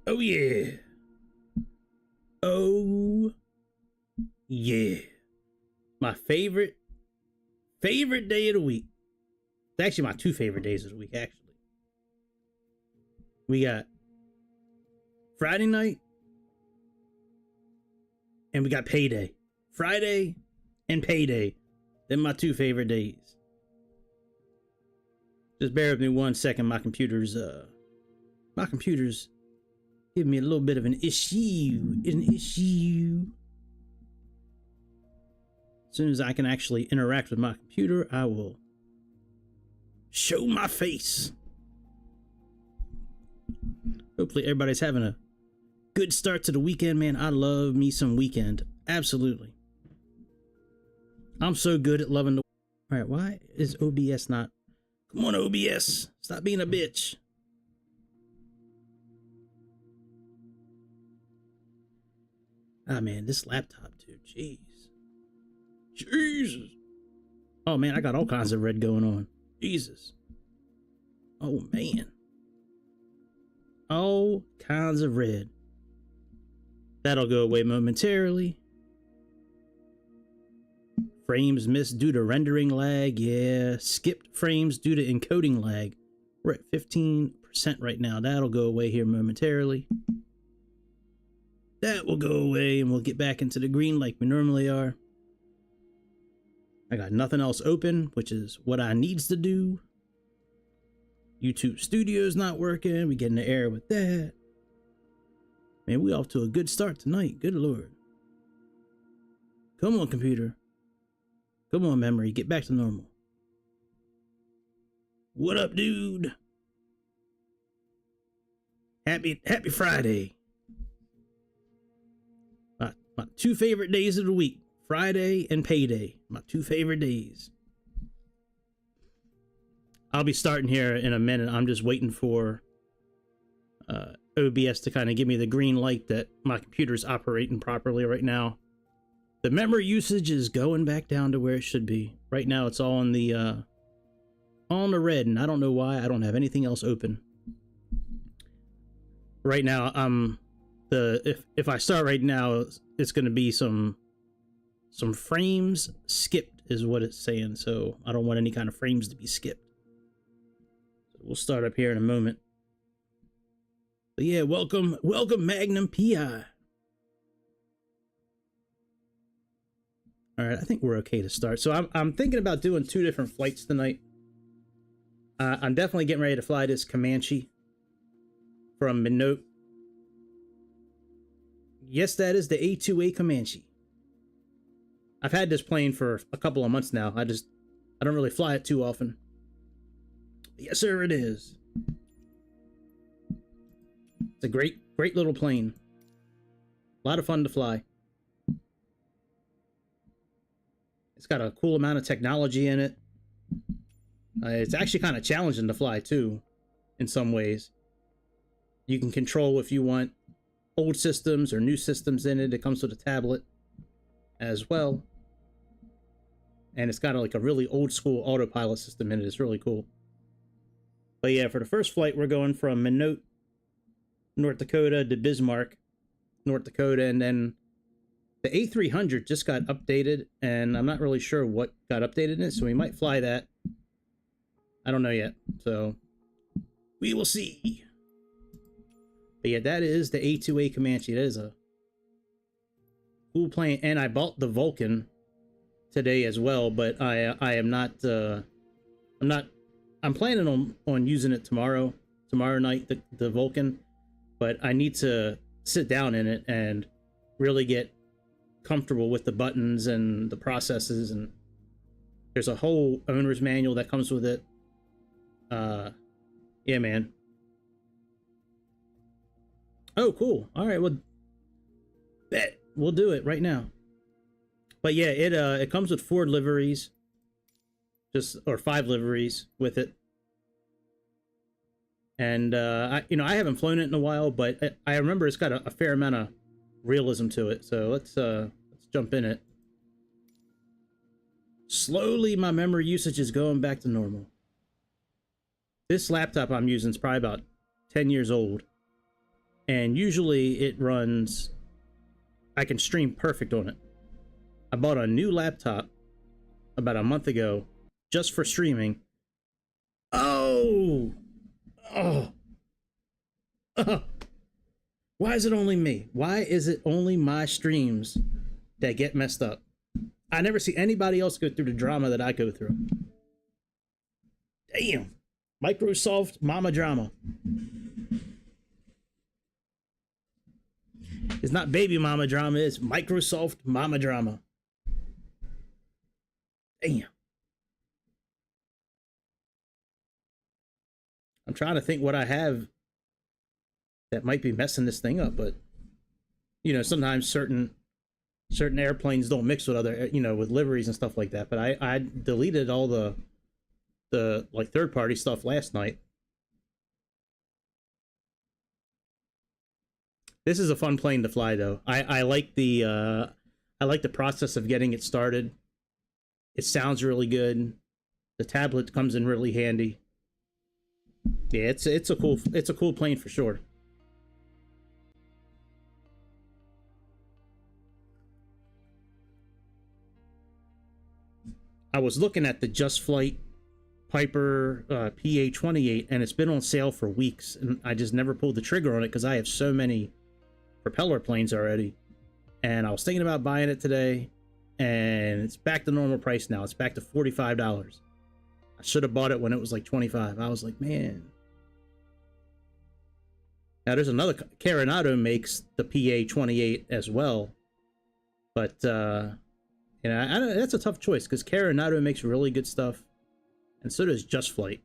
Oh yeah. Oh yeah. My favorite day of the week. It's actually my two favorite days of the week, actually. We got Friday night and we got payday. Friday and payday. They're my two favorite days. Just bear with me 1 second. My computer's giving me a little bit of an issue. As soon as I can actually interact with my computer, I will show my face. Hopefully everybody's having a good start to the weekend, man. I love me some weekend. Absolutely. I'm so good at loving the... All right, why is OBS not... Come on, OBS. Stop being a bitch. Ah, man, this laptop, dude. Jeez. Jesus. Oh, man, I got all kinds of red going on. Jesus. Oh, man. All kinds of red. That'll go away momentarily. Frames missed due to rendering lag. Yeah, skipped frames due to encoding lag. We're at 15% right now. That'll go away here momentarily. That will go away and we'll get back into the green like we normally are. I got nothing else open, which is what I needs to do. YouTube Studio's not working. We get in the air with that. Man, we off to a good start tonight. Good Lord. Come on, computer. Come on, memory. Get back to normal. What up, dude? Happy Friday. My two favorite days of the week. Friday and payday. My two favorite days. I'll be starting here in a minute. I'm just waiting for OBS to kind of give me the green light that my computer's operating properly right now. The memory usage is going back down to where it should be. Right now it's all on the red, and I don't know why. I don't have anything else open. Right now, if I start right now, it's going to be some frames skipped is what it's saying. So I don't want any kind of frames to be skipped. So we'll start up here in a moment. But yeah, welcome Magnum PI. All right, I think we're okay to start. So I'm thinking about doing 2 different flights tonight. I'm definitely getting ready to fly this Comanche from Minot. Yes, that is the A2A Comanche. I've had this plane for a couple of months now. I don't really fly it too often. Yes, sir, it is. It's a great little plane. A lot of fun to fly. It's got a cool amount of technology in it. It's actually kind of challenging to fly too, in some ways. You can control if you want old systems or new systems in it. It comes with a tablet as well. And it's got like a really old school autopilot system in it. It's really cool. But yeah, for the first flight, we're going from Minot, North Dakota to Bismarck, North Dakota, and then the A300 just got updated, and I'm not really sure what got updated in it, so we might fly that. I don't know yet, so we will see. But yeah, that is the A2A Comanche. That is a cool plane, and I bought the Vulcan today as well, but I am not. I'm planning on using it tomorrow night, the Vulcan, but I need to sit down in it and really get comfortable with the buttons and the processes, and there's a whole owner's manual that comes with it. Yeah, man. Oh, cool. All right, well, bet we'll do it right now. But yeah, it comes with 4 liveries, or 5 liveries with it. And I haven't flown it in a while, but I remember it's got a fair amount of realism to it. So let's jump in it. Slowly, my memory usage is going back to normal. This laptop I'm using is probably about 10 years old. and usually it runs, I can stream perfect on it. I bought a new laptop about a month ago just for streaming. Oh, oh, oh. Why is it only me? Why is it only my streams that get messed up? I never see anybody else go through the drama that I go through. Damn. Microsoft mama drama. It's not baby mama drama, it's Microsoft mama drama. Damn. I'm trying to think what I have that might be messing this thing up, but you know, sometimes certain airplanes don't mix with other, you know, with liveries and stuff like that. But I deleted all the like third party stuff last night. This is a fun plane to fly though. I like the process of getting it started. It sounds really good. The tablet comes in really handy. Yeah, it's a cool plane for sure. I was looking at the Just Flight Piper PA-28, and it's been on sale for weeks, and I just never pulled the trigger on it because I have so many propeller planes already. And I was thinking about buying it today, and it's back to normal price now. It's back to $45. I should have bought it when it was like $25. I was like, man. Now there's another, Carenado makes the PA-28 as well, but you know, that's a tough choice because Carenado makes really good stuff, and so does Just Flight.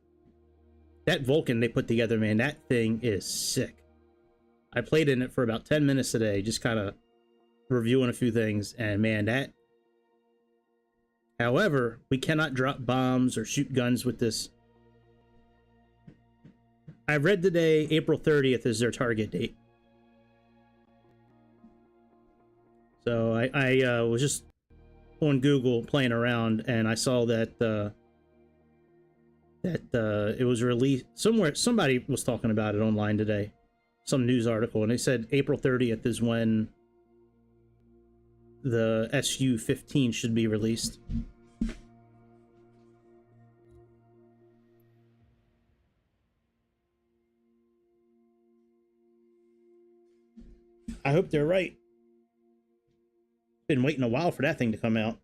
That Vulcan they put together, man, that thing is sick. I played in it for about 10 minutes today, just kind of reviewing a few things, and man, that... However, we cannot drop bombs or shoot guns with this. I read today, April 30th is their target date. So I was just on Google playing around, and I saw that it was released somewhere. Somebody was talking about it online today, some news article, and they said April 30th is when the Su-15 should be released. I hope they're right. Been waiting a while for that thing to come out.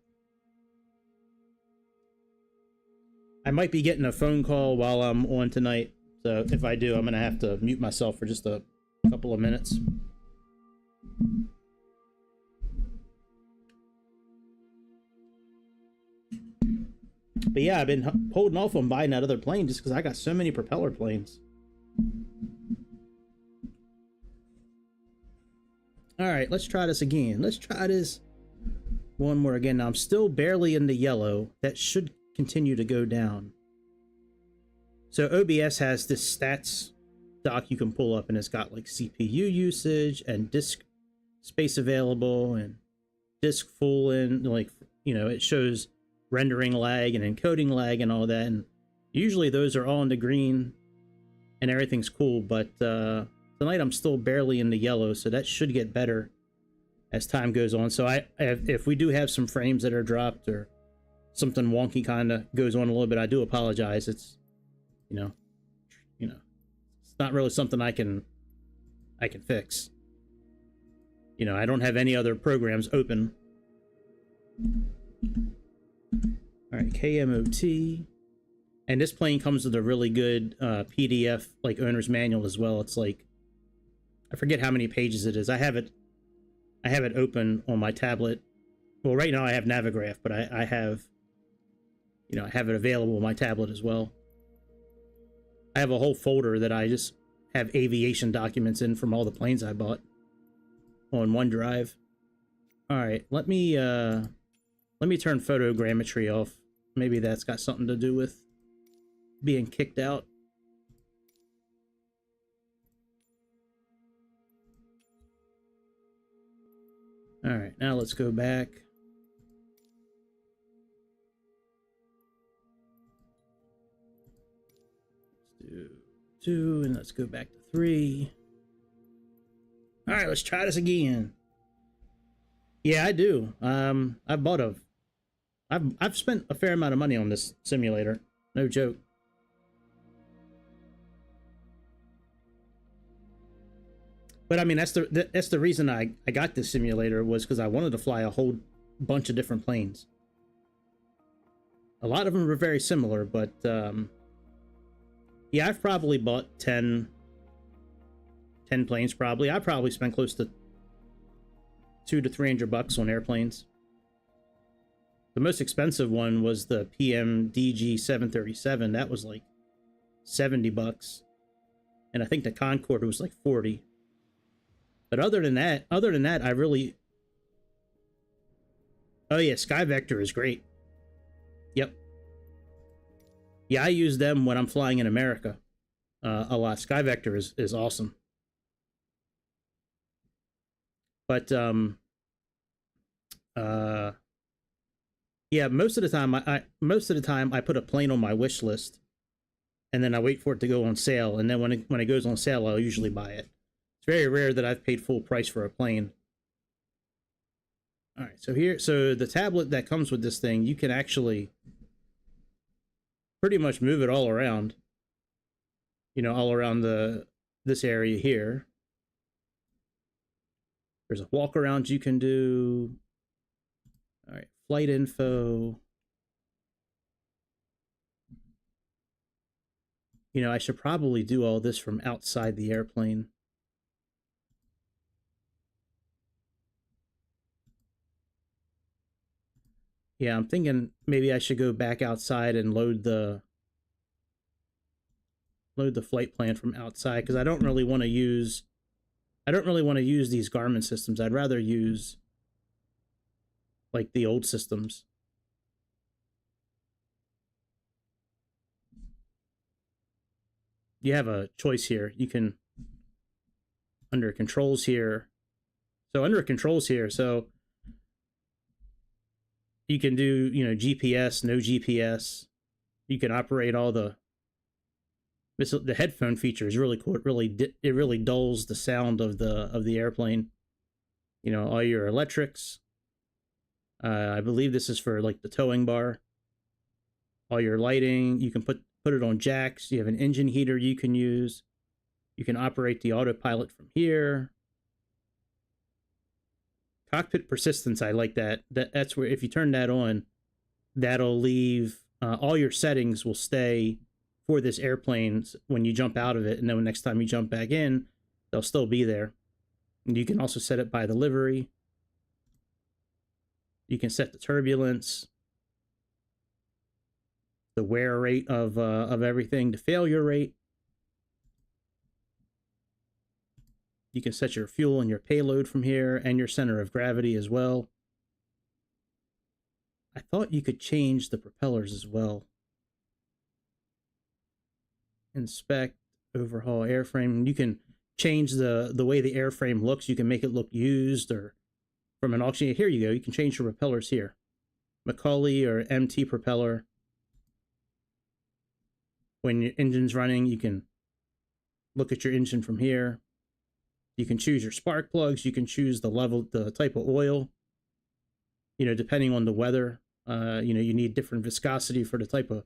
I might be getting a phone call while I'm on tonight, so if I do, I'm gonna have to mute myself for just a couple of minutes. But yeah, I've been holding off on buying that other plane just because I got so many propeller planes. All right, let's try this again. Let's try this one more again. Now I'm still barely in the yellow. That should continue to go down. So OBS has this stats doc you can pull up, and it's got like CPU usage and disk space available and disk full, and like, you know, it shows rendering lag and encoding lag and all that. And usually those are all in the green and everything's cool, but tonight I'm still barely in the yellow, so that should get better as time goes on. So if we do have some frames that are dropped or something wonky kind of goes on a little bit, I do apologize. It's, you know, it's not really something I can fix. You know, I don't have any other programs open. All right, KMOT. And this plane comes with a really good PDF, like owner's manual as well. It's like, I forget how many pages it is. I have it open on my tablet. Well, right now I have Navigraph, but I have, you know, I have it available on my tablet as well. I have a whole folder that I just have aviation documents in from all the planes I bought on OneDrive. All right, let me turn photogrammetry off. Maybe that's got something to do with being kicked out. All right, now let's go back. Let's do 2, and let's go back to 3. All right, let's try this again. Yeah, I do. I've bought a I've spent a fair amount of money on this simulator. No joke. But I mean, that's the reason I got this simulator, was because I wanted to fly a whole bunch of different planes. A lot of them were very similar, but yeah, I've probably bought 10 planes probably. I probably spent close to $200 to $300 on airplanes. The most expensive one was the PMDG 737. That was like $70, and I think the Concorde was like $40. But other than that, I really... Oh yeah, Sky Vector is great. Yep. Yeah, I use them when I'm flying in America a lot. Sky Vector is awesome. But yeah, most of the time I put a plane on my wish list, and then I wait for it to go on sale, and then when it goes on sale, I'll usually buy it. It's very rare that I've paid full price for a plane. All right, so the tablet that comes with this thing, you can actually pretty much move it all around. You know, all around this area here. There's a walk around you can do. All right, flight info. You know, I should probably do all this from outside the airplane. Yeah, I'm thinking maybe I should go back outside and load the flight plan from outside, because I don't really want to use these Garmin systems. I'd rather use like the old systems. You have a choice here. You can, under controls here. So under controls here, so you can do, you know, GPS, no GPS. You can operate all the headphone feature is really cool. It really dulls the sound of the airplane. You know, all your electrics. I believe this is for like the towing bar. All your lighting, you can put it on jacks. You have an engine heater you can use. You can operate the autopilot from here. Cockpit persistence, I like that. That's where, if you turn that on, that'll leave all your settings will stay for this airplane when you jump out of it, and then next time you jump back in, they'll still be there. And you can also set it by the livery. You can set the turbulence, the wear rate of everything, the failure rate. You can set your fuel and your payload from here, and your center of gravity as well. I thought you could change the propellers as well. Inspect, overhaul airframe. You can change the way the airframe looks. You can make it look used or from an auction. Here you go. You can change your propellers here. Macaulay or MT propeller. When your engine's running, you can look at your engine from here. You can choose your spark plugs. You can choose the level, the type of oil. You know, depending on the weather, you know, you need different viscosity for the type of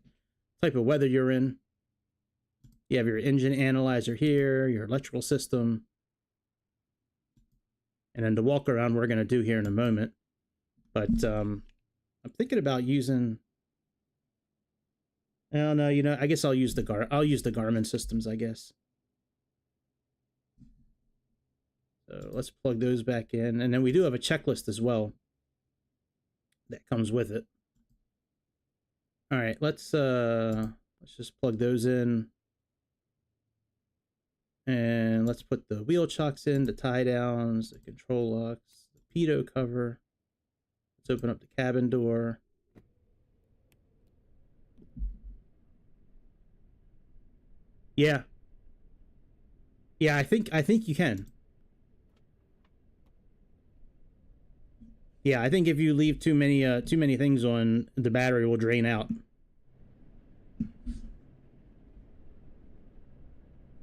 weather you're in. You have your engine analyzer here, your electrical system, and then the walk around we're going to do here in a moment. But I'm thinking about using. I don't know. You know, I guess I'll use the Garmin systems, I guess. So let's plug those back in. And then we do have a checklist as well that comes with it. All right, let's just plug those in. And let's put the wheel chocks in, the tie downs, the control locks, the pitot cover. Let's open up the cabin door. Yeah. Yeah, I think you can. Yeah, I think if you leave too many things on, the battery will drain out.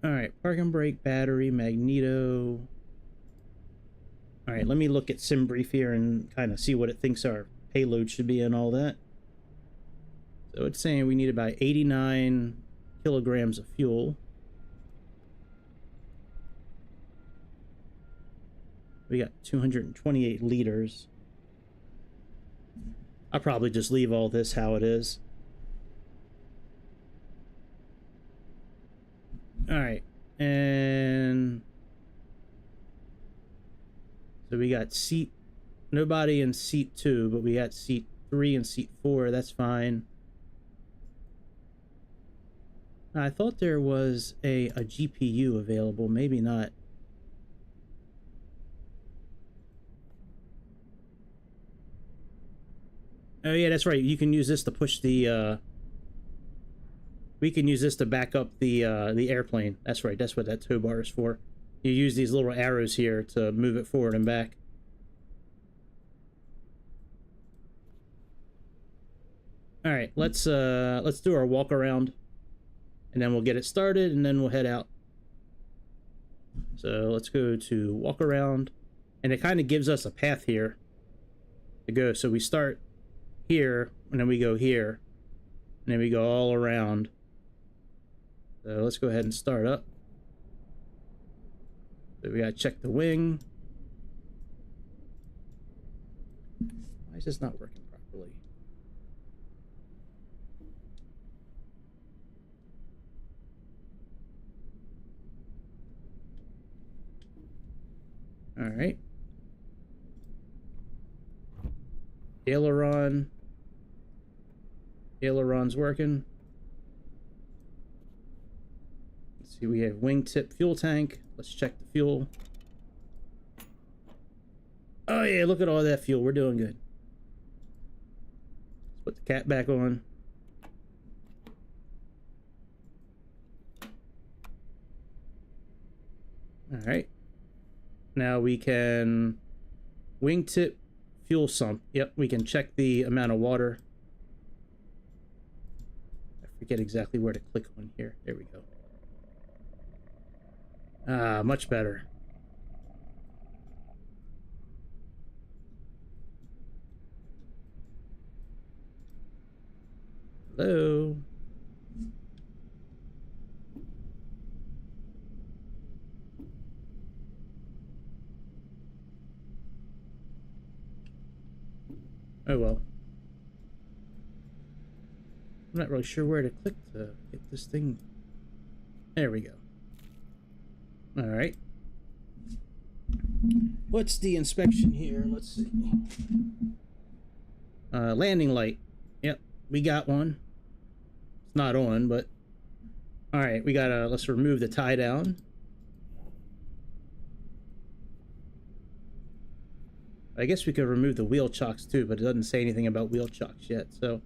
All right, park and brake, battery, magneto. All right, let me look at SimBrief here and kind of see what it thinks our payload should be and all that. So it's saying we need about 89 kilograms of fuel. We got 228 liters. I'll probably just leave all this how it is. All right, and so we got nobody in seat 2, but we got seat 3 and seat 4. That's fine. I thought there was a GPU available. Maybe not. Oh yeah, that's right. You can use this to push the we can use this to back up the airplane. That's right. That's what that tow bar is for. You use these little arrows here to move it forward and back. All right, let's do our walk around, and then we'll get it started, and then we'll head out. So let's go to walk around, and it kind of gives us a path here to go. So we start here, and then we go here, and then we go all around. So let's go ahead and start up. So we gotta check the wing. Why is this not working properly? All right. Aileron. Aileron's working. Let's see, we have wingtip fuel tank. Let's check the fuel. Oh yeah, look at all that fuel. We're doing good. Let's put the cap back on. All right. Now we can wingtip fuel sump. Yep, we can check the amount of water. I forget exactly where to click on here. There we go. Ah, much better. Hello. Oh well. I'm not really sure where to click to get this thing. There we go. All right. What's the inspection here? Let's see. Landing light. Yep, we got one. It's not on, but all right. We gotta let's remove the tie down. I guess we could remove the wheel chocks too, but it doesn't say anything about wheel chocks yet. So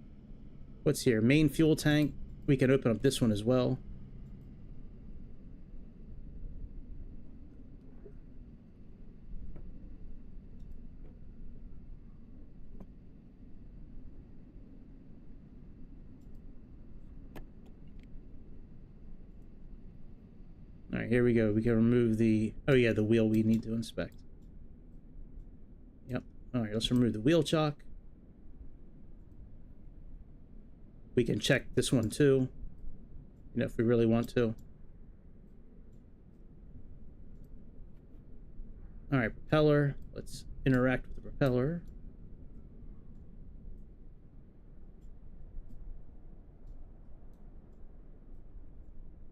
what's here? Main fuel tank. We can open up this one as well. All right, here we go. We can remove the, oh yeah, the wheel we need to inspect. Yep. All right, let's remove the wheel chock. We can check this one too, you know, if we really want to. All right, propeller. Let's interact with the propeller.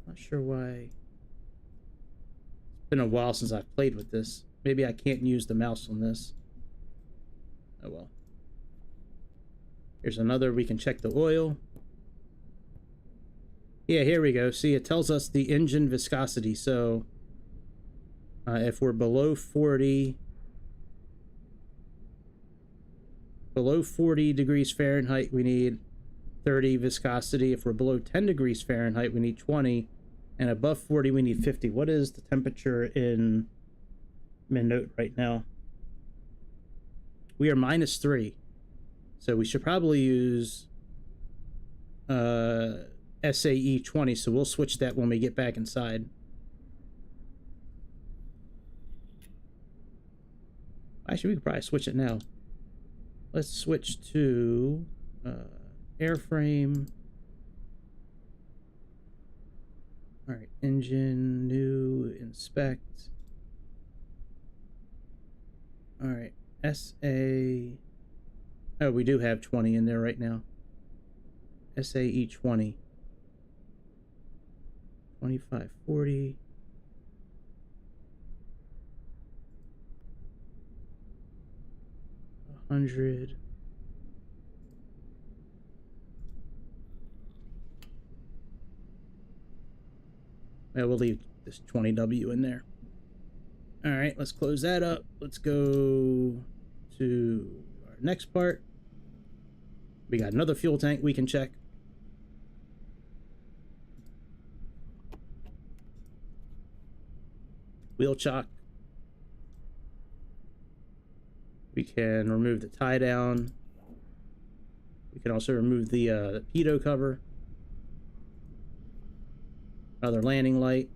Not sure why. It's been a while since I've played with this. Maybe I can't use the mouse on this. Oh well. Here's another. We can check the oil. Yeah, here we go. See, it tells us the engine viscosity. So if we're below 40 degrees Fahrenheit, we need 30 viscosity. If we're below 10 degrees Fahrenheit, we need 20. And above 40, we need 50. What is the temperature in Minot right now? We are -3. So we should probably use SAE 20. So we'll switch that when we get back inside. Actually, we could probably switch it now. Let's switch to airframe. All right, engine, new, inspect. All right, SA. Oh, we do have 20 in there right now. SAE 20. 2540. 100. Yeah, we'll leave this 20W in there. All right, let's close that up. Let's go to our next part. We got another fuel tank we can check. Wheel chock. We can remove the tie down. We can also remove the pitot cover. Another landing light.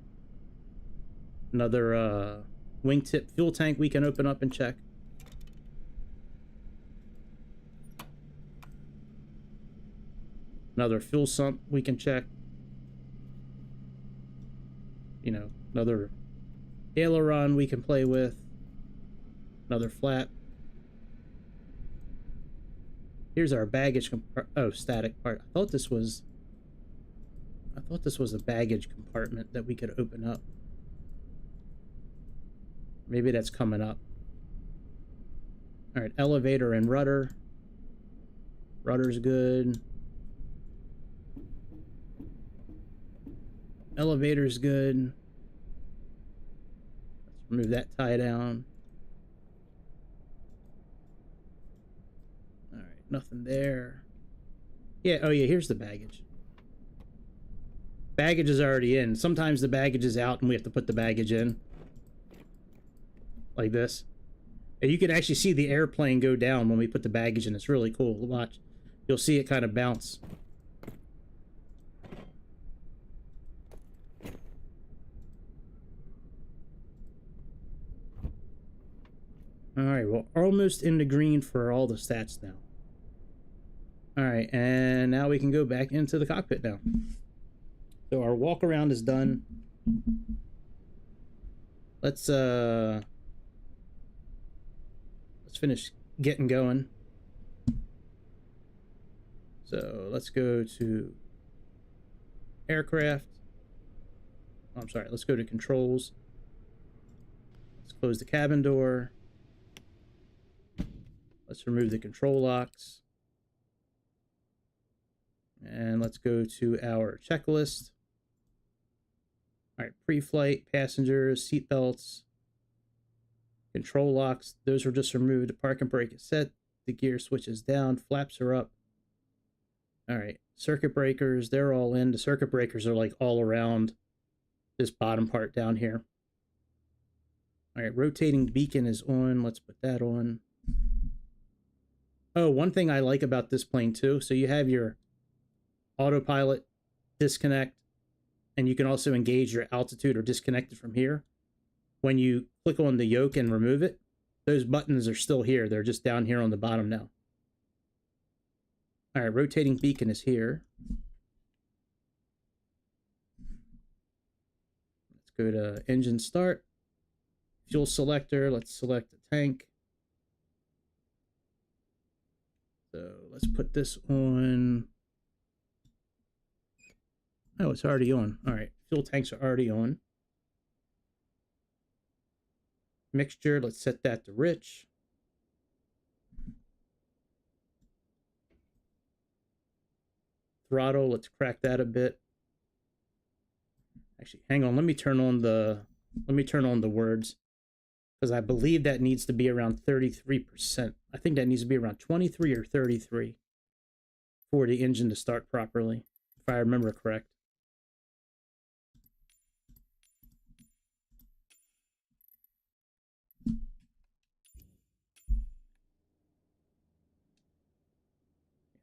Another wingtip fuel tank we can open up and check. Another fuel sump we can check. You know, another aileron we can play with. Another flap. Here's our baggage static part. I thought this was a baggage compartment that we could open up. Maybe that's coming up. All right, elevator and rudder. Rudder's good. Elevator's good. Let's remove that tie down. All right, nothing there. Yeah, oh yeah, here's the baggage. Baggage is already in. Sometimes the baggage is out and we have to put the baggage in. Like this. And you can actually see the airplane go down when we put the baggage in. It's really cool. Watch. You'll see it kind of bounce. Alright, well, almost in the green for all the stats now. Alright, and now we can go back into the cockpit now. So our walk around is done. Let's finish getting going. So let's go to aircraft. Oh, I'm sorry, let's go to controls. Let's close the cabin door. Let's remove the control locks. And let's go to our checklist. All right, pre-flight, passengers, seat belts, control locks. Those were just removed. The park and brake is set. The gear switch is down. Flaps are up. All right, circuit breakers, they're all in. The circuit breakers are like all around this bottom part down here. All right, rotating beacon is on. Let's put that on. Oh, one thing I like about this plane too, so you have your autopilot disconnect, and you can also engage your altitude or disconnect it from here. When you click on the yoke and remove it, those buttons are still here. They're just down here on the bottom now. All right, rotating beacon is here. Let's go to engine start. Fuel selector, let's select the tank. So let's put this on. Oh, it's already on. All right, fuel tanks are already on. Mixture, let's set that to rich. Throttle, let's crack that a bit. Actually, hang on, let me turn on the words, because I believe that needs to be around 33%. I think that needs to be around 23 or 33 for the engine to start properly, if I remember correct.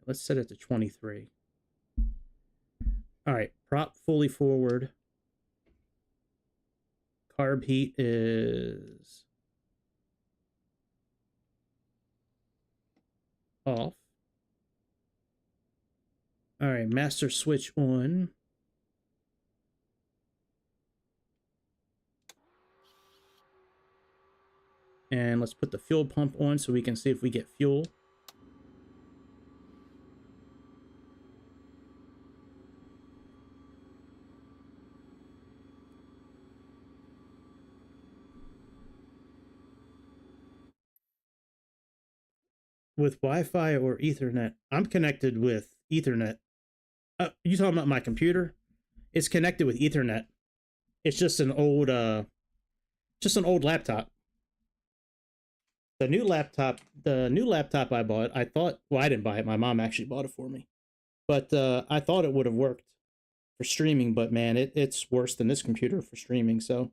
Let's set it to 23. All right, prop fully forward. Carb heat is off. All right, master switch on. And let's put the fuel pump on so we can see if we get fuel. With Wi-Fi or Ethernet? I'm connected with Ethernet. You talking about my computer? It's connected with Ethernet. It's just an old laptop. The new laptop I bought, I thought, well, I didn't buy it. My mom actually bought it for me. But I thought it would have worked for streaming, but man, it's worse than this computer for streaming. So,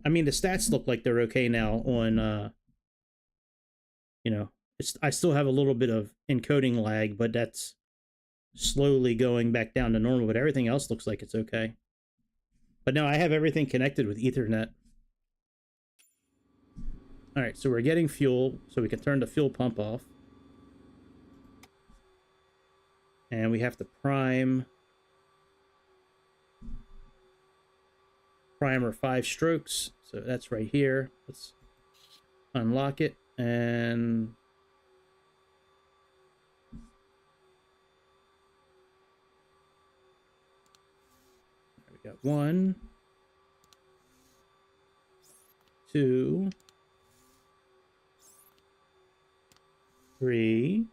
I mean, the stats look like they're okay now on, I still have a little bit of encoding lag, but that's slowly going back down to normal, but everything else looks like it's okay. But no, I have everything connected with Ethernet. All right, so we're getting fuel, so we can turn the fuel pump off. And we have to primer 5 strokes. So that's right here. Let's unlock it and we got 1, 2, 3,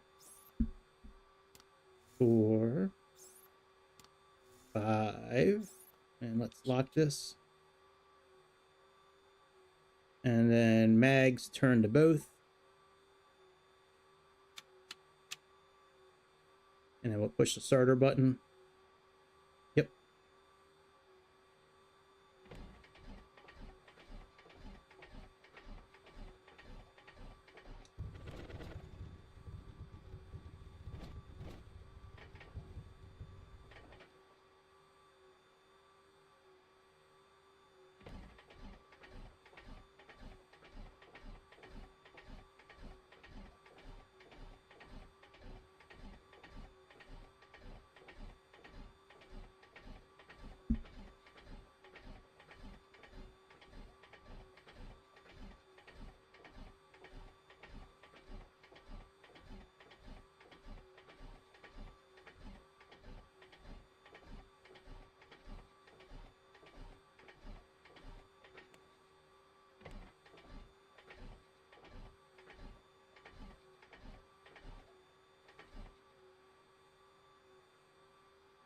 4, 5, and let's lock this. And then mags turn to both. And then we'll push the starter button. Yep.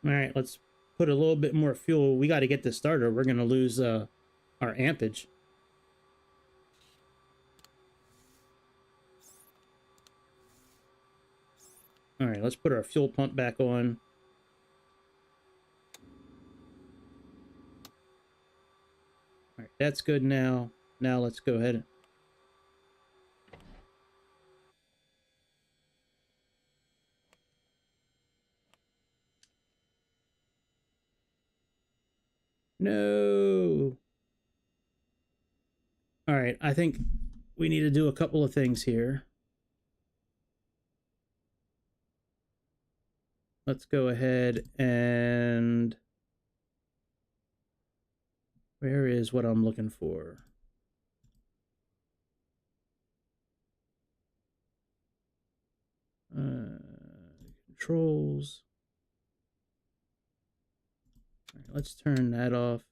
All right, let's put a little bit more fuel. We got to get this started. We're going to lose our ampage. All right, let's put our fuel pump back on. All right, that's good now. Now let's go ahead. No. All right, I think we need to do a couple of things here. Let's go ahead and... Where is what I'm looking for? Controls. All right, let's turn that off.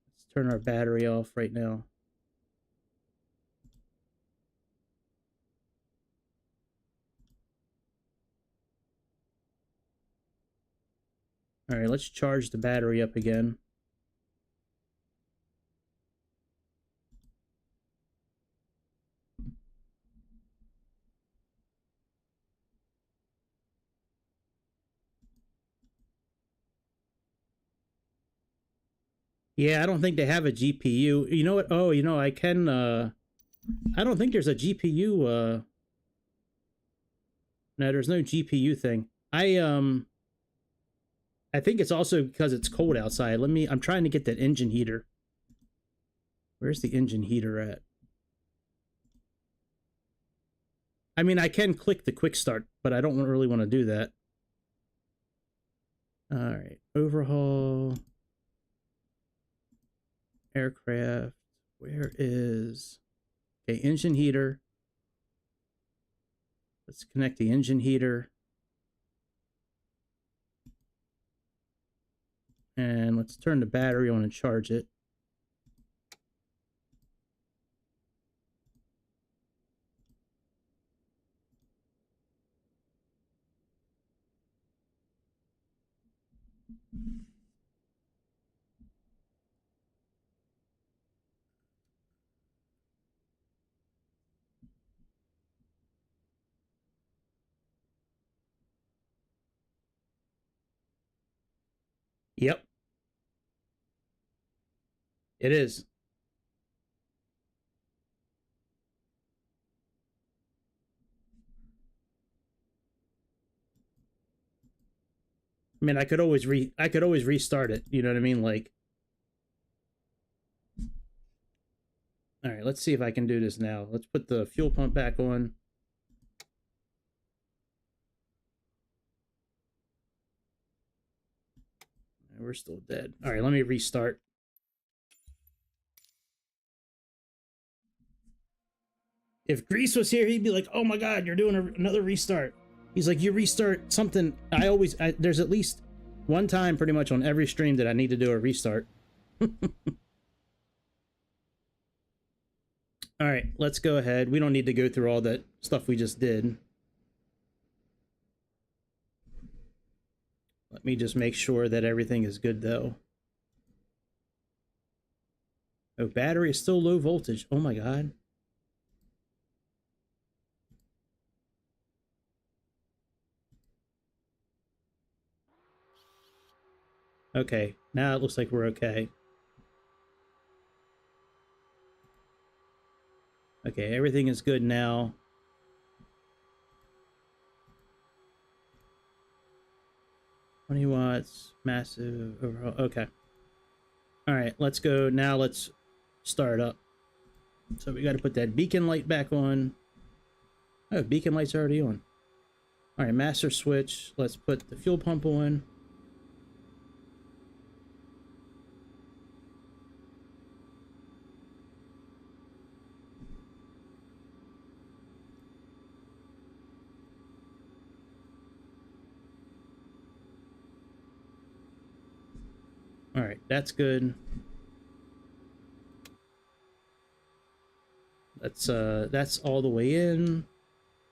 Let's turn our battery off right now. All right, let's charge the battery up again. Yeah, I don't think they have a GPU. You know what? Oh, I can, I don't think there's a GPU, no, there's no GPU thing. I think it's also because it's cold outside. I'm trying to get that engine heater. Where's the engine heater at? I mean, I can click the quick start, but I don't really want to do that. All right, overhaul aircraft. Where is okay? Engine heater. Let's connect the engine heater. And let's turn the battery on and charge it. Yep, it is. I mean, I could always restart it. You know what I mean? Like, all right, let's see if I can do this now. Let's put the fuel pump back on. We're still dead. All right, let me restart. If Grease was here, he'd be like, "Oh my God, you're doing another restart." He's like, "You restart something." There's at least one time pretty much on every stream that I need to do a restart. All right, let's go ahead. We don't need to go through all that stuff we just did. Let me just make sure that everything is good though. Oh, battery is still low voltage. Oh my God. Okay, now it looks like we're okay. Okay, everything is good now. $20 massive overhaul. Okay. All right, let's go. Now let's start up. So we got to put that beacon light back on. Oh, beacon light's already on. All right, master switch. Let's put the fuel pump on. All right, that's good. That's all the way in.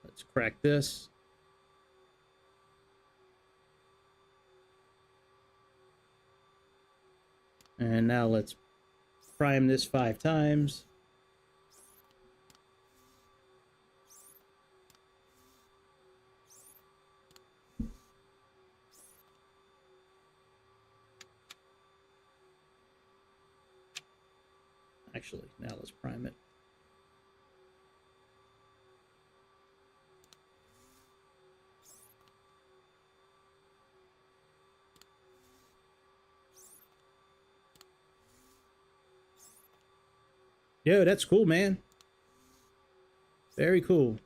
Let's crack this. And now let's prime this 5 times. Actually, now let's prime it. Yo, that's cool, man. Very cool.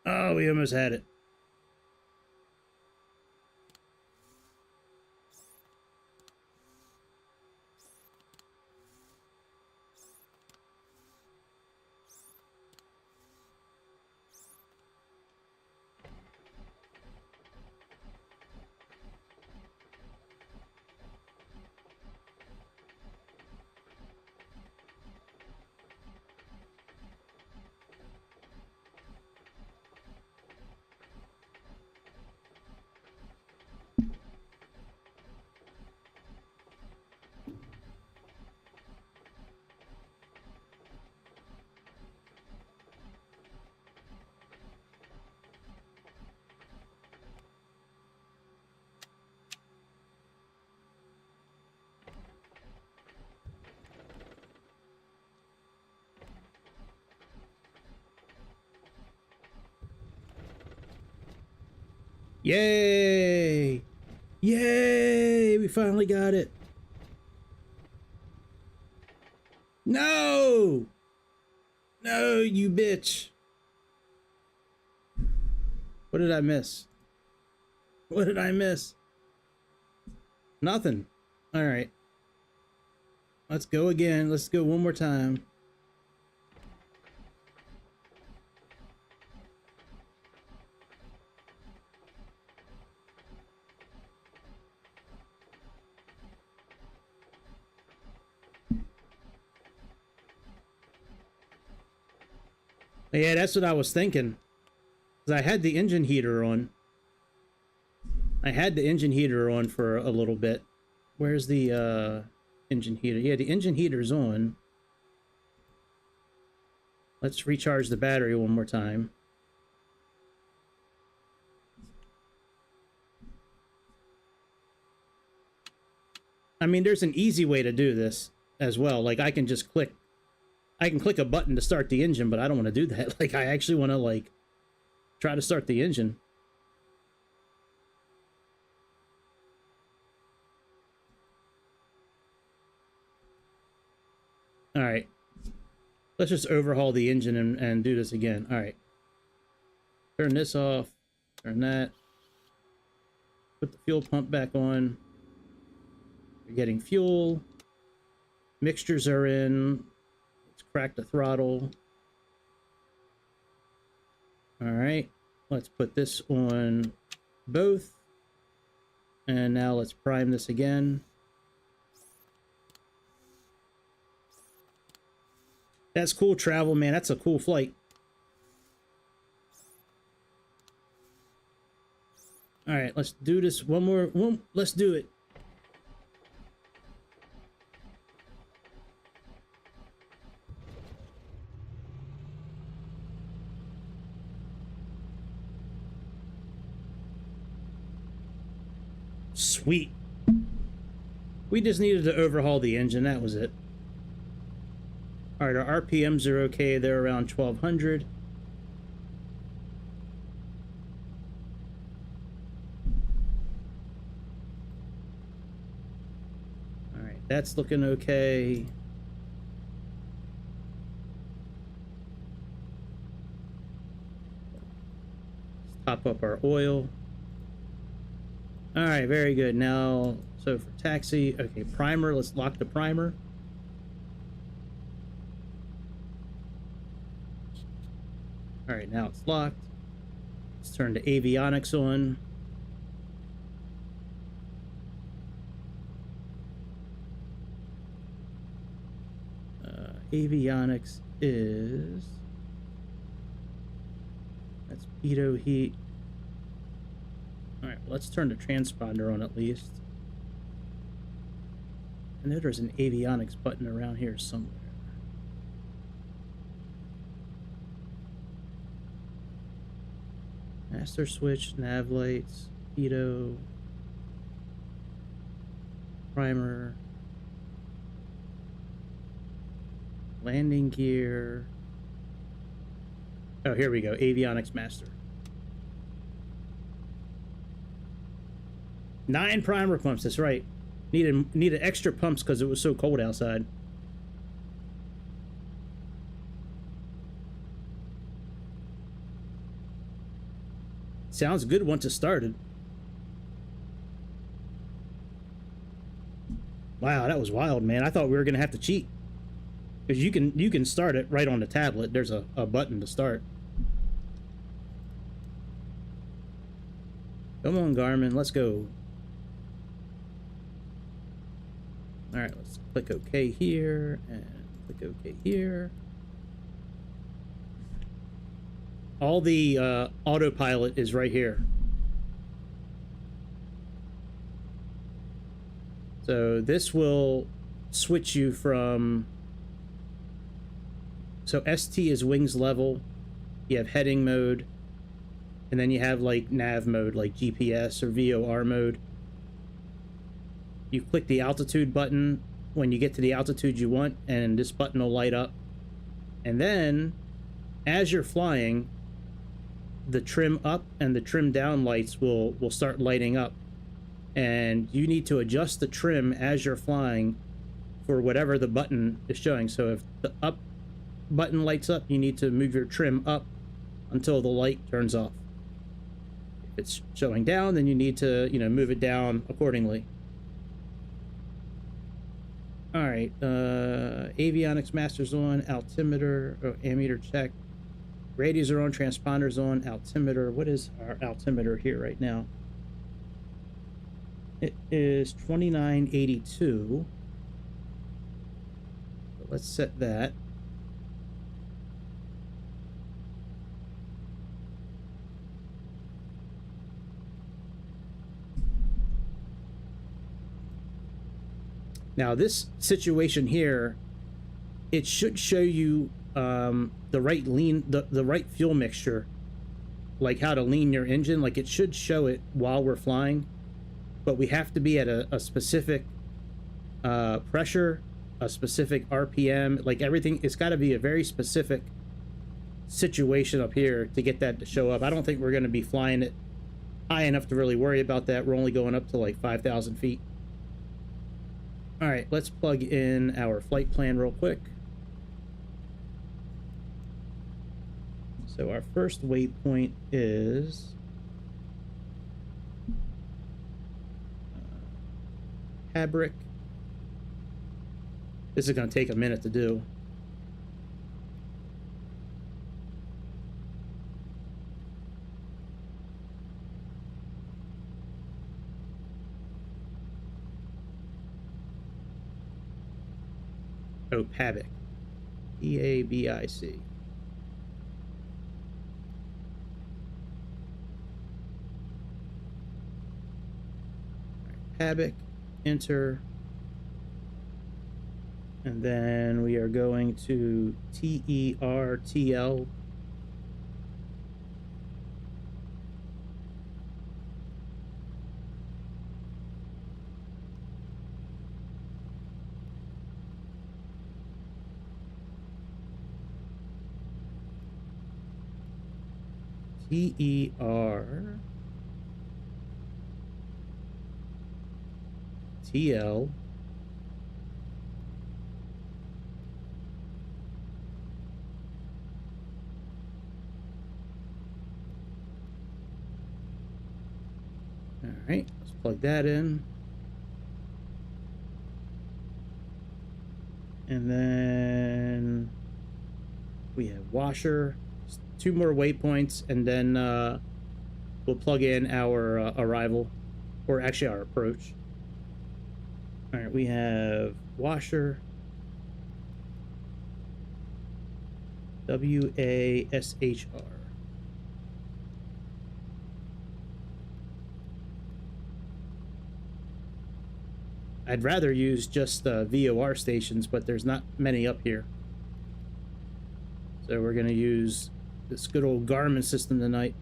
Oh, we almost had it. Yay! Yay! We finally got it. No! No, you bitch. What did I miss? What did I miss? Nothing. All right. Let's go again. Let's go one more time. Yeah, that's what I was thinking. 'Cause I had the engine heater on. I had the engine heater on for a little bit. Where's the engine heater? Yeah, the engine heater's on. Let's recharge the battery one more time. I mean, there's an easy way to do this as well. Like, I can just click a button to start the engine, but I don't want to do that. Like, I actually want to, like, try to start the engine. All right. Let's just overhaul the engine and do this again. All right. Turn this off. Turn that. Put the fuel pump back on. We're getting fuel. Mixtures are in. Let's crack the throttle. All right. Let's put this on both. And now let's prime this again. That's cool travel, man. That's a cool flight. All right, let's do this one more. Let's do it. Sweet. We just needed to overhaul the engine. That was it. All right, our RPMs are okay. They're around 1200. All right, that's looking okay. Let's top up our oil. All right, very good. Now, so for taxi, okay, primer, let's lock the primer. All right, now it's locked. Let's turn the avionics on. Avionics is... That's pitot heat. All right, well, let's turn the transponder on at least. I know there's an avionics button around here somewhere. Master switch, nav lights, pitot, primer, landing gear. Oh, here we go. Avionics master. 9 primer pumps. That's right. Needed extra pumps because it was so cold outside. Sounds good once it started. Wow, that was wild, man. I thought we were gonna have to cheat. Because you can start it right on the tablet. There's a button to start. Come on, Garmin, let's go. Alright, let's click OK here, and click OK here. All the autopilot is right here. So this will switch you from... So ST is wings level, you have heading mode, and then you have like nav mode, like GPS or VOR mode. You click the altitude button when you get to the altitude you want, and this button will light up. And then, as you're flying, the trim up and the trim down lights will start lighting up, and you need to adjust the trim as you're flying for whatever the button is showing. So if the up button lights up, you need to move your trim up until the light turns off. If it's showing down, then you need to, you know, move it down accordingly. All right, avionics master's on, altimeter, ammeter check, radios are on, transponders on, altimeter. What is our altimeter here right now? It is 2982. So let's set that. Now this situation here, it should show you the right the right fuel mixture, like how to lean your engine. Like it should show it while we're flying, but we have to be at a specific pressure, a specific RPM. Like everything, it's got to be a very specific situation up here to get that to show up. I don't think we're going to be flying it high enough to really worry about that. We're only going up to like 5,000 feet. All right, let's plug in our flight plan real quick. So our first waypoint is Fabric. This is going to take a minute to do. Oh, Pabic. Eabic. Pabic, enter, and then we are going to TERTL. TER TL all right, let's plug that in, and then we have washer. 2 more waypoints, and then we'll plug in our arrival, or actually our approach. All right, we have washer, WASHR. I'd rather use just VOR stations, but there's not many up here. So we're going to use this good old Garmin system tonight.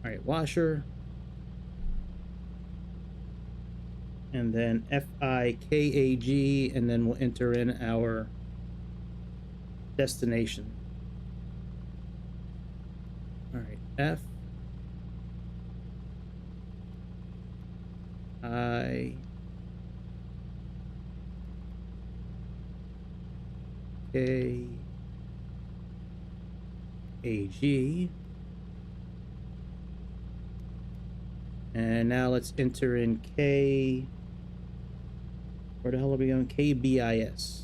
All right, washer. And then FIKAG, and then we'll enter in our destination. All right, F I K AG, and now let's enter in K. Where the hell are we going? KBIS.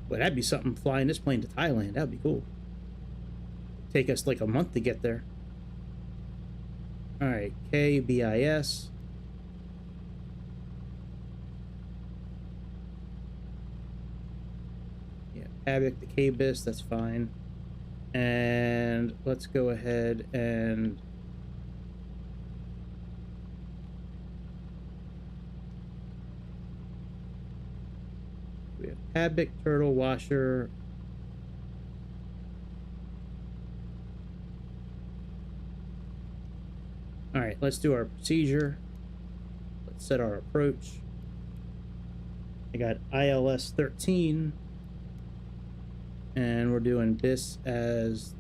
Well, that'd be something, flying this plane to Thailand. That'd be cool. Take us like a month to get there. All right, KBIS. Yeah, Pabic, the KBIS, that's fine. And let's go ahead and we have Pabic, turtle, washer. All right, let's do our procedure. Let's set our approach. I got ILS 13, and we're doing this as,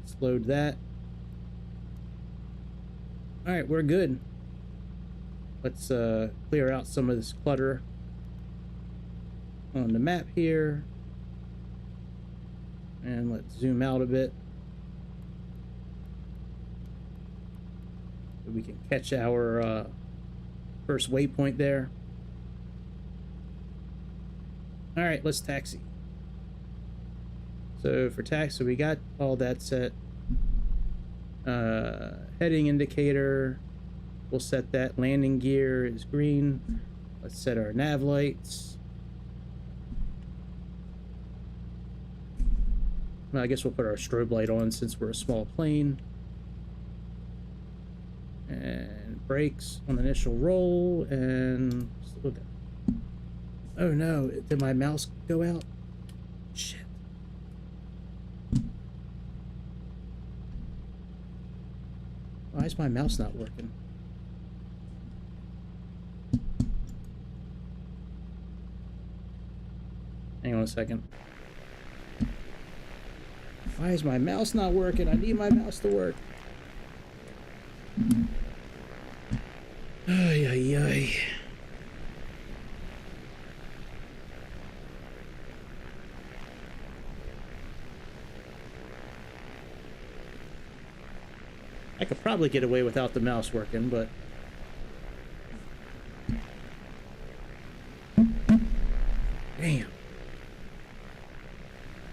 let's load that. All right, we're good. Let's clear out some of this clutter on the map here, and let's zoom out a bit so we can catch our first waypoint there. All right, let's taxi. So for taxi, we got all that set. Heading indicator, we'll set that. Landing gear is green. Let's set our nav lights. Well, I guess we'll put our strobe light on since we're a small plane. And brakes on initial roll, and oh no, did my mouse go out? Shit. Why is my mouse not working? Hang on a second. Why is my mouse not working? I need my mouse to work. Ay, ay, ay. I could probably get away without the mouse working, but... Damn.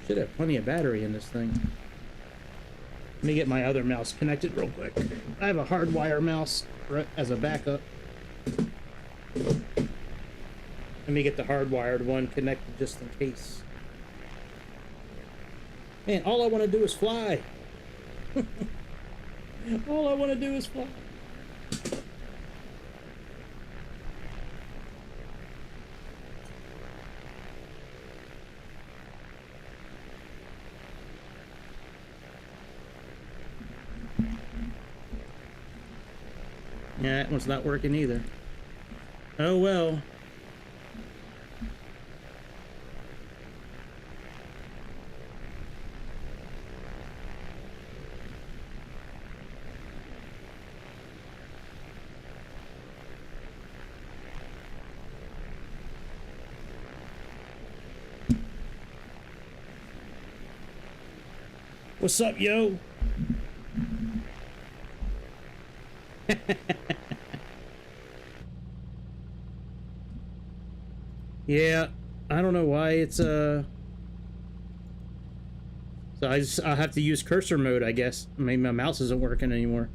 Should have plenty of battery in this thing. Let me get my other mouse connected real quick. I have a hardwire mouse as a backup. Let me get the hardwired one connected just in case. Man, all I want to do is fly. All I want to do is fly. Yeah, that one's not working either. Oh well. What's up, yo? Yeah, I don't know why it's so I'll have to use cursor mode, I guess. Maybe my mouse isn't working anymore.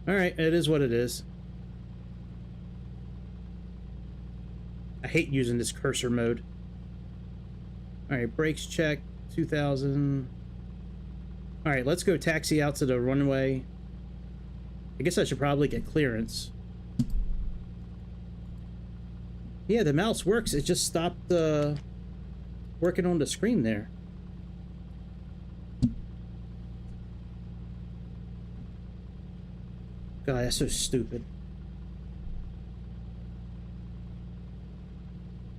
All right, it is what it is. I hate using this cursor mode. All right, brakes check, 2000. All right, let's go taxi out to the runway. I guess I should probably get clearance. Yeah, the mouse works. It just stopped working on the screen there. God, that's so stupid.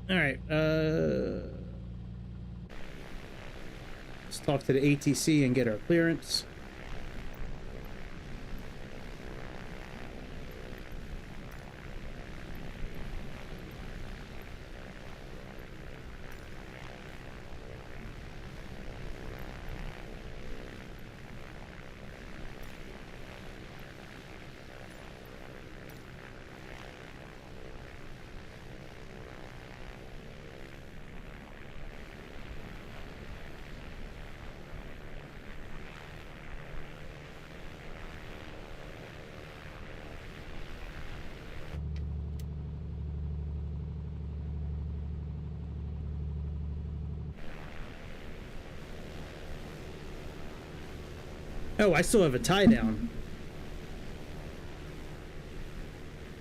All right, let's talk to the ATC and get our clearance. Oh, I still have a tie down.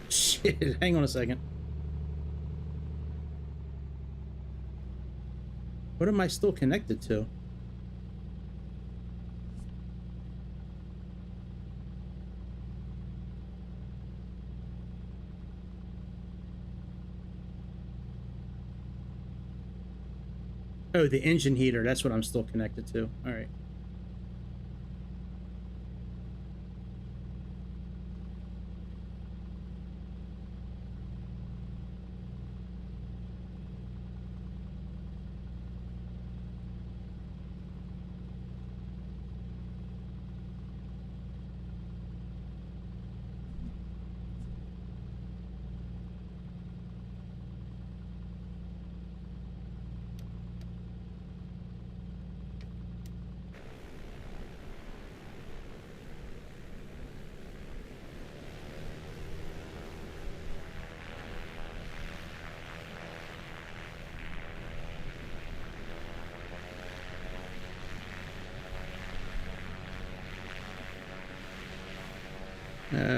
Shit, hang on a second. What am I still connected to? Oh, the engine heater. That's what I'm still connected to. All right.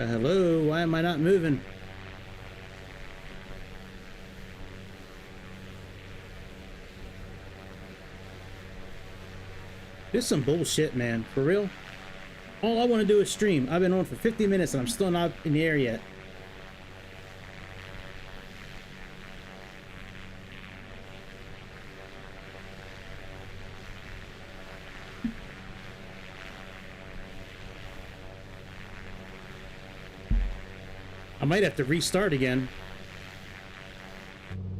Hello, why am I not moving? This is some bullshit, man. For real? All I want to do is stream. I've been on for 50 minutes and I'm still not in the air yet. I might have to restart again.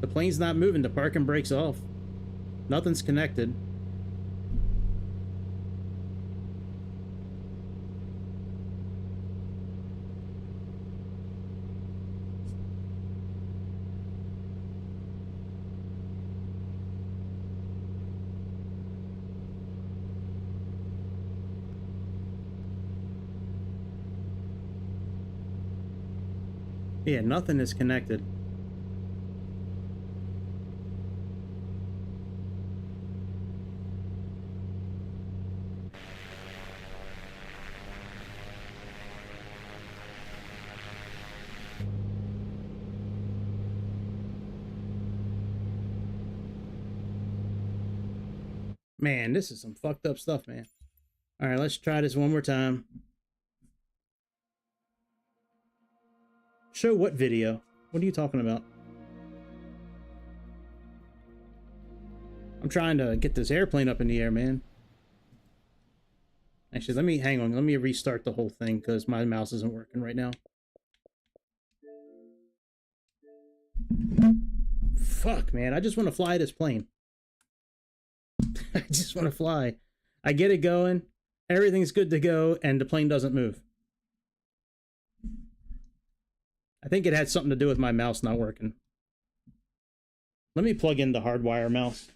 The plane's not moving. The parking brake's off. Nothing's connected. Yeah, nothing is connected. Man, this is some fucked up stuff, man. All right, let's try this one more time. Show what video? What are you talking about? I'm trying to get this airplane up in the air, man. Actually, hang on. Let me restart the whole thing because my mouse isn't working right now. Fuck, man. I just want to fly this plane. I just want to fly. I get it going. Everything's good to go, and the plane doesn't move. I think it had something to do with my mouse not working. Let me plug in the hardwire mouse.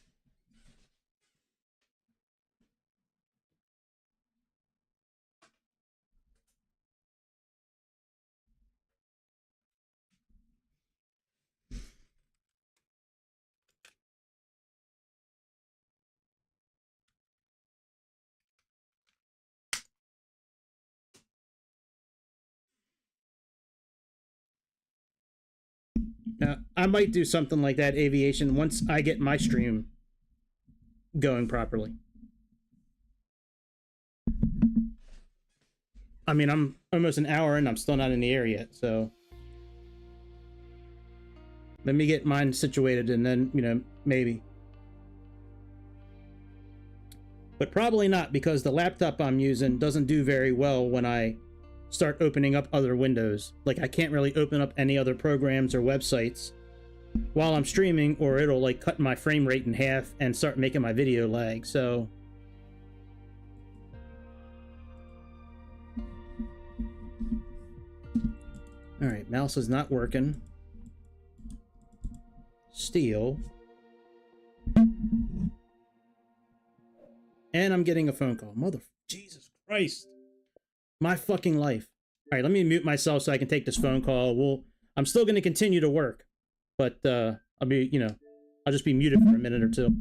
Now, I might do something like that, aviation, once I get my stream going properly. I mean, I'm almost an hour in, I'm still not in the air yet, so let me get mine situated and then, you know, maybe. But probably not, because the laptop I'm using doesn't do very well when I start opening up other windows. Like, I can't really open up any other programs or websites while I'm streaming, or it'll like cut my frame rate in half and start making my video lag. So all right, mouse is not working. Steel. And I'm getting a phone call. Jesus Christ. My fucking life. All right, let me mute myself so I can take this phone call. I'm still going to continue to work, but I'll be, you know, I'll just be muted for a minute or two.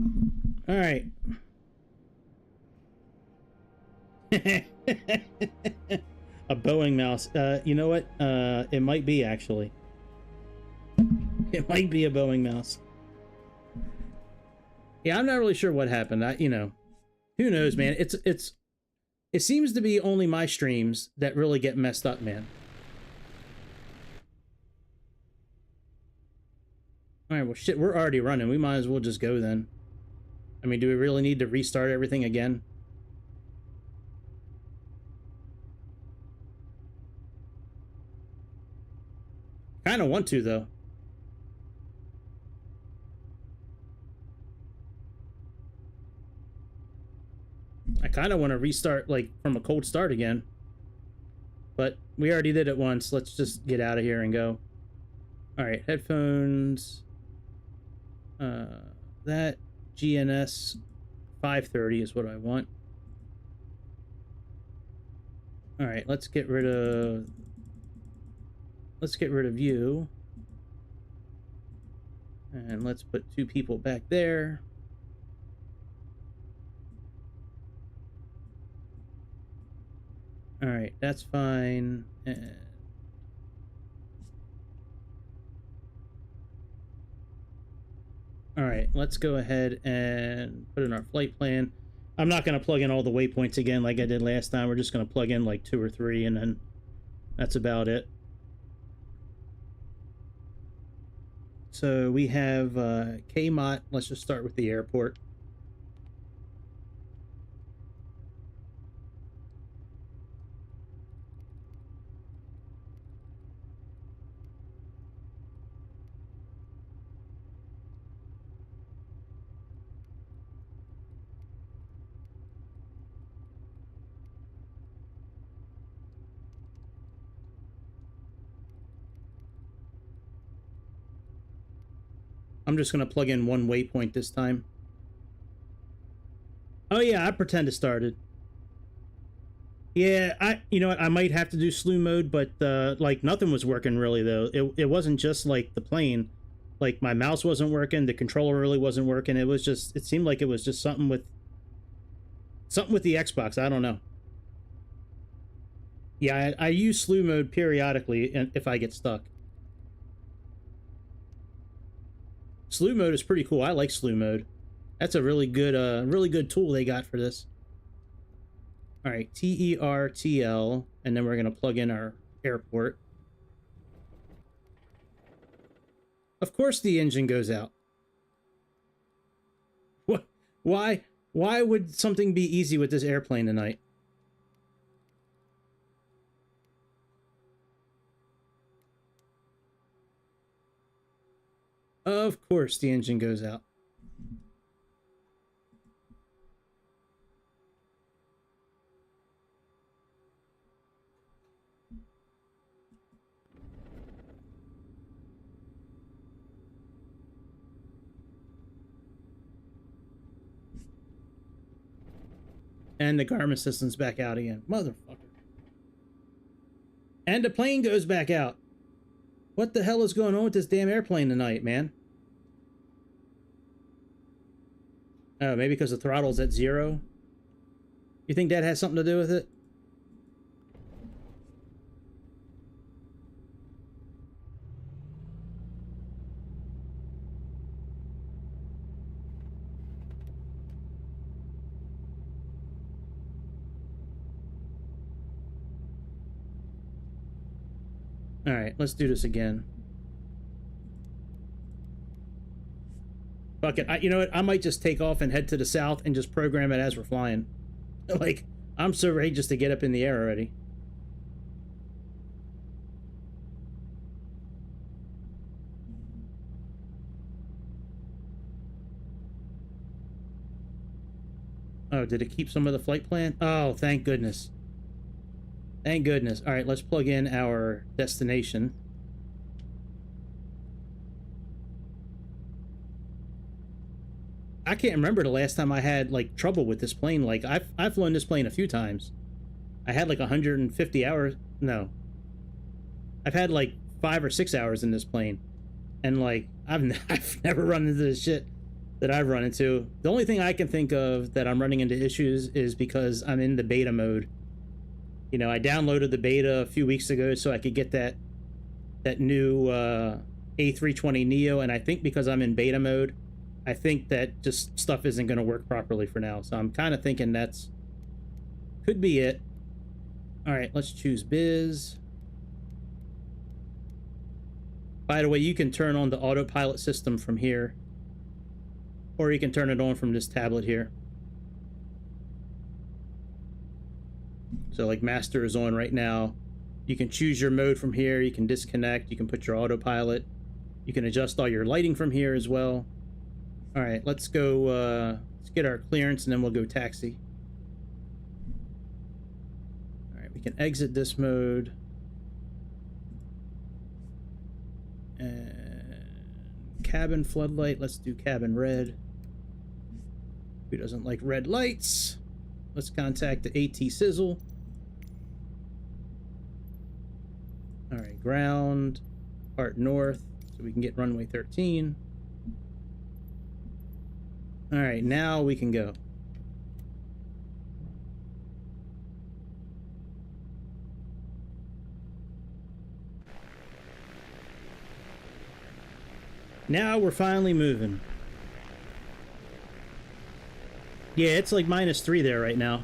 All right. A Boeing mouse. You know what? It might be actually. It might be a Boeing mouse. Yeah, I'm not really sure what happened. Who knows, man? It seems to be only my streams that really get messed up, man. All right, well, shit, we're already running. We might as well just go then. I mean, do we really need to restart everything again? Kind of want to, though. I kind of want to restart, like, from a cold start again. But we already did it once. Let's just get out of here and go. All right, headphones. That GNS 530 is what I want. All right, let's get rid of you. And let's put 2 people back there. All right, that's fine. And all right, let's go ahead and put in our flight plan. I'm not going to plug in all the waypoints again like I did last time. We're just going to plug in like 2 or 3, and then that's about it. So we have KMOT. Let's just start with the airport. I'm just going to plug in 1 waypoint this time. Oh yeah, I pretend it started. Yeah, you know what, I might have to do slew mode, but like nothing was working really though. It wasn't just like the plane. Like my mouse wasn't working, the controller really wasn't working. It seemed like it was just something with the Xbox. I don't know. Yeah, I use slew mode periodically if I get stuck. Slew mode is pretty cool. I like slew mode. That's a really good tool they got for this. All right, TERTL, and then we're gonna plug in our airport. Of course the engine goes out. What? Why would something be easy with this airplane tonight? Of course the engine goes out. And the Garmin system's back out again. Motherfucker. And the plane goes back out. What the hell is going on with this damn airplane tonight, man? Oh, maybe because the throttle's at 0? You think that has something to do with it? All right, let's do this again. Fuck it. You know what? I might just take off and head to the south and just program it as we're flying. Like, I'm so ready just to get up in the air already. Oh, did it keep some of the flight plan? Oh, thank goodness. Thank goodness. All right, let's plug in our destination. I can't remember the last time I had like trouble with this plane. Like I've flown this plane a few times. I had like 150 hours. No, I've had like 5 or 6 hours in this plane, and like I've never run into this shit. that I've run into. The only thing I can think of that I'm running into issues is because I'm in the beta mode. You know, I downloaded the beta a few weeks ago so I could get that new A320 Neo, and I think because I'm in beta mode, I think that just stuff isn't going to work properly for now. So I'm kind of thinking that's could be it. All right, let's choose Biz. By the way, you can turn on the autopilot system from here, or you can turn it on from this tablet here. So like master is on right now. You can choose your mode from here. You can disconnect. You can put your autopilot. You can adjust all your lighting from here as well. All right, let's go. Let's get our clearance, and then we'll go taxi. All right, we can exit this mode. And cabin floodlight. Let's do cabin red. Who doesn't like red lights? Let's contact the AT Sizzle. All right, ground, part north, so we can get runway 13. All right, now we can go. Now we're finally moving. Yeah, it's like -3 there right now.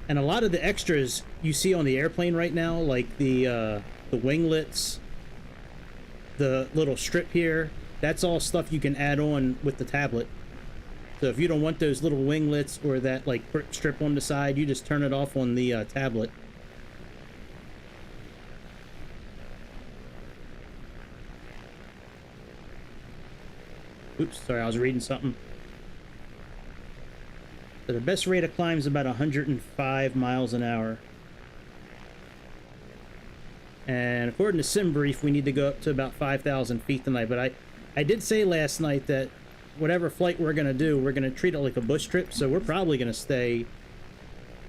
And a lot of the extras you see on the airplane right now, like the winglets, the little strip here, that's all stuff you can add on with the tablet. So if you don't want those little winglets or that like strip on the side, you just turn it off on the tablet. Oops, sorry, I was reading something. So the best rate of climb is about 105 miles an hour. And according to SimBrief, we need to go up to about 5,000 feet tonight. But I did say last night that whatever flight we're going to do, we're going to treat it like a bush trip. So we're probably going to stay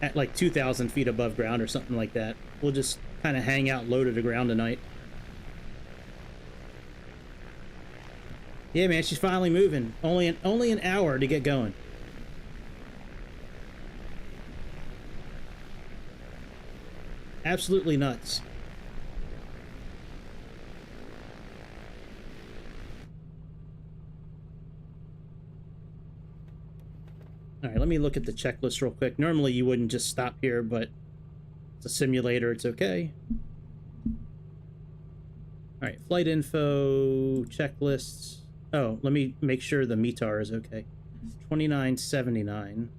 at like 2,000 feet above ground or something like that. We'll just kind of hang out low to the ground tonight. Yeah, man, she's finally moving. Only an hour to get going. Absolutely nuts. All right, let me look at the checklist real quick. Normally you wouldn't just stop here, but it's a simulator, it's okay. All right, flight info, checklists. Oh, let me make sure the METAR is okay. 2979.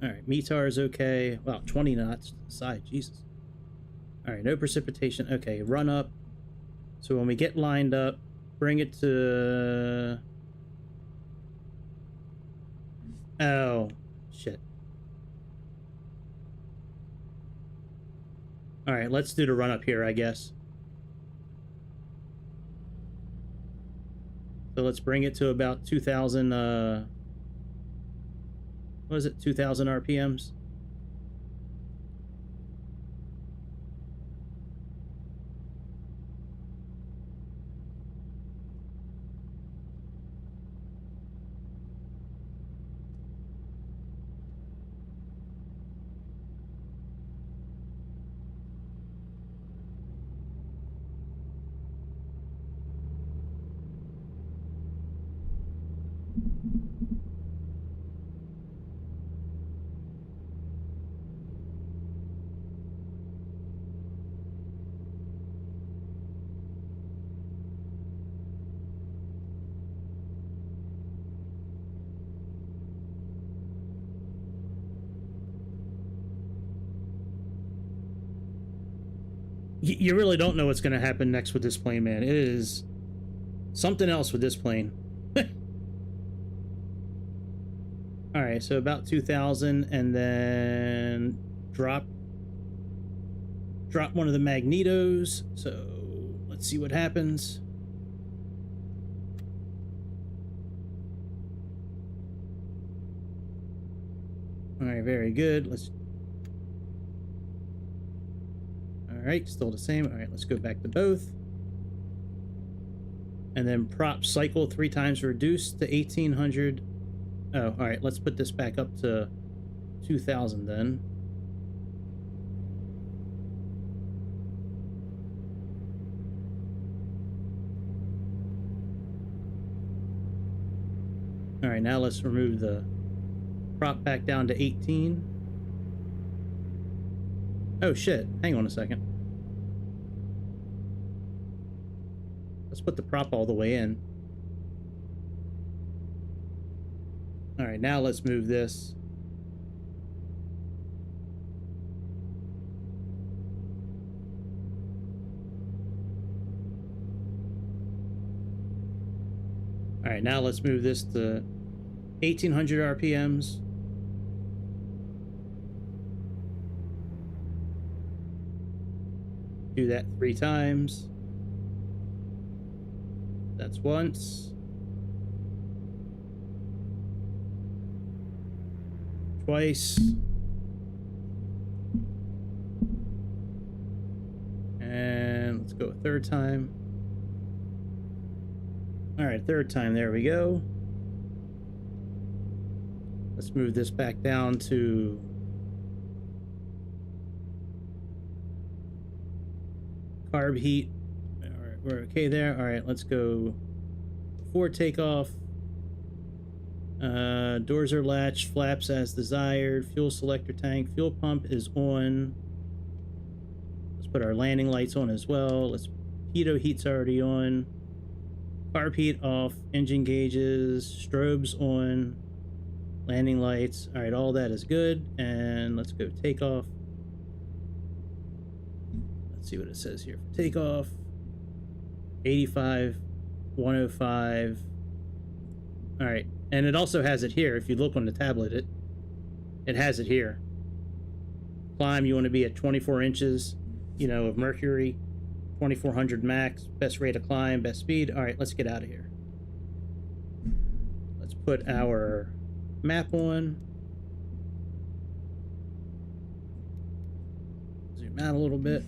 All right, METAR is okay. Wow, 20 knots to the side, Jesus. All right, no precipitation. Okay, run up. So when we get lined up, bring it to... Oh, shit. All right, let's do the run up here, I guess. So let's bring it to about 2,000, what is it, 2,000 RPMs? You really don't know what's going to happen next with this plane, man. It is something else with this plane. All right, so about 2,000, and then drop one of the magnetos. So let's see what happens. All right, very good. Let's. All right, still the same. All right, let's go back to both. And then prop cycle 3 times reduced to 1800. Oh, all right, let's put this back up to 2000 then. All right, now let's remove the prop back down to 18. Oh shit, hang on a second. Let's put the prop all the way in. All right, now let's move this. All right, now let's move this to 1800 RPMs. Do that 3 times. That's once. Twice. And let's go a 3rd time. All right, 3rd time, there we go. Let's move this back down to carb heat. All right, we're okay there. All right, let's go before takeoff. Doors are latched, flaps as desired. Fuel selector tank, fuel pump is on. Let's put our landing lights on as well. Pitot heat's already on. Carb heat off, engine gauges, strobes on, landing lights. All right, all that is good. And let's go takeoff. Let's see what it says here for takeoff. 85, 105. All right, and it also has it here. If you look on the tablet, it has it here. Climb, you want to be at 24 inches, you know, of mercury. 2400 max, best rate of climb, best speed. All right, let's get out of here. Let's put our map on. Zoom out a little bit.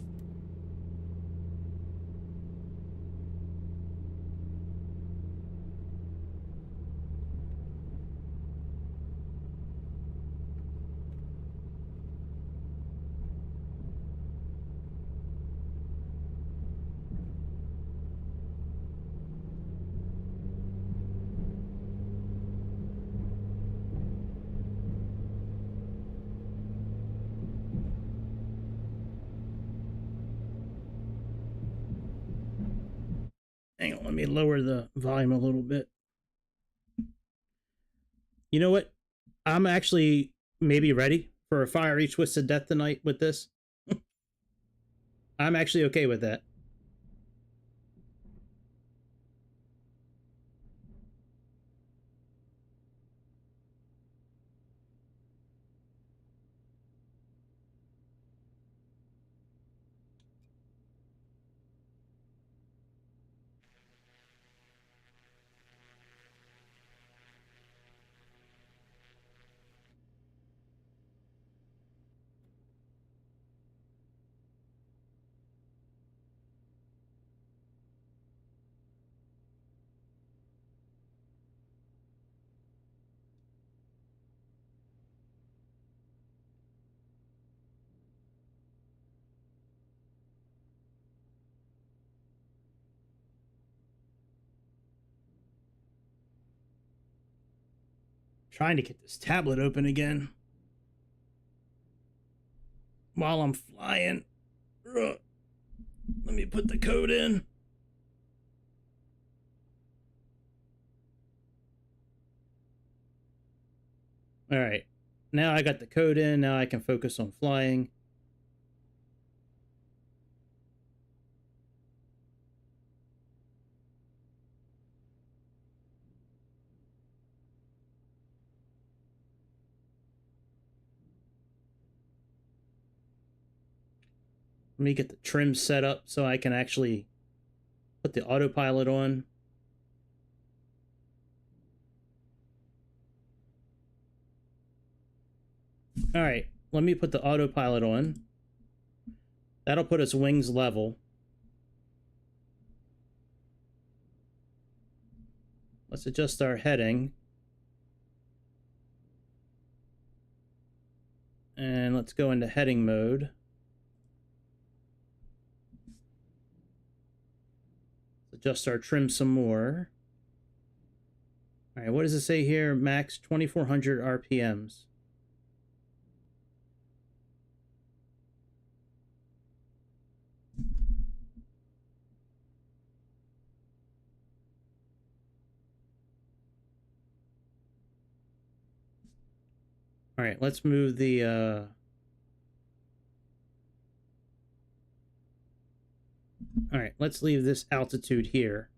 Hang on, let me lower the volume a little bit. You know what? I'm actually maybe ready for a fiery twisted death tonight with this. I'm actually okay with that. Trying to get this tablet open again while I'm flying. Let me put the code in. All right, now I got the code in. Now I can focus on flying. Let me get the trim set up so I can actually put the autopilot on. All right, let me put the autopilot on. That'll put us wings level. Let's adjust our heading. And let's go into heading mode. Adjust our trim some more. All right, what does it say here? Max 2400 RPMs. All right, let's move the all right, let's leave this altitude here.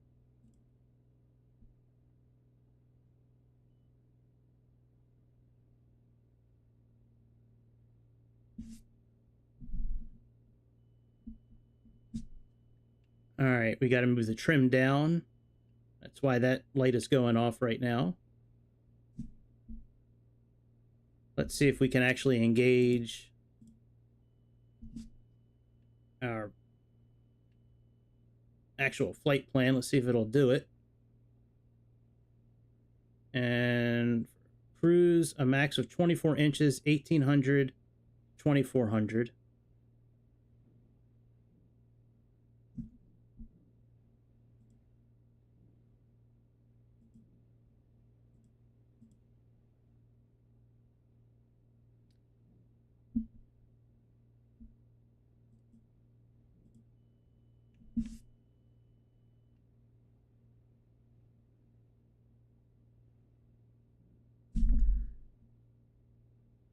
All right, we got to move the trim down. That's why that light is going off right now. Let's see if we can actually engage our actual flight plan. Let's see if it'll do it. And cruise a max of 24 inches, 1800, 2400.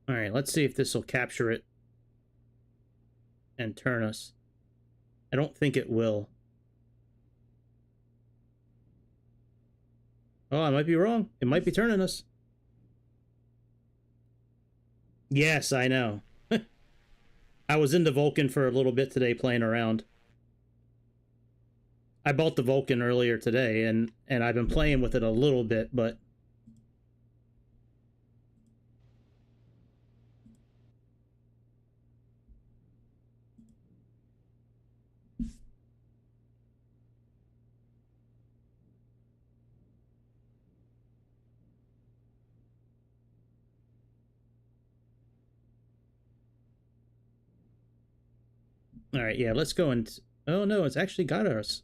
All right, let's see if this will capture it and turn us. I don't think it will. Oh, I might be wrong. It might be turning us. Yes, I know. I was into Vulcan for a little bit today playing around. I bought the Vulcan earlier today, and I've been playing with it a little bit, but all right, yeah, let's go and... Oh, no, it's actually got us.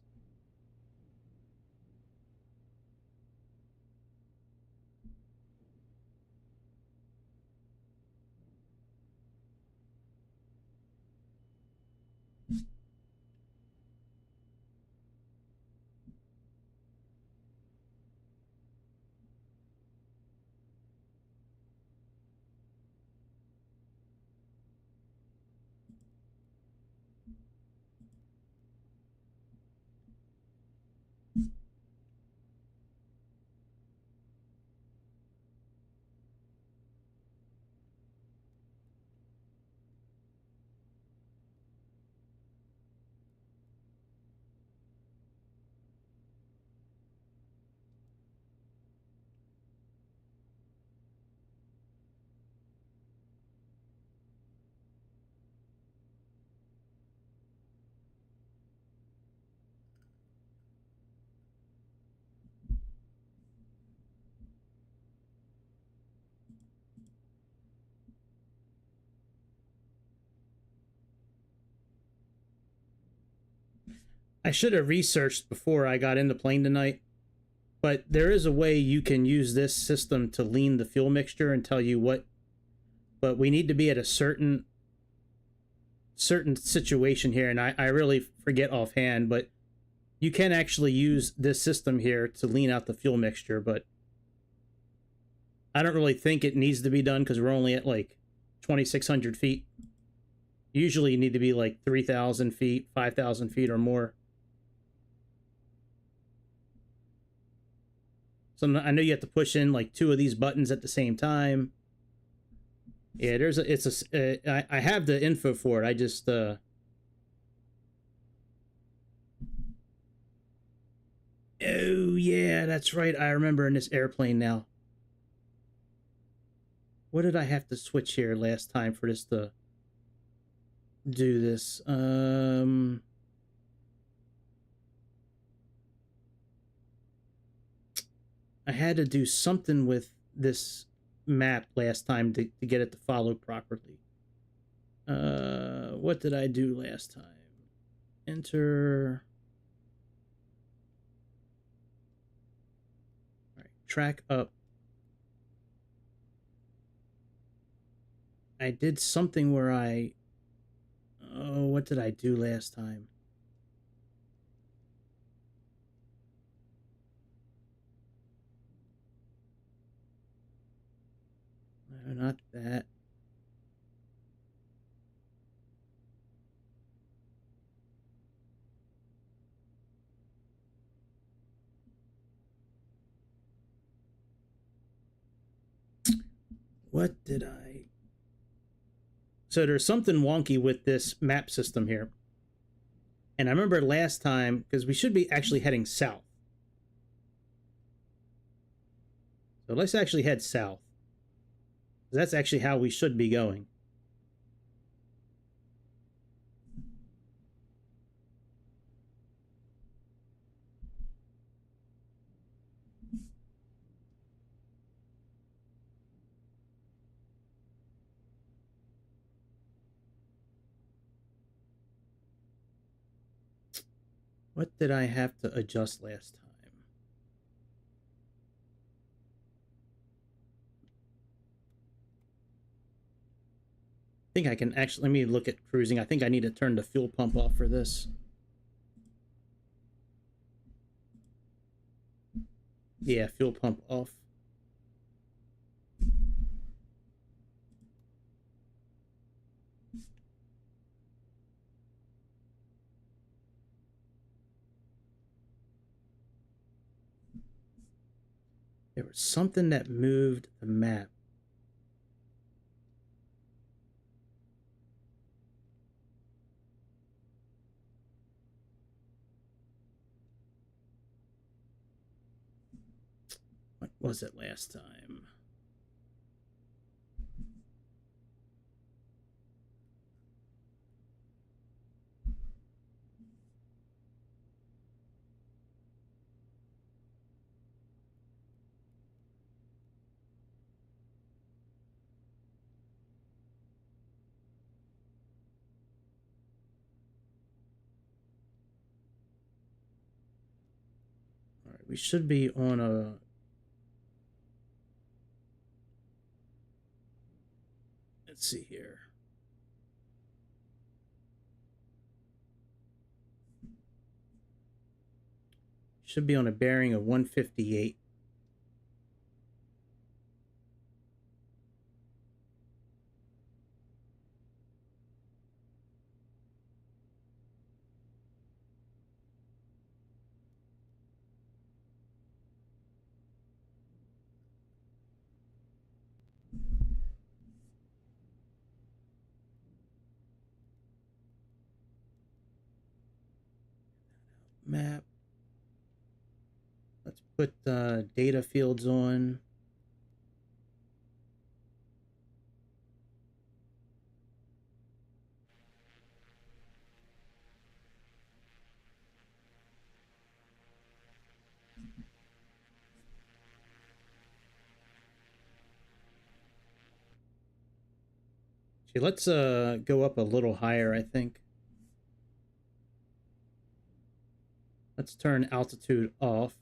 I should have researched before I got into playing tonight, but there is a way you can use this system to lean the fuel mixture and tell you what... But we need to be at a certain situation here, and I really forget offhand, but you can actually use this system here to lean out the fuel mixture, but I don't really think it needs to be done because we're only at like 2,600 feet. Usually you need to be like 3,000 feet, 5,000 feet or more. So I know you have to push in like 2 of these buttons at the same time. Yeah, there's a, it's a, I have the info for it. I just, oh yeah, that's right. I remember in this airplane now. What did I have to switch here last time for this to do this? I had to do something with this map last time to get it to follow properly. What did I do last time? Enter. All right, track up. I did something where I... Oh, what did I do last time? No, not that. What did I... So there's something wonky with this map system here. And I remember last time, because we should be actually heading south. So let's actually head south. That's actually how we should be going. What did I have to adjust last time? I think I can actually... Let me look at cruising. I think I need to turn the fuel pump off for this. Yeah, fuel pump off. There was something that moved the map. What was it last time? All right, we should be on a... Let's see here. Should be on a bearing of 158. Map. Let's put data fields on. See, let's go up a little higher, I think. Let's turn altitude off.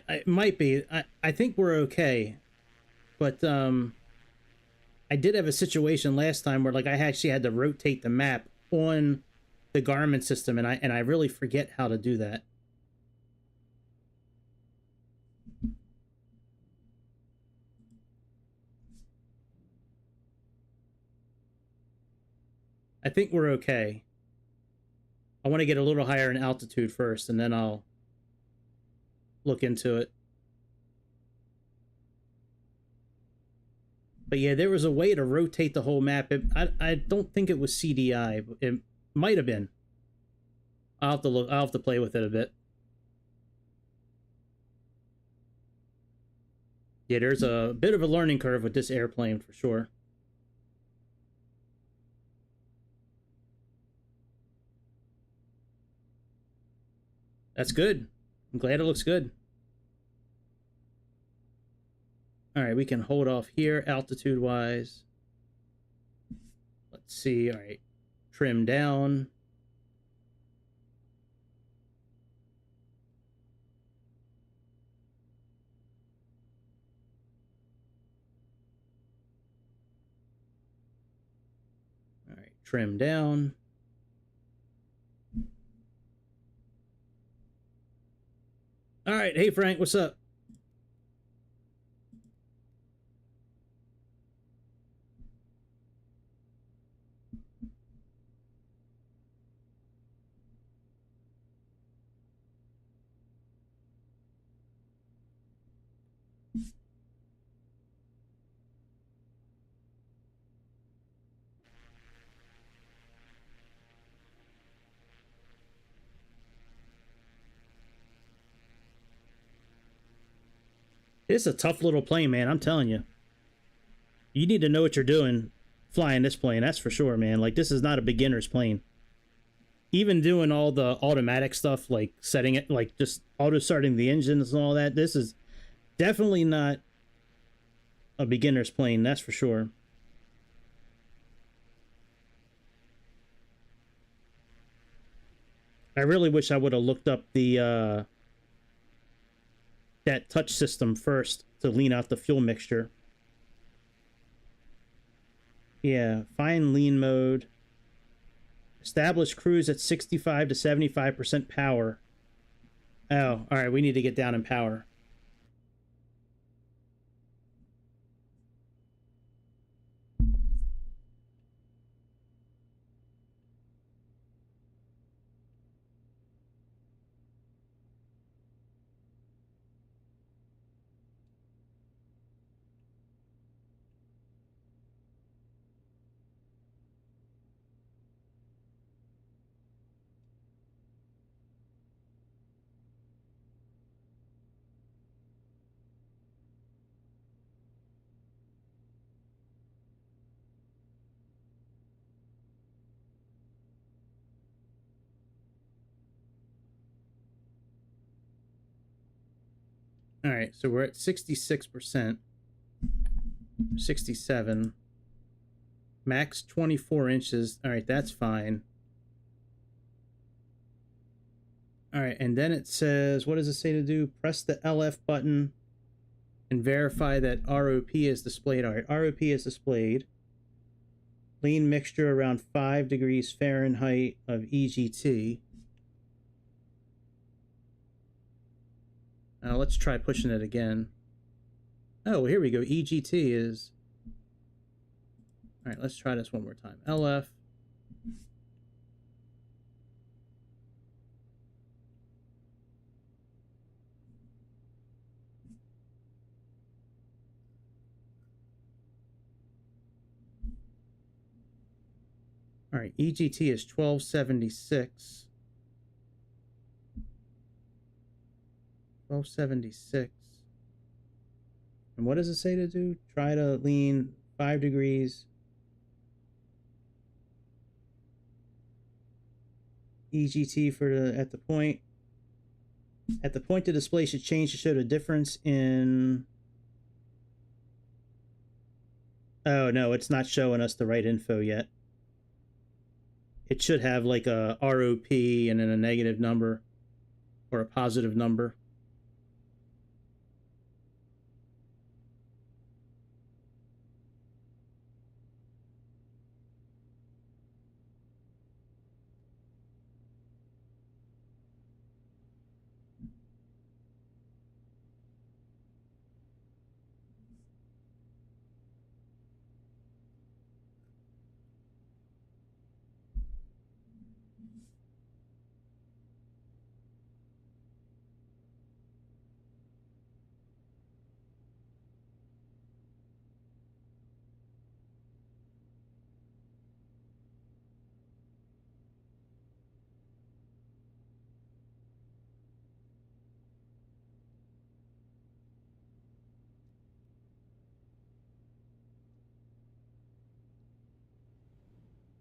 It might be. I think we're okay. But I did have a situation last time where like I actually had to rotate the map on the Garmin system, and I really forget how to do that. I think we're okay. I want to get a little higher in altitude first, and then I'll look into it. But yeah, there was a way to rotate the whole map. I don't think it was CDI. It might have been. I'll have to look. I'll have to play with it a bit. Yeah, there's a bit of a learning curve with this airplane for sure. That's good. I'm glad it looks good. All right, we can hold off here altitude-wise. Let's see. All right, trim down. All right, trim down. All right, hey Frank, what's up? It's a tough little plane, man. I'm telling you. You need to know what you're doing flying this plane. That's for sure, man. Like, this is not a beginner's plane. Even doing all the automatic stuff, like setting it, like just auto starting the engines and all that, this is definitely not a beginner's plane. That's for sure. I really wish I would have looked up the that touch system first to lean out the fuel mixture. Yeah, fine lean mode. Establish cruise at 65 to 75% power. Oh, all right, we need to get down in power. All right, so we're at 66%, 67, max 24 inches. All right, that's fine. All right, and then it says, what does it say to do? Press the LF button and verify that ROP is displayed. All right, ROP is displayed. Lean mixture around 5 degrees Fahrenheit of EGT. Now let's try pushing it again. Oh, here we go. EGT is... All right, let's try this one more time. LF. All right, EGT is 1276. 1276. And what does it say to do? Try to lean 5 degrees. EGT for the at the point. At the point the display should change to show the difference in... Oh no, it's not showing us the right info yet. It should have like a ROP and then a negative number or a positive number.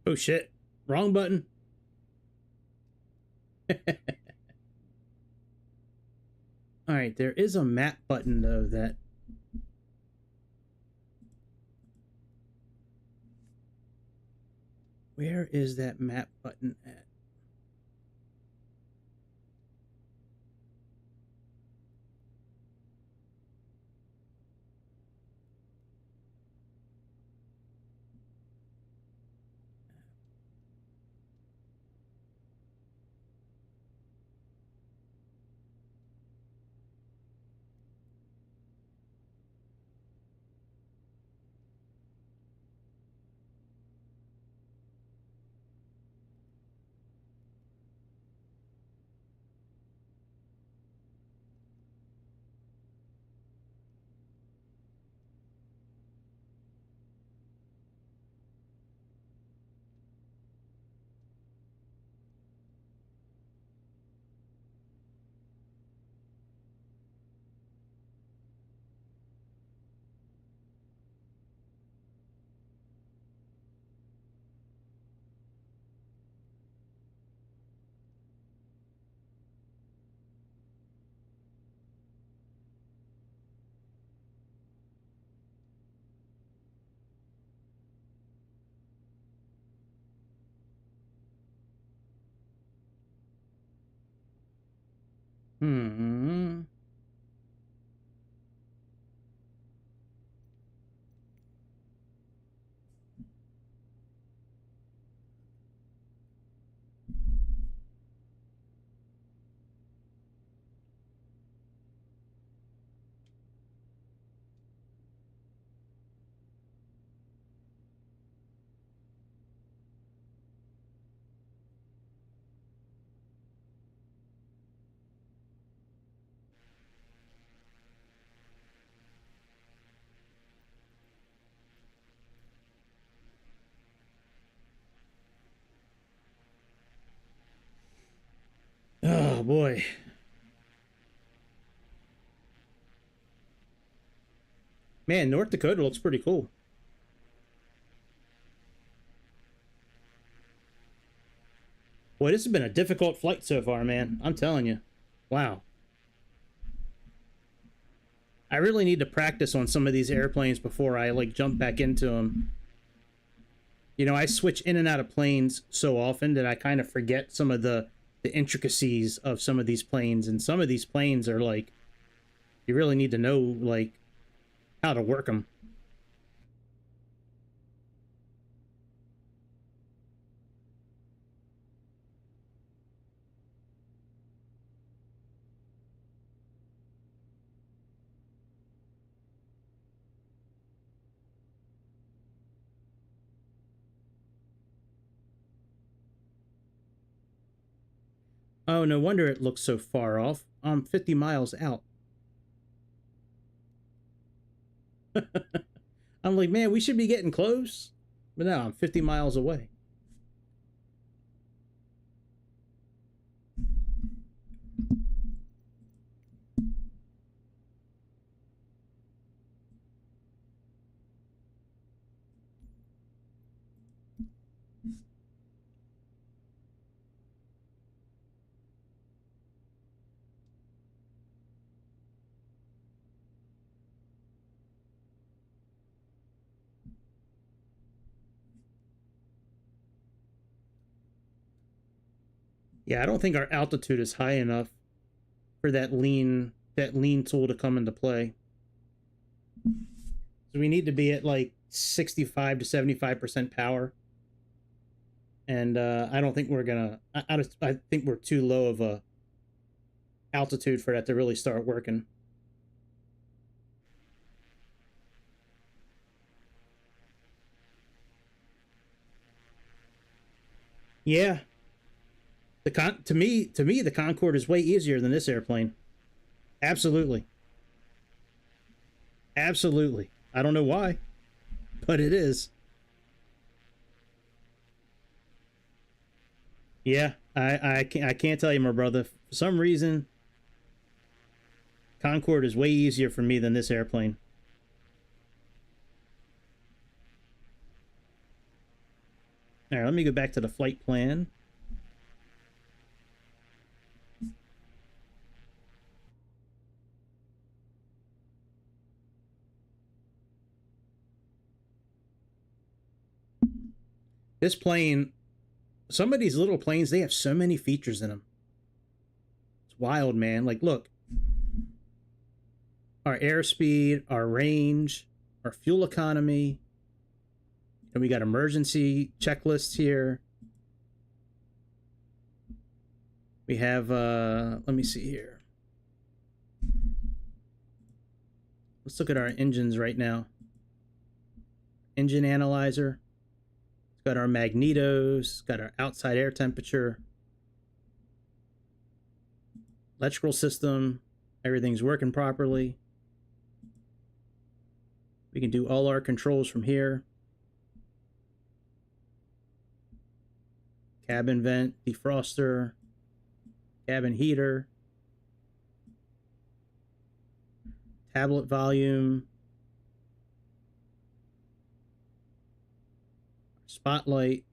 Oh shit. Wrong button. Alright, there is a map button though that... Where is that map button at? Hmm. Oh boy. Man, North Dakota looks pretty cool. Boy, this has been a difficult flight so far, man. I'm telling you. Wow. I really need to practice on some of these airplanes before I like jump back into them. You know, I switch in and out of planes so often that I kind of forget some of the intricacies of some of these planes, and some of these planes are like you really need to know like how to work them. Oh, no wonder it looks so far off. I'm 50 miles out. I'm like, man, we should be getting close. But no, I'm 50 miles away. Yeah, I don't think our altitude is high enough for that lean tool to come into play. So we need to be at like 65 to 75% power. And I don't think we're gonna. I think we're too low of a altitude for that to really start working. Yeah, to me the Concorde is way easier than this airplane. Absolutely, absolutely. I don't know why, but it is. Yeah, I can't tell you, my brother. For some reason, Concorde is way easier for me than this airplane. All right, let me go back to the flight plan. This plane, some of these little planes, they have so many features in them. It's wild, man. Like, look, our airspeed, our range, our fuel economy, and we got emergency checklists here. We have, let me see here. Let's look at our engines right now. Engine analyzer. It's got our magnetos, got our outside air temperature, electrical system, everything's working properly. We can do all our controls from here. Cabin vent, defroster, cabin heater, tablet volume, spotlight.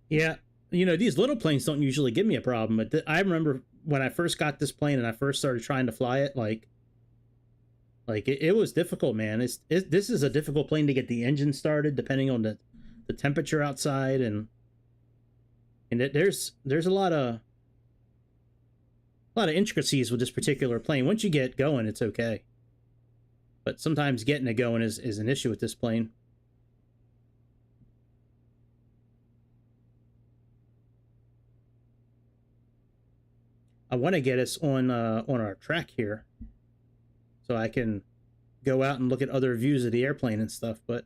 Yeah, you know, these little planes don't usually give me a problem, but I remember when I first got this plane and I first started trying to fly it, like it was difficult, man. This is a difficult plane to get the engine started, depending on the temperature outside, and there's a lot of intricacies with this particular plane. Once you get going, it's okay, but sometimes getting it going is an issue with this plane. I want to get us on our track here, so I can go out and look at other views of the airplane and stuff. But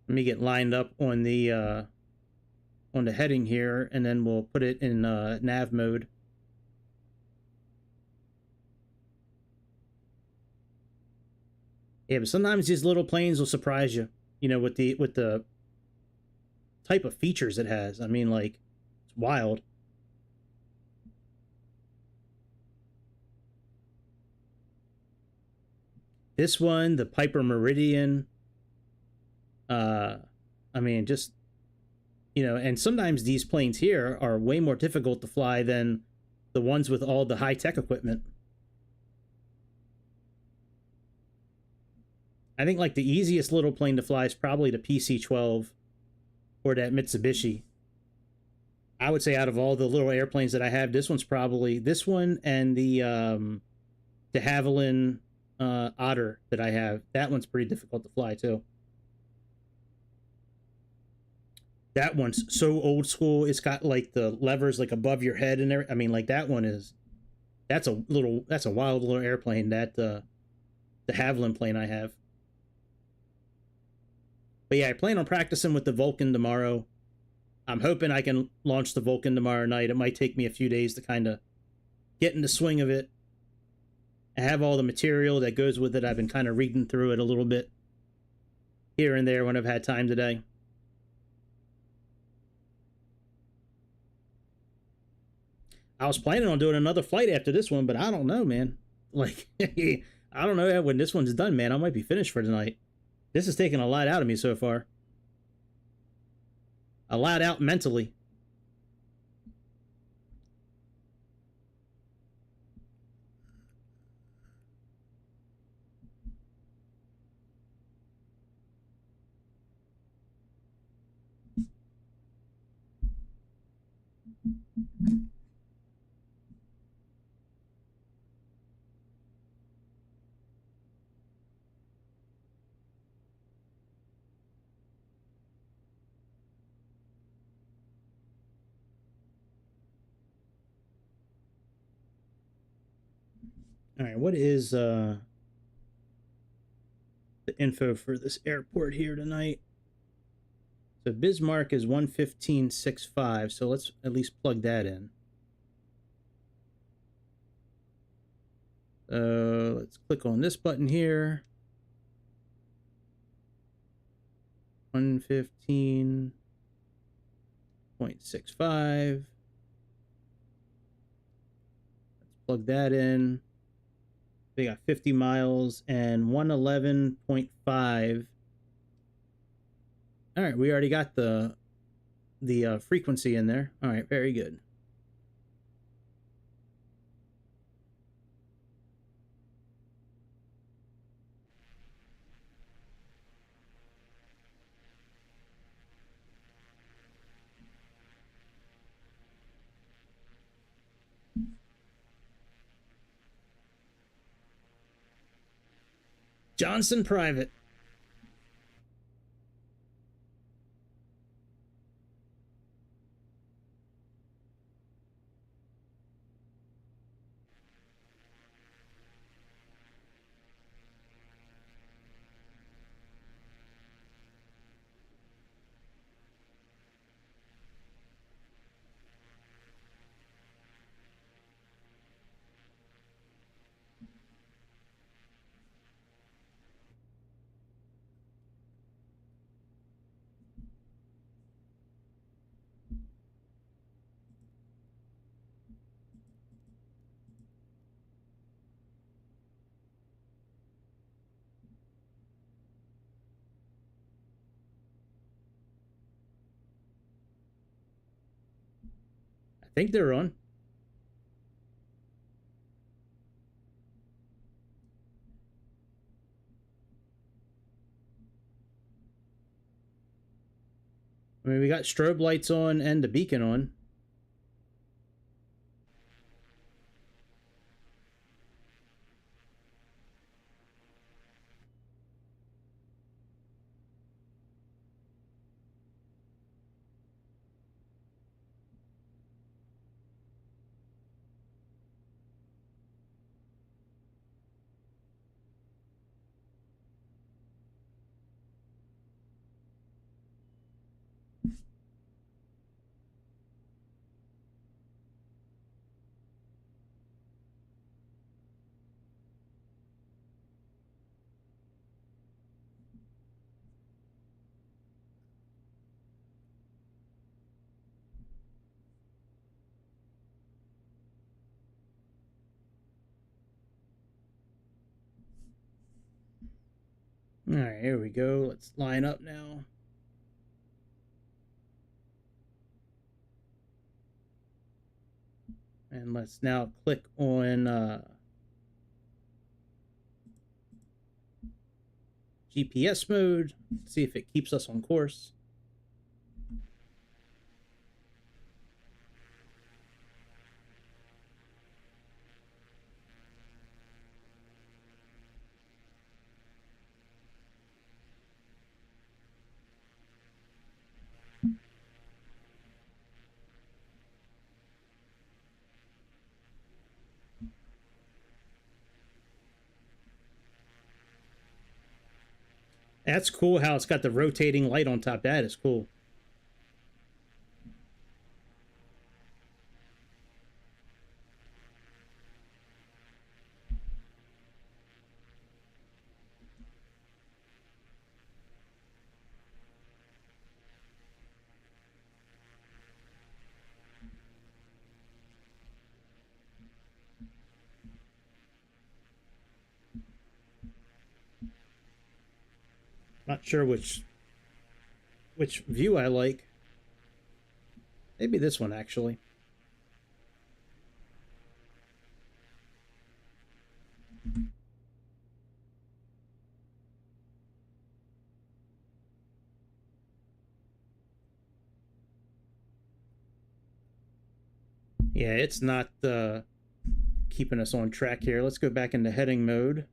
let me get lined up on the heading here, and then we'll put it in nav mode. Yeah, but sometimes these little planes will surprise you, you know, with the type of features it has. I mean, like, it's wild. This one, the Piper Meridian, I mean, just, you know, and sometimes these planes here are way more difficult to fly than the ones with all the high-tech equipment. I think like the easiest little plane to fly is probably the PC-12 or that Mitsubishi. I would say out of all the little airplanes that I have, this one's probably this one and the de Havilland Otter that I have. That one's pretty difficult to fly too. That one's so old school. It's got like the levers like above your head and everything. I mean, like that one is that's a wild little airplane. That the Havilland plane I have. But yeah, I plan on practicing with the Vulcan tomorrow. I'm hoping I can launch the Vulcan tomorrow night. It might take me a few days to kind of get in the swing of it. I have all the material that goes with it. I've been kind of reading through it a little bit here and there when I've had time today. I was planning on doing another flight after this one, but I don't know, man. Like, I don't know when this one's done, man. I might be finished for tonight. This is taking a lot out of me so far. A lot out mentally. All right, what is the info for this airport here tonight? So Bismarck is 115.65, so let's at least plug that in. Let's click on this button here. 115.65. Let's plug that in. They got 50 miles and 111.5. All right, we already got the frequency in there. All right, very good. Johnson Private. I think they're on. I mean, we got strobe lights on and the beacon on. All right, here we go. Let's line up now. And let's now click on GPS mode. See if it keeps us on course. That's cool how it's got the rotating light on top. That is cool. Not sure which view I like. Maybe this one, actually. Yeah, it's not keeping us on track here. Let's go back into heading mode.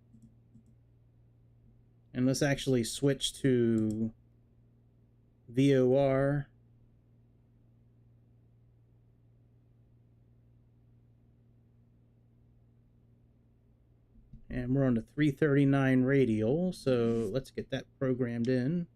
And let's actually switch to VOR. And we're on the 339 radial, so let's get that programmed in.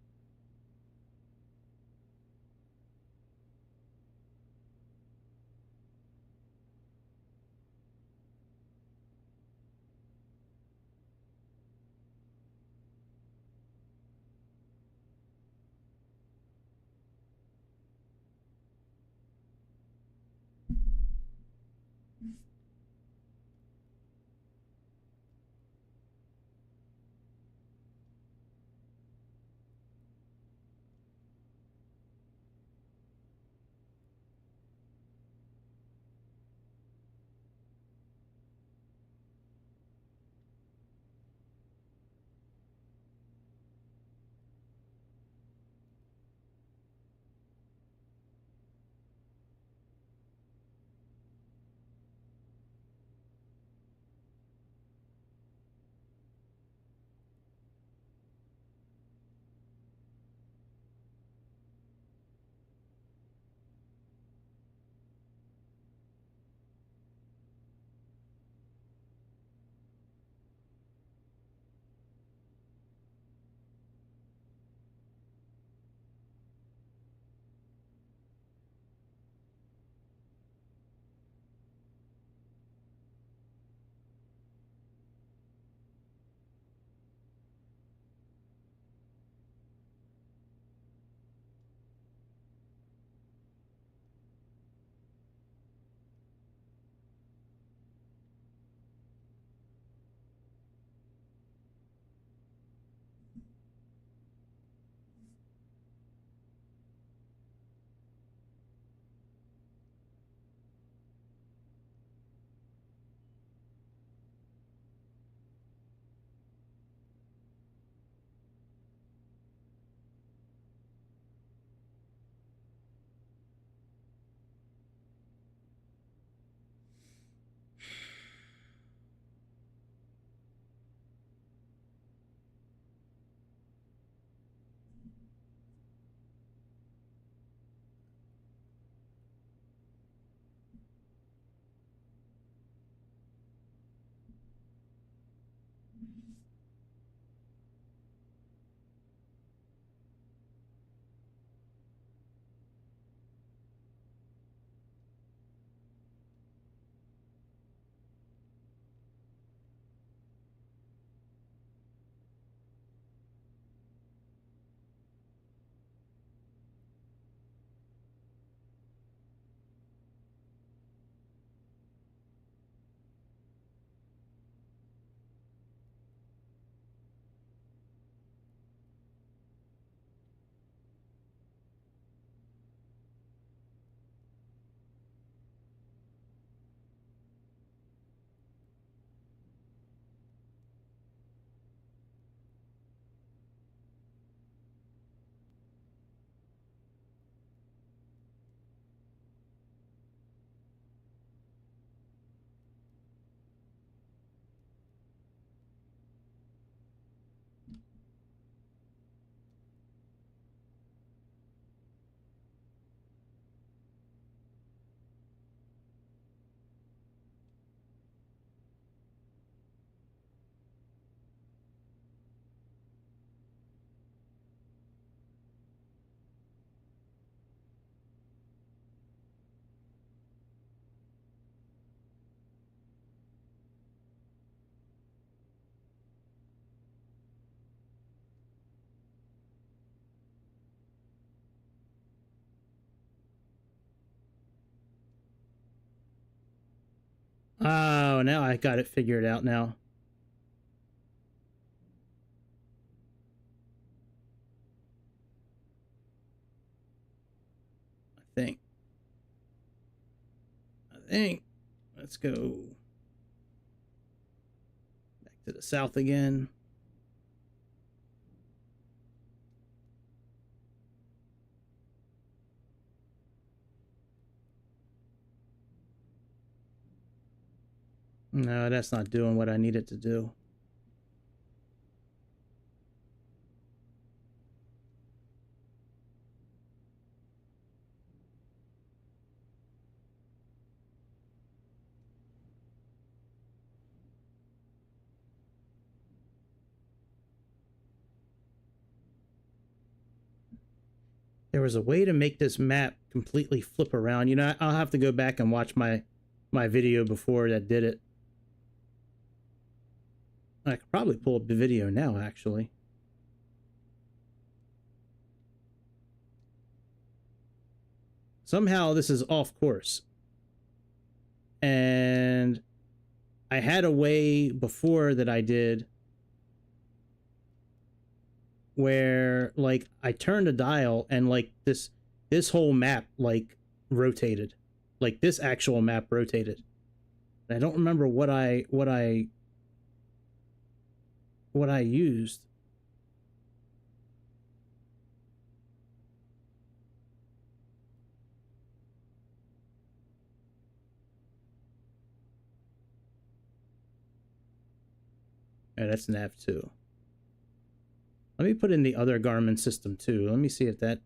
Oh, now I got it figured out now. I think. Let's go back to the south again. No, that's not doing what I need it to do. There was a way to make this map completely flip around. You know, I'll have to go back and watch my video before that did it. I could probably pull up the video now, actually. Somehow this is off course. And I had a way before that I did where, like, I turned a dial and, like, this whole map, like, rotated. Like, this actual map rotated. And I don't remember what I used. Oh, that's nav2. Let me put in the other Garmin system too. Let me see if that...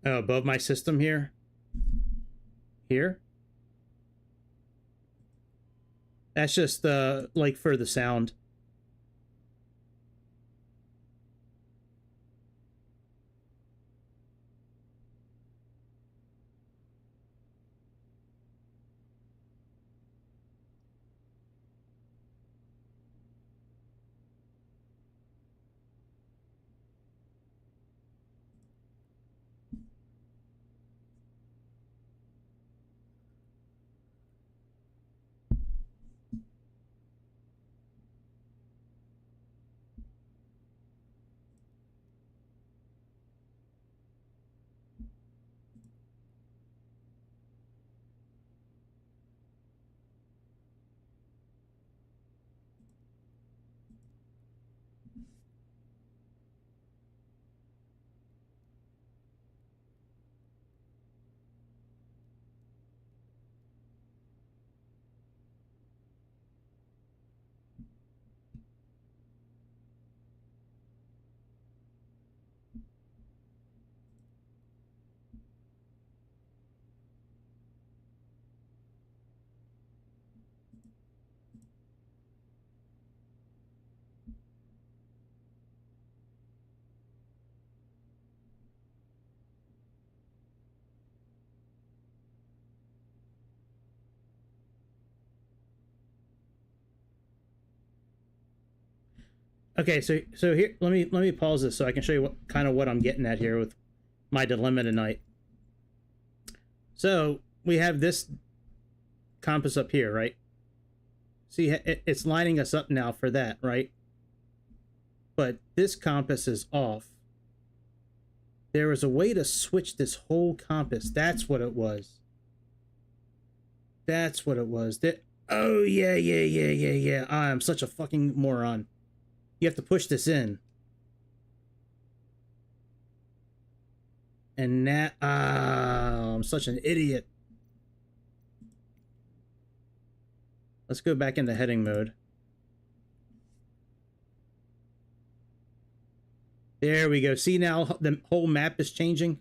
Oh, above my system here? Here? That's just, like, for the sound. Okay, so here, let me pause this so I can show you what kind of what I'm getting at here with my dilemma tonight. So we have this compass up here, right? See, it's lining us up now for that, right? But this compass is off. There was a way to switch this whole compass. That's what it was. That's what it was. Oh, yeah. I'm such a fucking moron. You have to push this in. And now... I'm such an idiot. Let's go back into heading mode. There we go. See, now the whole map is changing.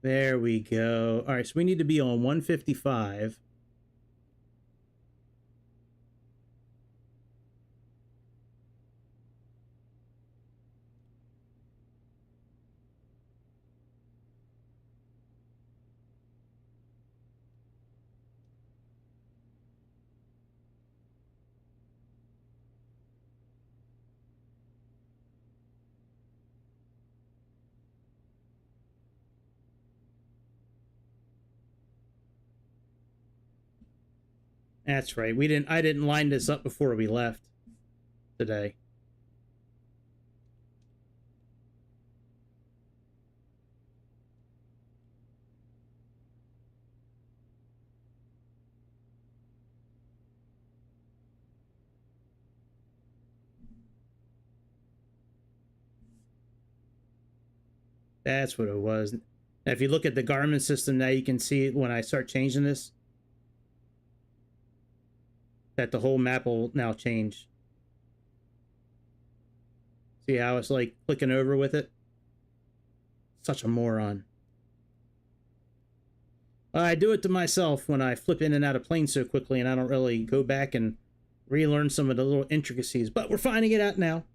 There we go. All right, so we need to be on 155. That's right. I didn't line this up before we left today. That's what it was. Now, if you look at the Garmin system now, you can see when I start changing this that the whole map will now change. See how it's like clicking over with it? Such a moron. I do it to myself when I flip in and out of planes so quickly, and I don't really go back and relearn some of the little intricacies, but we're finding it out now.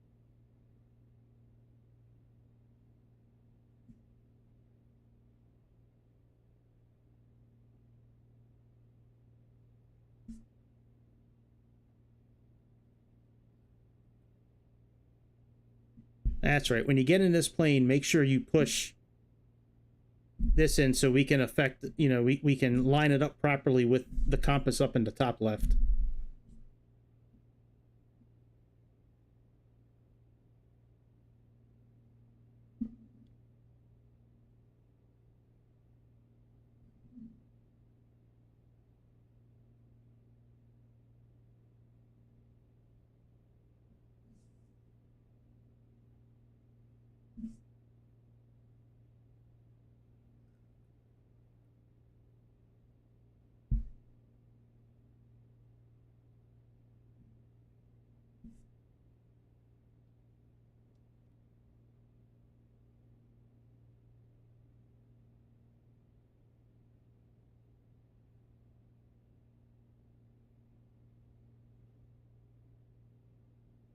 That's right. When you get in this plane, make sure you push this in so we can affect, you know, we can line it up properly with the compass up in the top left.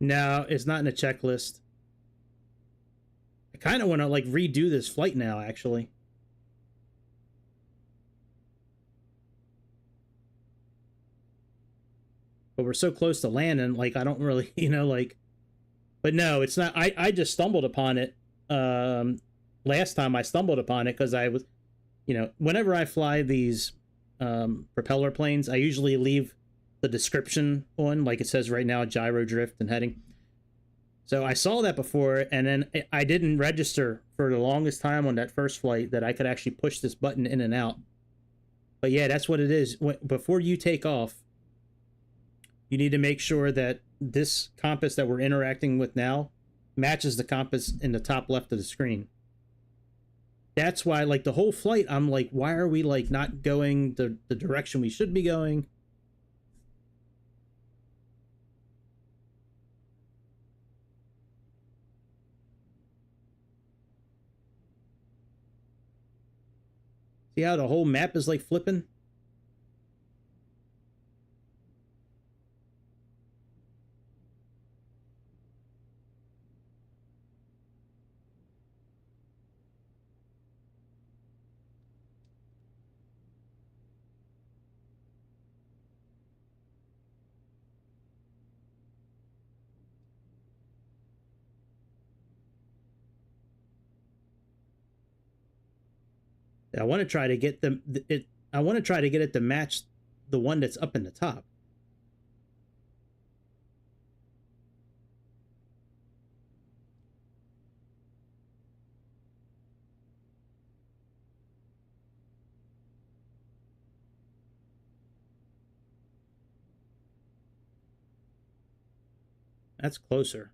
No, it's not in the checklist. I kind of want to like redo this flight now, actually. But we're so close to landing, like I don't really, you know, like. But no, it's not. I just stumbled upon it. Last time I stumbled upon it because I was, you know, whenever I fly these propeller planes, I usually leave the description on, like it says right now, gyro drift and heading. So I saw that before, and then I didn't register for the longest time on that first flight that I could actually push this button in and out. But yeah, that's what it is. Before you take off, you need to make sure that this compass that we're interacting with now matches the compass in the top left of the screen. That's why, like, the whole flight, I'm like, why are we, like, not going the direction we should be going? See how the whole map is, like, flipping? I want to try to get I want to try to get it to match the one that's up in the top. That's closer.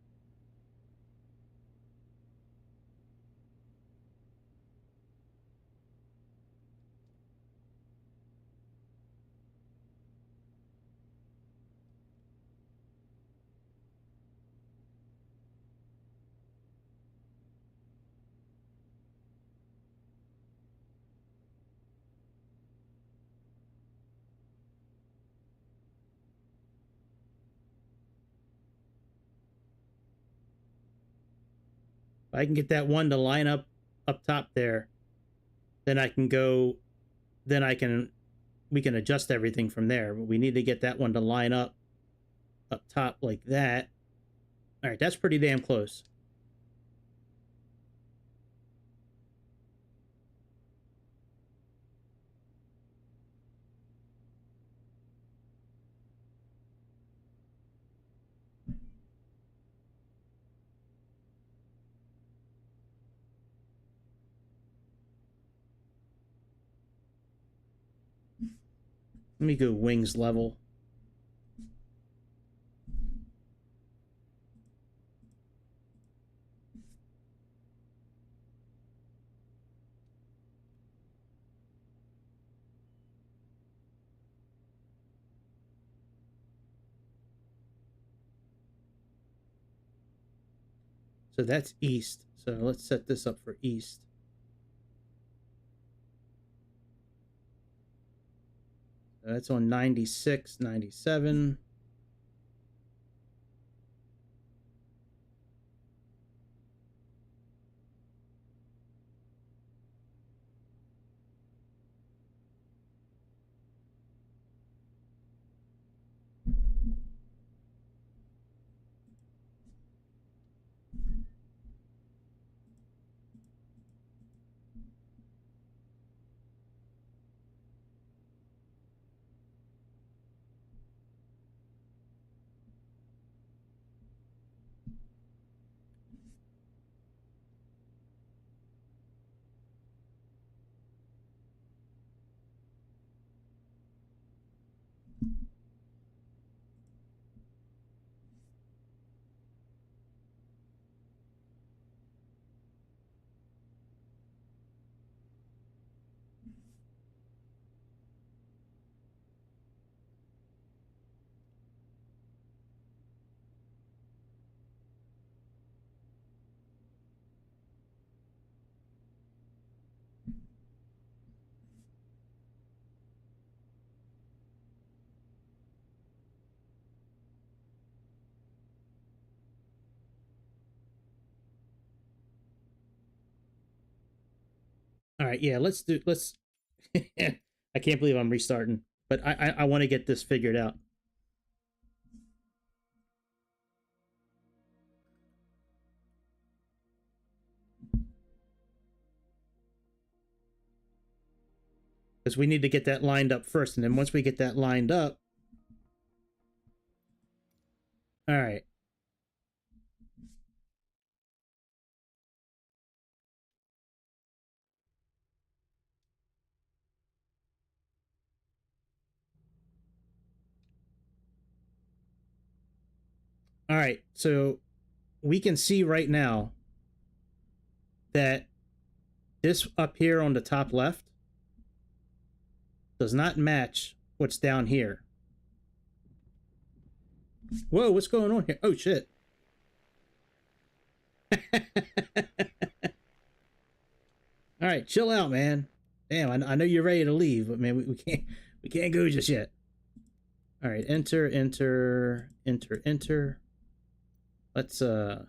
If I can get that one to line up top there, then I can go. Then we can adjust everything from there. But we need to get that one to line up top like that. All right, that's pretty damn close. Let me go wings level. So that's east. So let's set this up for east. So that's on 96, 97. All right, yeah, let's I can't believe I'm restarting, but I want to get this figured out. Because we need to get that lined up first, and then once we get that lined up, all right. All right, so we can see right now that this up here on the top left does not match what's down here. Whoa, what's going on here? Oh, shit. All right, chill out, man. Damn, I know you're ready to leave, but man, we can't go just yet. All right, enter, enter, enter, enter. Let's dim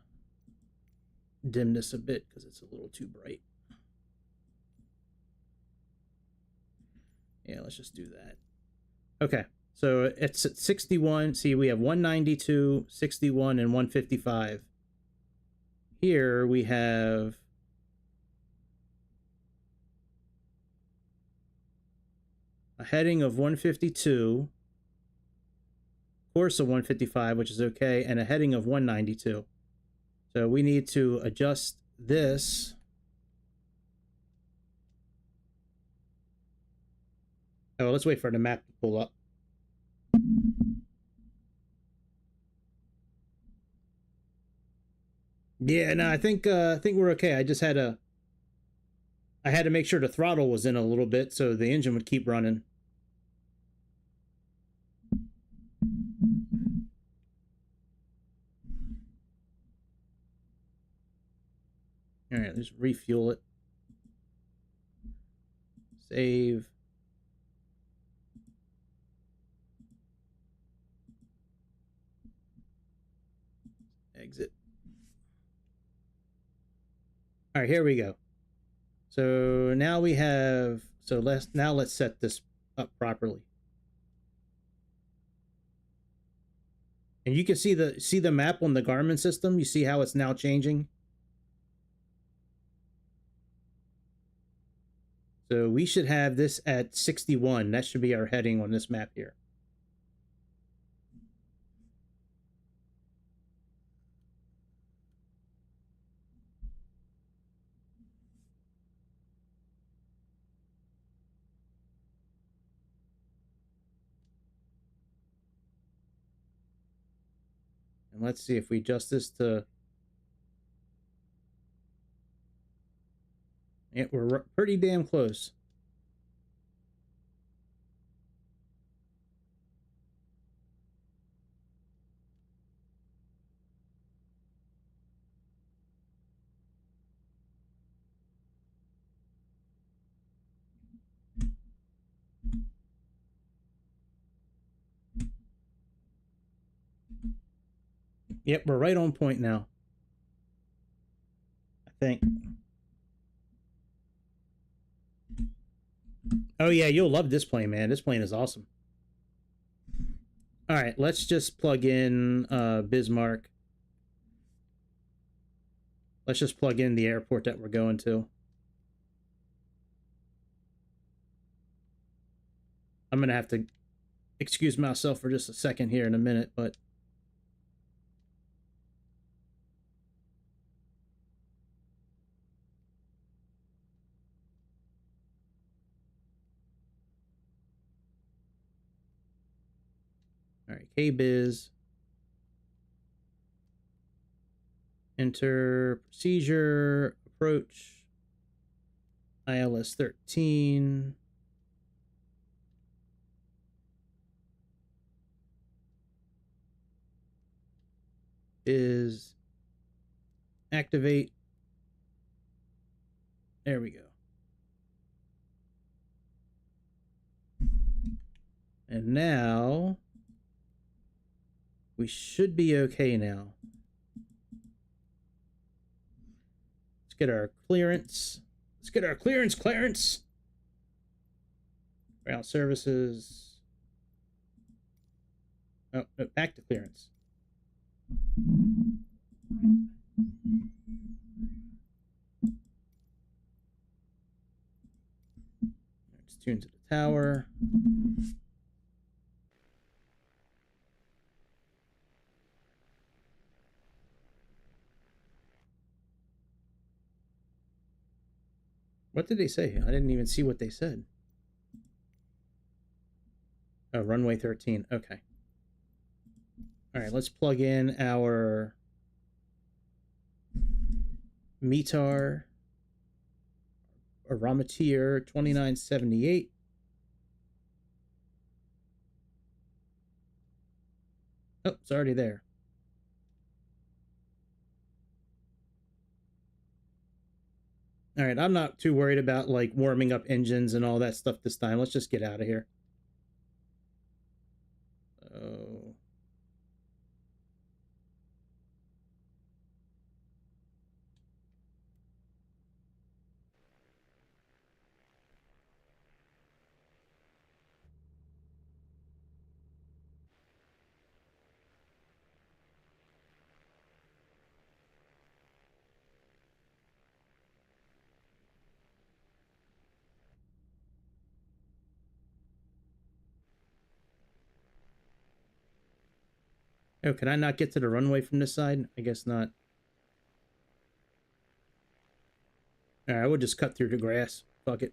this a bit because it's a little too bright. Yeah, let's just do that. Okay, so it's at 61. See, we have 192, 61, and 155. Here we have a heading of 152, course of 155, which is okay, and a heading of 192. So we need to adjust this. Oh, let's wait for the map to pull up. Yeah, no, I think we're okay. I had to make sure the throttle was in a little bit so the engine would keep running. All right, let's refuel it. Save. Exit. All right, here we go. So now we have, so let's set this up properly. And you can see the map on the Garmin system. You see how it's now changing. So we should have this at 61. That should be our heading on this map here. And let's see if we adjust this to... Yeah, we're pretty damn close. Yep, we're right on point now. I think. Oh yeah, you'll love this plane, man. This plane is awesome. All right, let's just plug in Bismarck. Let's just plug in the airport that we're going to. I'm going to have to excuse myself for just a second here in a minute, but... All right, KBiz. Enter procedure, approach, ILS 13. Is activate. There we go. And now we should be okay now. Let's get our clearance. Let's get our clearance, Clarence. Ground services. Oh, no, back to clearance. Let's tune to the tower. What did they say? I didn't even see what they said. Oh, runway 13. Okay. All right, let's plug in our METAR, or Ramatir 2978. Oh, it's already there. All right, I'm not too worried about like warming up engines and all that stuff this time. Let's just get out of here. Oh. Oh, can I not get to the runway from this side? I guess not. All right, we'll just cut through the grass. Fuck it.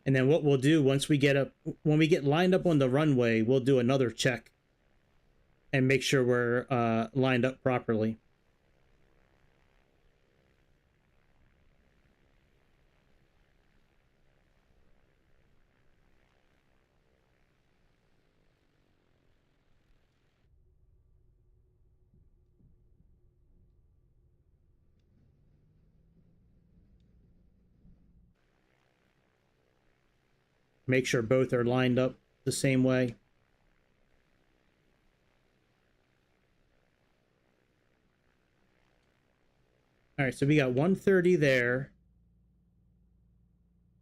And then what we'll do once we get up, when we get lined up on the runway, we'll do another check and make sure we're lined up properly. Make sure both are lined up the same way. All right, so we got 130 there.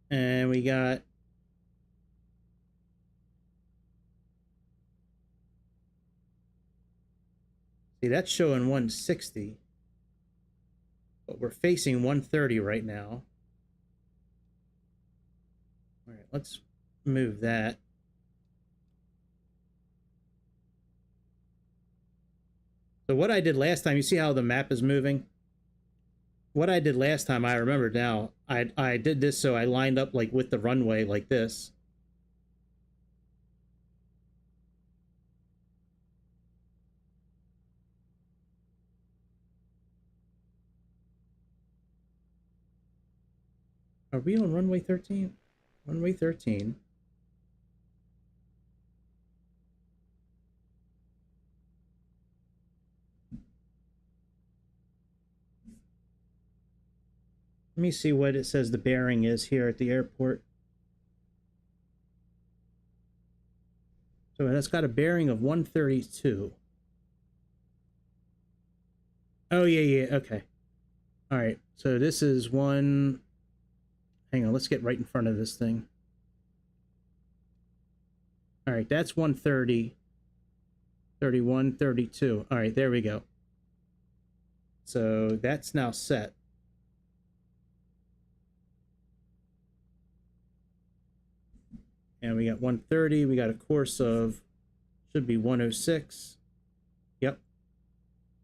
And we got... See, that's showing 160. But we're facing 130 right now. All right, let's move that. So what I did last time, you see how the map is moving? what I did last time, I remember now. I did this so I lined up like with the runway like this. Are we on runway 13? Runway 13. Let me see what it says the bearing is here at the airport. So that's got a bearing of 132. Oh, yeah, yeah, okay. All right, so this is one... Hang on, let's get right in front of this thing. All right, that's 130, 31, 32. All right, there we go. So that's now set. And we got 130. We got a course of, should be 106. Yep.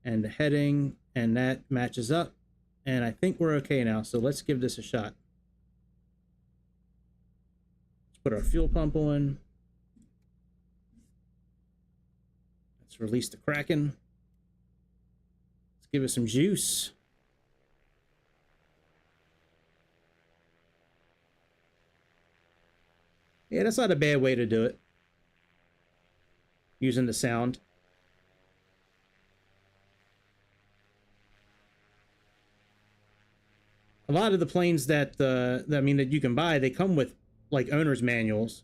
And the heading, and that matches up. And I think we're okay now. So let's give this a shot. Let's put our fuel pump on. Let's release the Kraken. Let's give it some juice. Yeah, that's not a bad way to do it. Using the sound. A lot of the planes that that you can buy, they come with like owner's manuals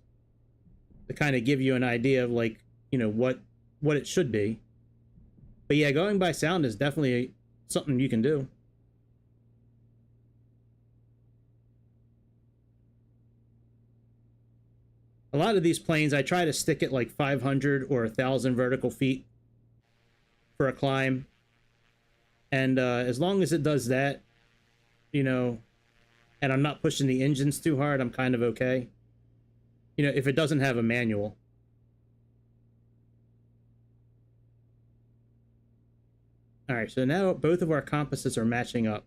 to kind of give you an idea of like, you know, what it should be. But yeah, going by sound is definitely something you can do. A lot of these planes, I try to stick at like 500 or 1,000 vertical feet for a climb. And as long as it does that, you know, and I'm not pushing the engines too hard, I'm kind of okay. You know, if it doesn't have a manual. All right, so now both of our compasses are matching up.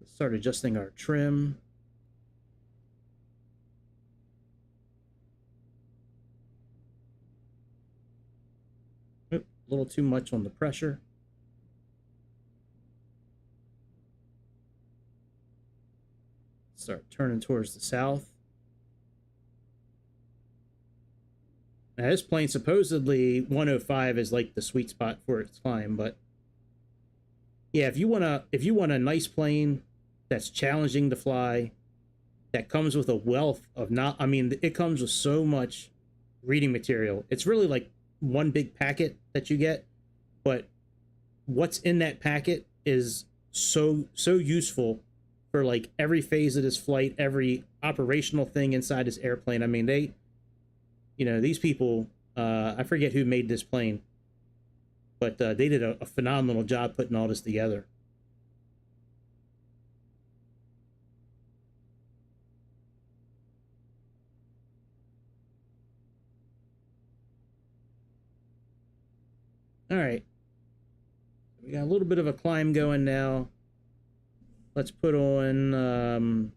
Let's start adjusting our trim. Oop, a little too much on the pressure. Start turning towards the south. Now this plane, supposedly 105 is like the sweet spot for its climb, but yeah, if you want a nice plane that's challenging to fly, that comes with a wealth of not, I mean, it comes with so much reading material. It's really like one big packet that you get, but what's in that packet is so useful for like every phase of this flight, every operational thing inside this airplane. I mean, they, you know, these people, I forget who made this plane, but they did a phenomenal job putting all this together. All right, we got a little bit of a climb going now. Let's put on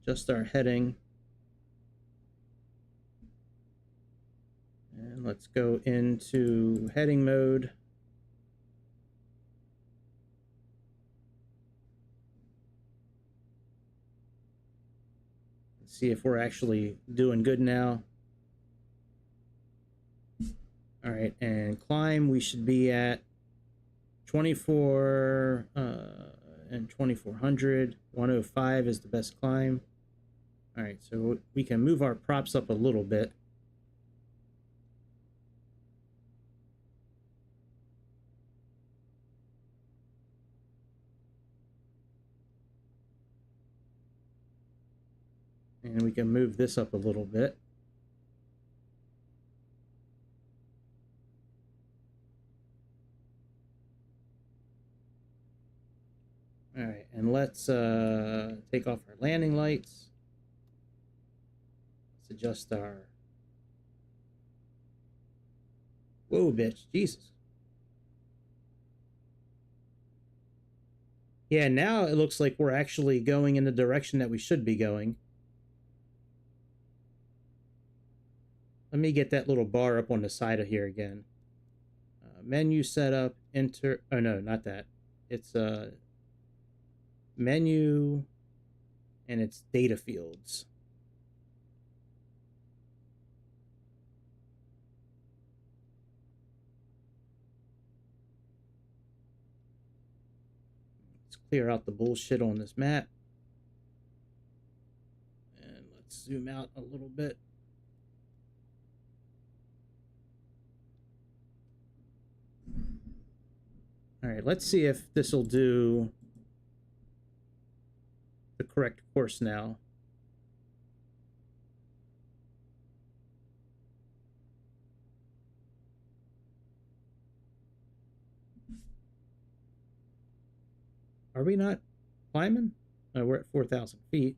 adjust our heading. And let's go into heading mode. Let's see if we're actually doing good now. All right, and climb, we should be at 24 and 2400. 105 is the best climb. All right, so we can move our props up a little bit. And we can move this up a little bit. All right, and let's take off our landing lights. Let's adjust our Whoa, bitch. Jesus. Yeah, now it looks like we're actually going in the direction that we should be going. Let me get that little bar up on the side of here again. Menu setup, enter. Oh, no, not that. It's menu, and it's data fields. Let's clear out the bullshit on this map. And let's zoom out a little bit. All right, let's see if this will do the correct course now. Are we not climbing? No, we're at 4,000 feet.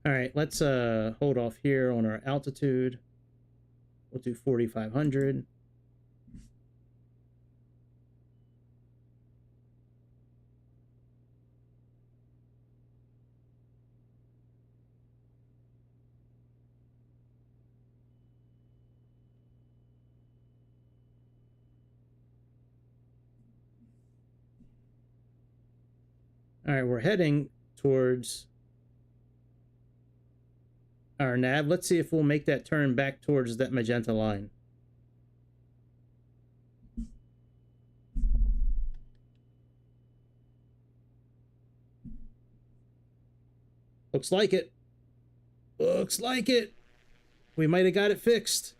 All right, let's hold off here on our altitude. We'll do 4,500. All right, we're heading towards our nav. Let's see if we'll make that turn back towards that magenta line. Looks like it. Looks like it. We might have got it fixed.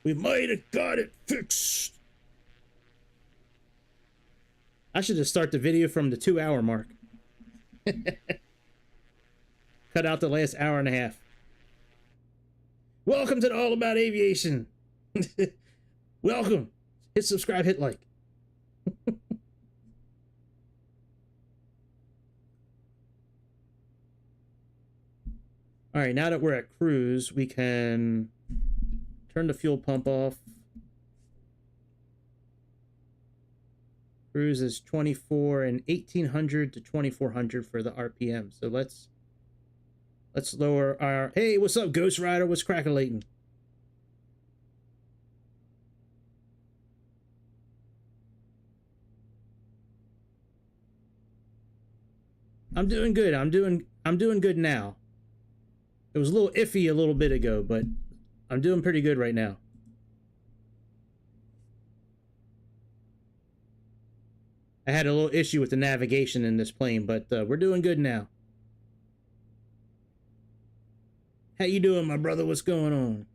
We might have got it fixed. I should just start the video from the 2-hour mark. Cut out the last hour and a half. Welcome to the All About Aviation. Welcome. Hit subscribe, hit like. All right, now that we're at cruise, we can turn the fuel pump off. Cruise is 24 and 1800 to 2400 for the RPM. So let's lower our... Hey, what's up, Ghost Rider? What's crackalating? I'm doing good. I'm doing good now. It was a little iffy a little bit ago, but I'm doing pretty good right now. I had a little issue with the navigation in this plane, but we're doing good now. How you doing, my brother? What's going on?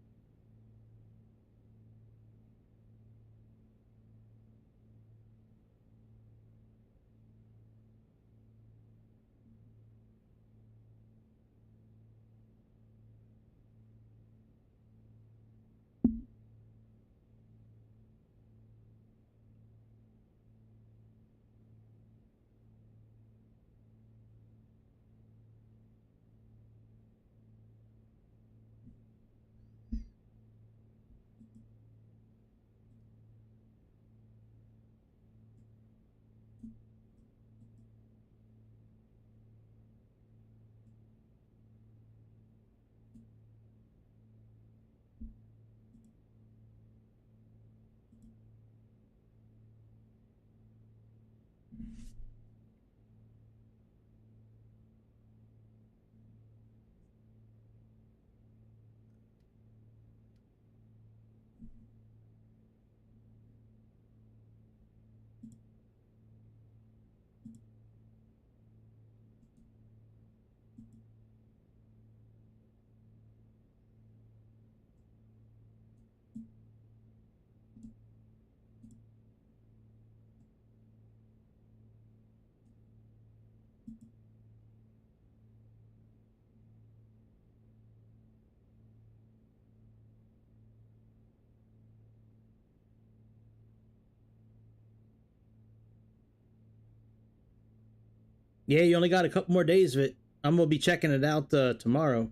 Yeah, you only got a couple more days of it. I'm gonna be checking it out tomorrow.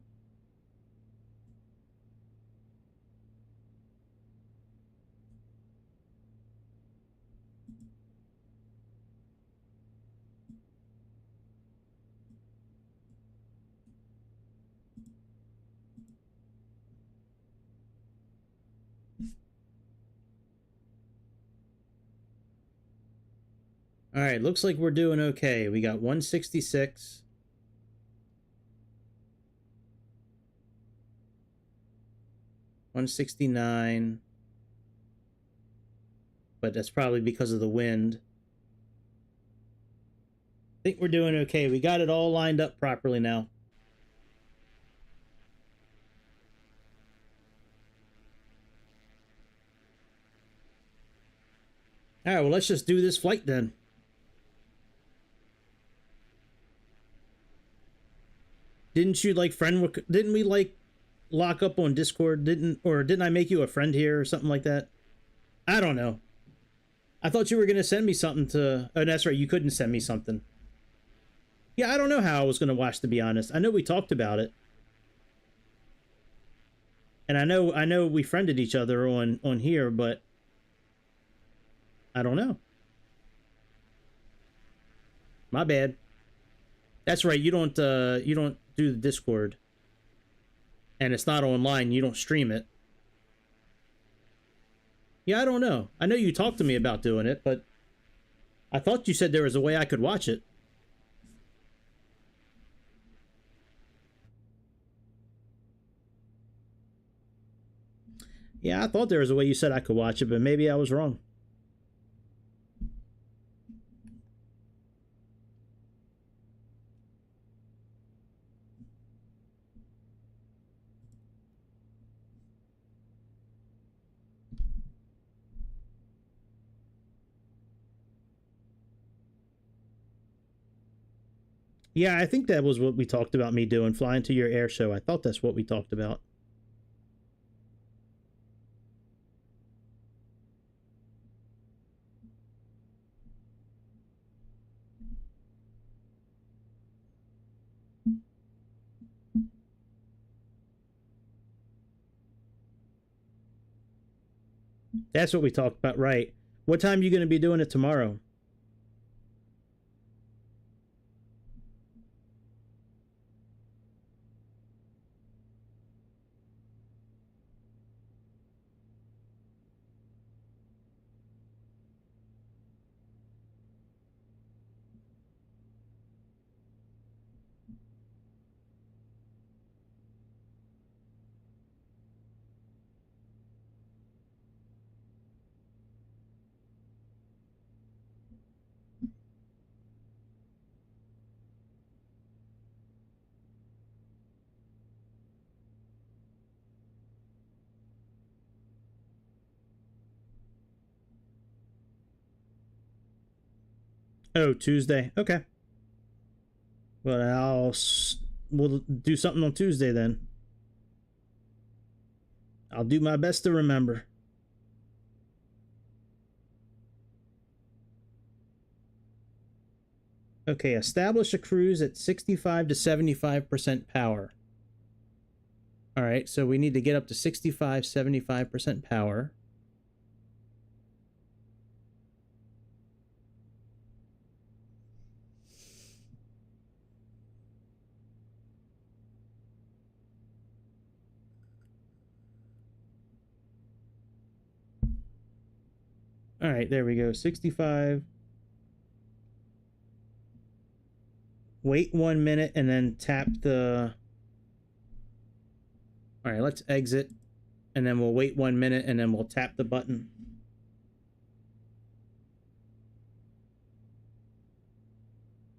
All right, looks like we're doing okay. We got 166. 169. But that's probably because of the wind. I think we're doing okay. We got it all lined up properly now. All right, well, let's just do this flight then. Didn't you like didn't we like lock up on Discord? Didn't I make you a friend here or something like that? I don't know. I thought you were going to send me something to... Oh, that's right. You couldn't send me something. Yeah, I don't know how I was going to watch, to be honest. I know we talked about it. And I know we friended each other on here, but I don't know. My bad. That's right. You don't do the Discord. And it's not online. You don't stream it. Yeah, I don't know. I know you talked to me about doing it, but I thought you said there was a way I could watch it. Yeah, I thought there was a way you said I could watch it, but maybe I was wrong. Yeah, I think that was what we talked about me doing, flying to your air show. I thought that's what we talked about. That's what we talked about, right? What time are you going to be doing it tomorrow? Oh, Tuesday. Okay. Well, we'll do something on Tuesday then. I'll do my best to remember. Okay, establish a cruise at 65 to 75% power. All right, so we need to get up to 65, 75% power. All right, there we go. 65. Wait 1 minute and then tap the... All right, let's exit. And then we'll wait 1 minute and then we'll tap the button.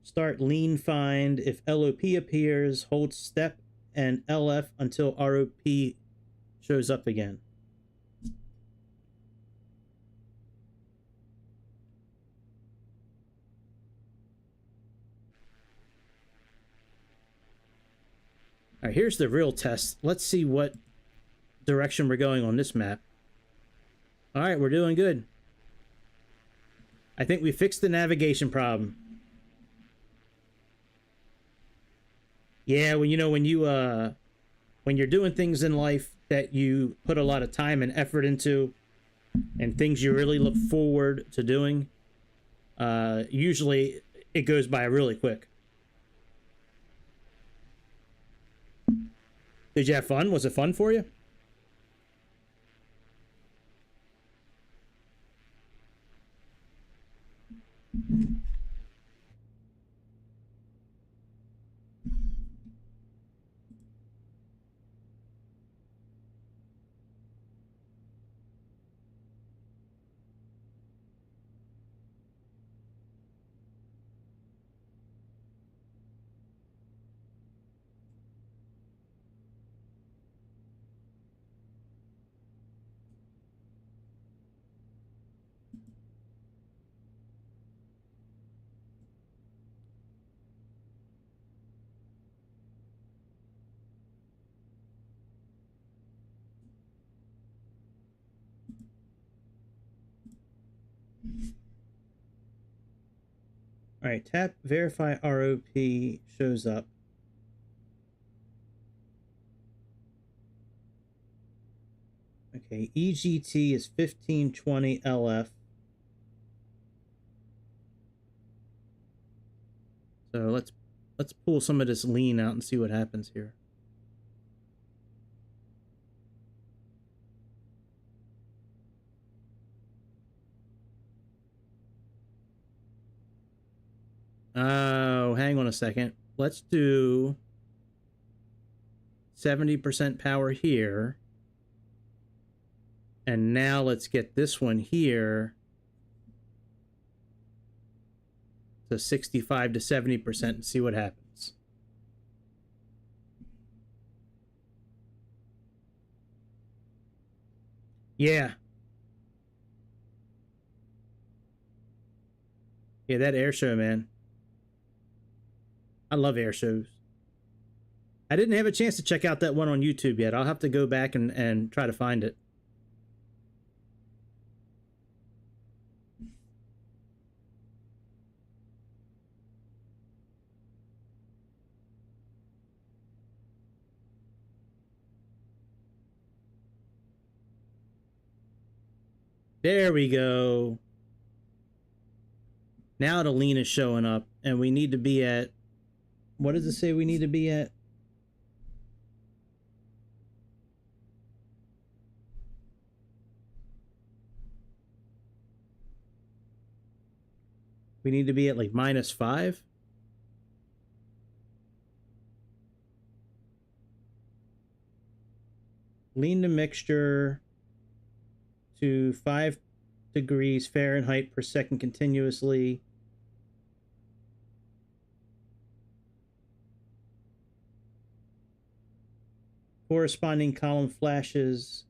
Start lean find. If LOP appears, hold step and LF until ROP shows up again. All right, here's the real test. Let's see what direction we're going on this map. All right, we're doing good. I think we fixed the navigation problem. Yeah, when when you're doing things in life that you put a lot of time and effort into, and things you really look forward to doing, usually it goes by really quick. Did you have fun? Was it fun for you? All right, tap verify ROP shows up. Okay, EGT is 1520 LF. So let's pull some of this lean out and see what happens here. Oh, hang on a second. Let's do 70% power here. And now let's get this one here to 65 to 70% and see what happens. Yeah. Yeah, that air show, man. I love air shows. I didn't have a chance to check out that one on YouTube yet. I'll have to go back and try to find it. There we go. Now the lean is showing up, and we need to be at, what does it say we need to be at? We need to be at like -5. Lean the mixture to 5 degrees Fahrenheit per second continuously. Corresponding column flashes.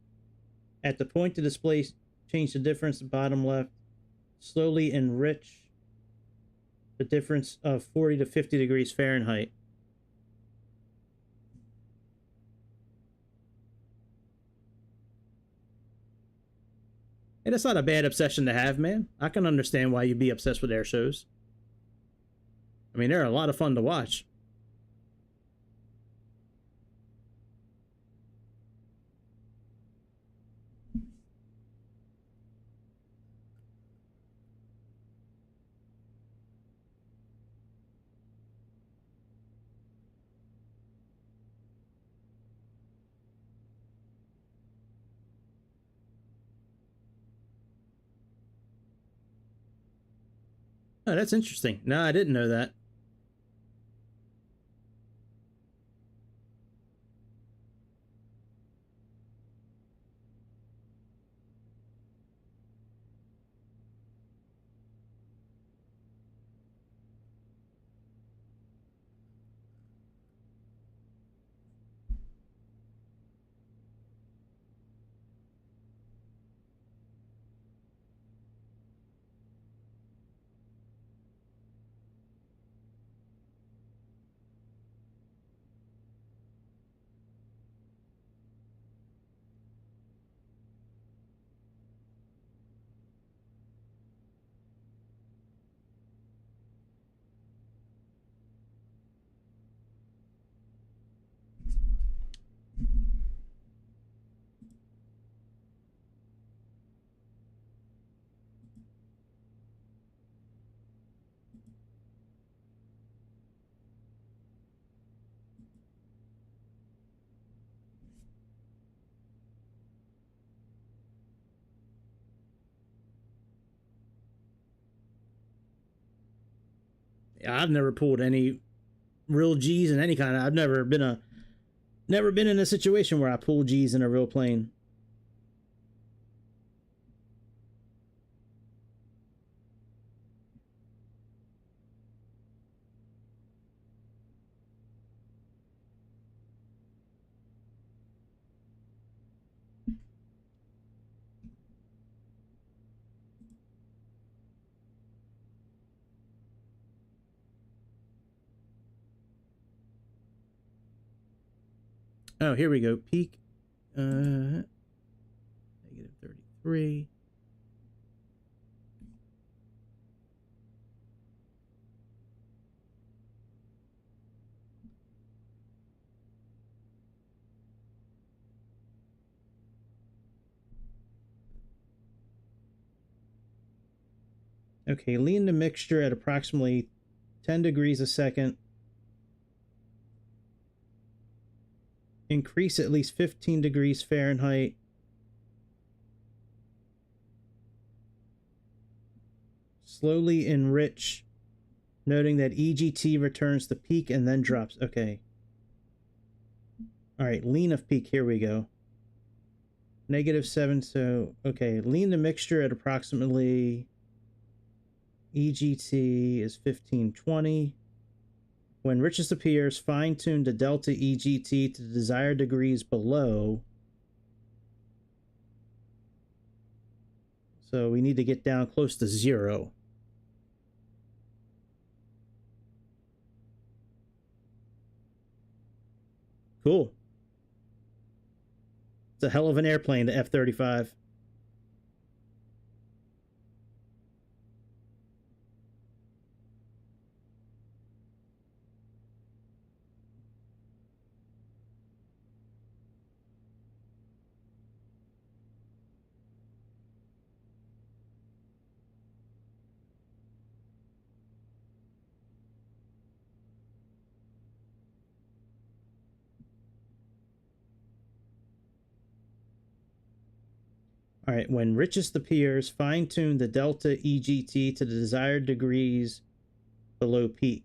At the point to display, change the difference to bottom left. Slowly enrich the difference of 40 to 50 degrees Fahrenheit. Hey, that's not a bad obsession to have, man. I can understand why you'd be obsessed with air shows. I mean, they're a lot of fun to watch. Oh, that's interesting. No, I didn't know that. I've never pulled any real G's in any kind of. I've never been in a situation where I pull G's in a real plane. Oh, here we go. Peak, negative 33. Okay, lean the mixture at approximately 10 degrees a second. Increase at least 15 degrees Fahrenheit. Slowly enrich, noting that EGT returns to peak and then drops. Okay. All right, lean of peak. Here we go. -7. So, okay, lean the mixture at approximately EGT is 1520. When richness appears, fine-tune the delta EGT to the desired degrees below. So we need to get down close to 0. Cool. It's a hell of an airplane, the F-35. All right, when richest appears, fine-tune the delta EGT to the desired degrees below peak.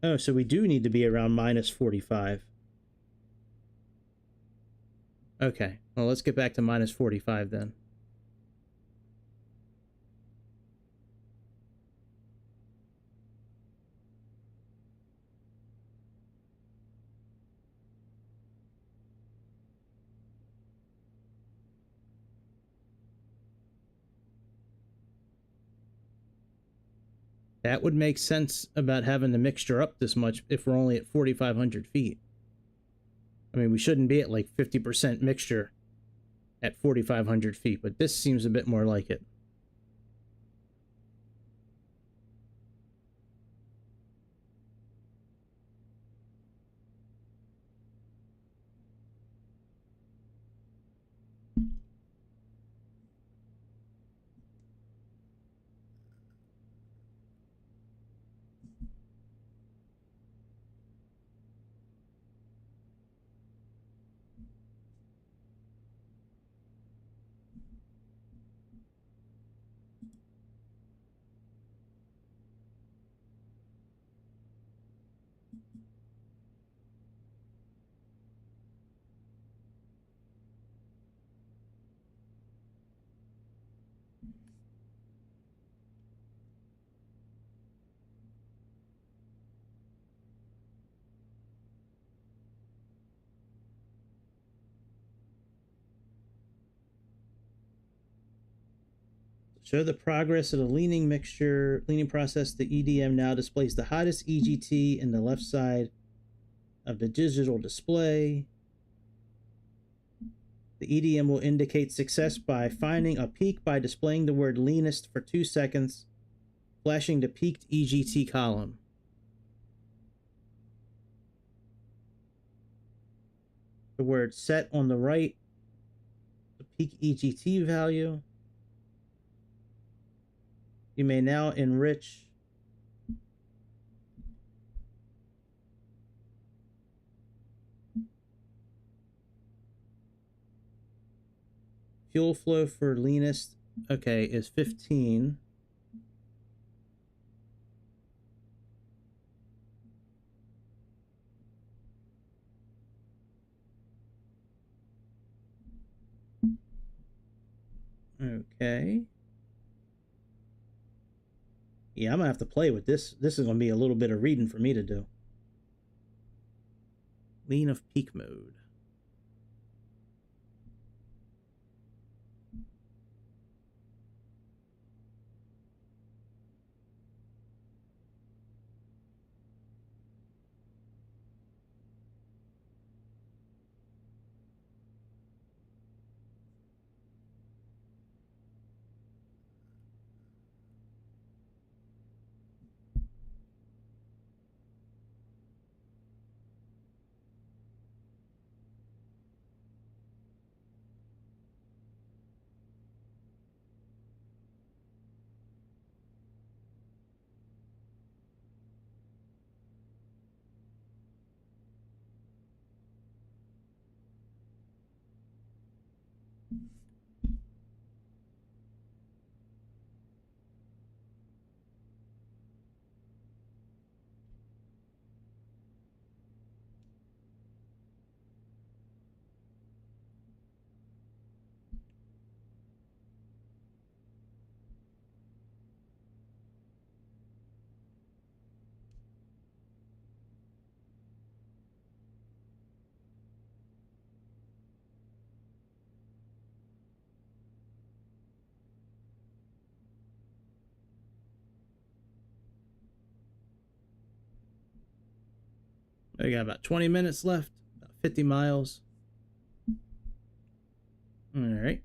Oh, so we do need to be around -45. Okay, well, let's get back to -45 then. That would make sense about having the mixture up this much if we're only at 4,500 feet. I mean, we shouldn't be at like 50% mixture at 4,500 feet, but this seems a bit more like it. Show the progress of the leaning process. The EDM now displays the hottest EGT in the left side of the digital display. The EDM will indicate success by finding a peak by displaying the word leanest for 2 seconds, flashing the peaked EGT column. The word set on the right, the peak EGT value. You may now enrich Fuel flow for leanest, okay, is 15. Okay. Yeah, I'm gonna have to play with this. This is gonna be a little bit of reading for me to do. Lean of peak mode. I got about 20 minutes left, about 50 miles. All right.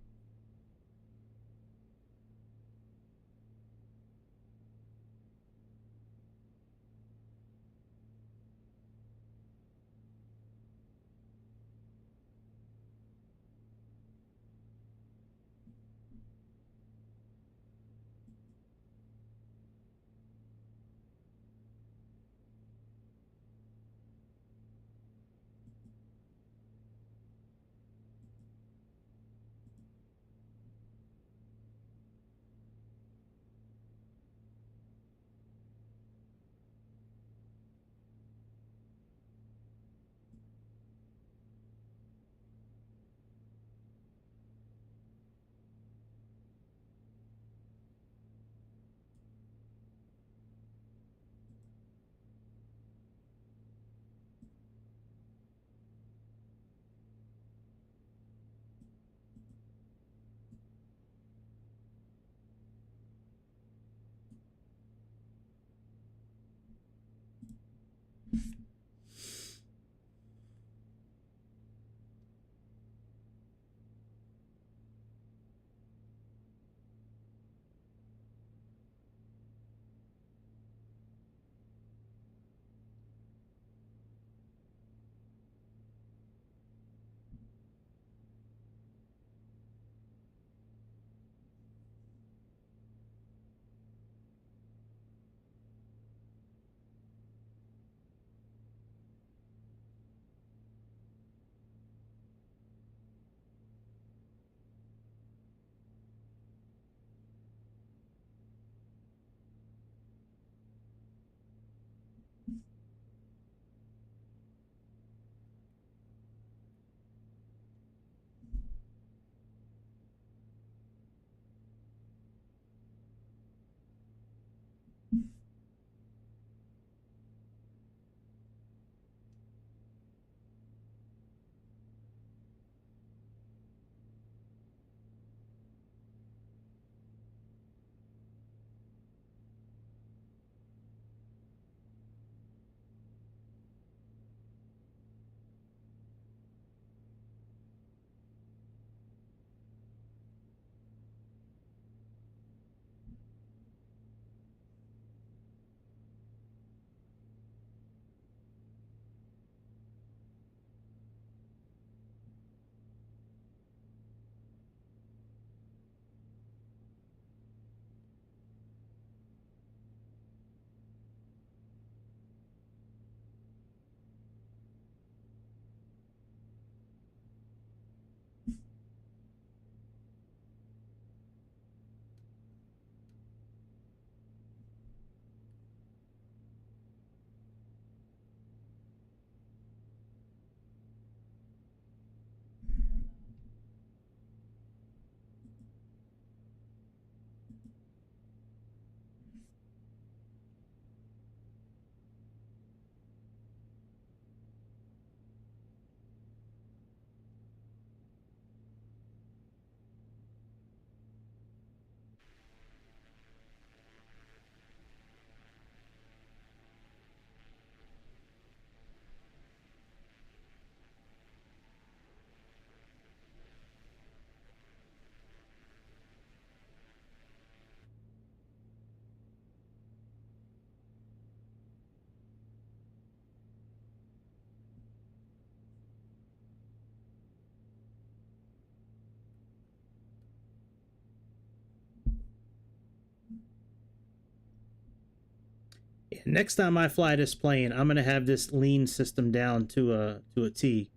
Next time I fly this plane, I'm gonna have this lean system down to a T.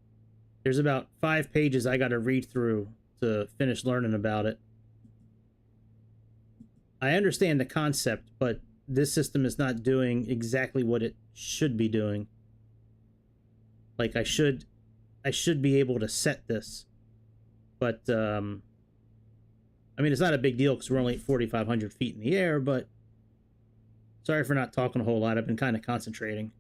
There's about 5 pages I got to read through to finish learning about it. I understand the concept, but this system is not doing exactly what it should be doing. Like I should be able to set this, but I mean, it's not a big deal because we're only at 4,500 feet in the air. But sorry for not talking a whole lot. I've been kind of concentrating.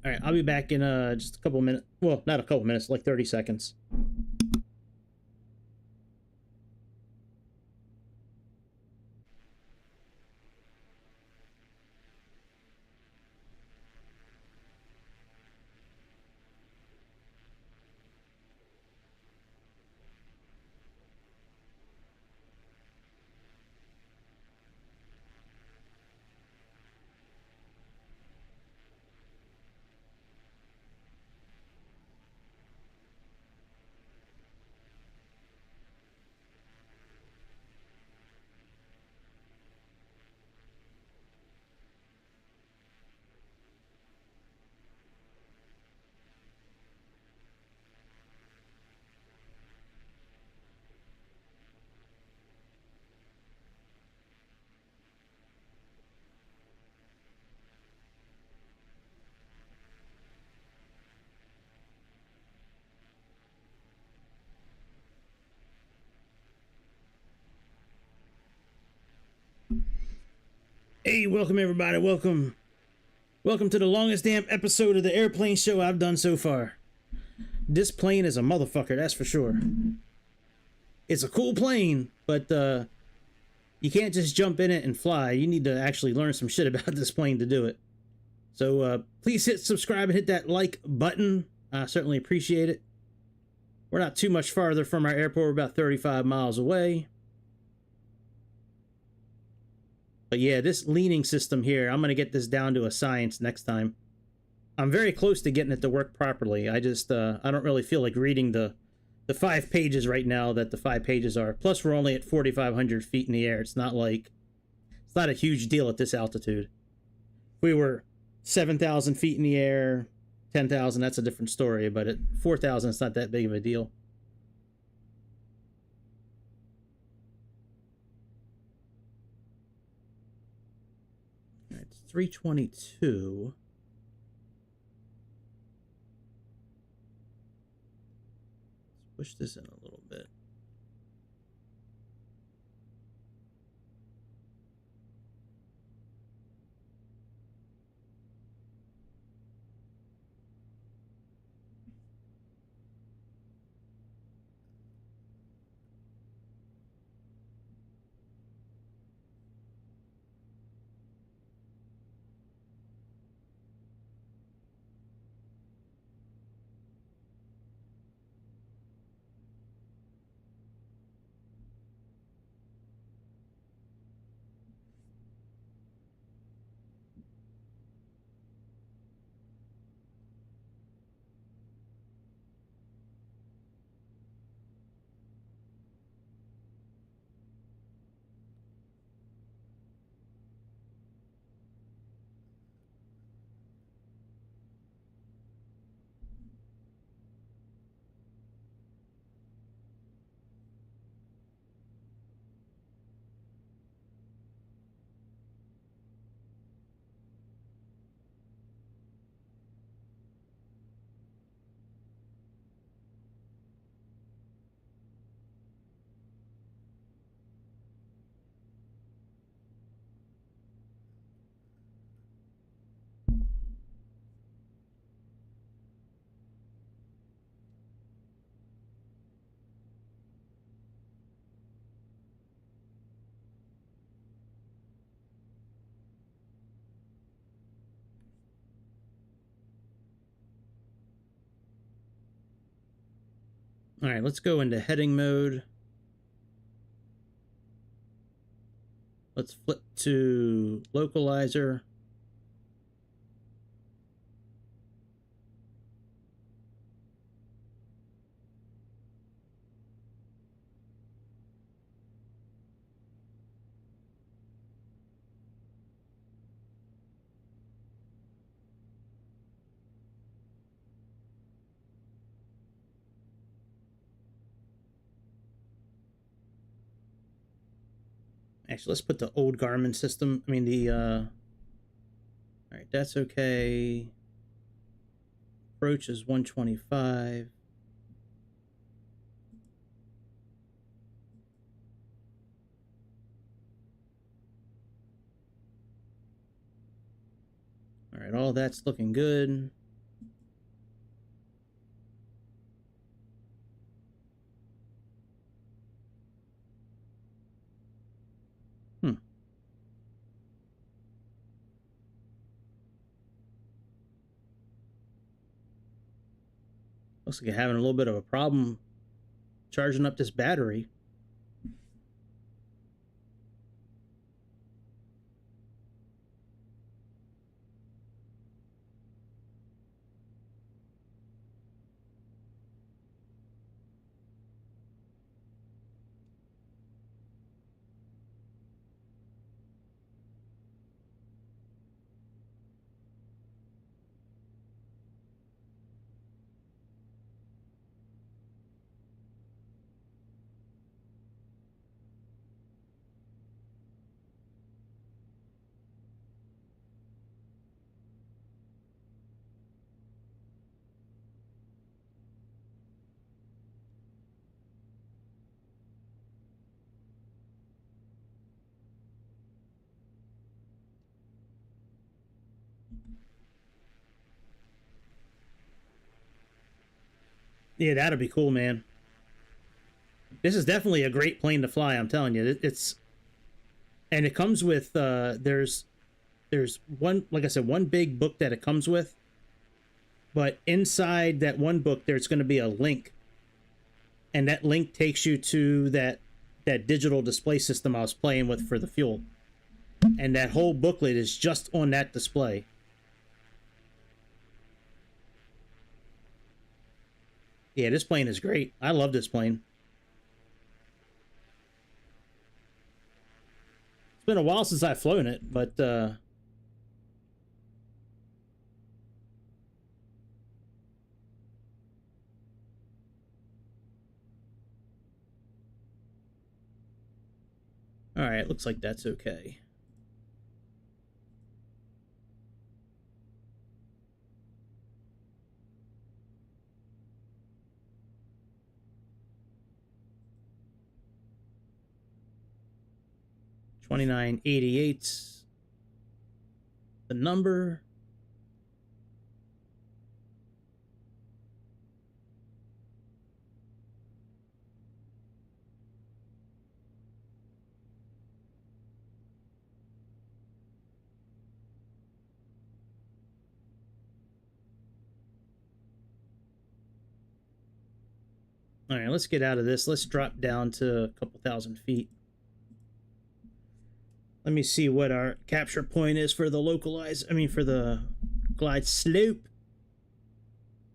All right, I'll be back in just a couple minutes. Well, not a couple minutes, like 30 seconds. Hey, welcome everybody. Welcome to the longest damn episode of the airplane show I've done so far. This plane is a motherfucker, that's for sure. It's a cool plane, but you can't just jump in it and fly. You need to actually learn some shit about this plane to do it. So please hit subscribe and hit that like button. I certainly appreciate it. We're not too much farther from our airport. We're about 35 miles away. But yeah, this leaning system here, I'm going to get this down to a science next time. I'm very close to getting it to work properly. I just, I don't really feel like reading the 5 pages right now that the 5 pages are. Plus, we're only at 4,500 feet in the air. It's not a huge deal at this altitude. If we were 7,000 feet in the air, 10,000, that's a different story. But at 4,000, it's not that big of a deal. All right, it's 322. Let's push this in a little bit. All right, let's go into heading mode. Let's flip to localizer. Actually, let's put the old Garmin system. I mean, the, all right, that's okay. Approach is 125. All right, all that's looking good. Looks like you're having a little bit of a problem charging up this battery. Yeah, that'd be cool, man. This is definitely a great plane to fly. I'm telling you, it's, and it comes with there's one, like I said, one big book that it comes with, but inside that one book there's going to be a link, and that link takes you to that digital display system I was playing with for the fuel, and that whole booklet is just on that display. Yeah, this plane is great. I love this plane. It's been a while since I've flown it, but all right, looks like that's okay. $29.88. The number. All right, let's get out of this. Let's drop down to a couple thousand feet. Let me see what our capture point is for the for the glide slope.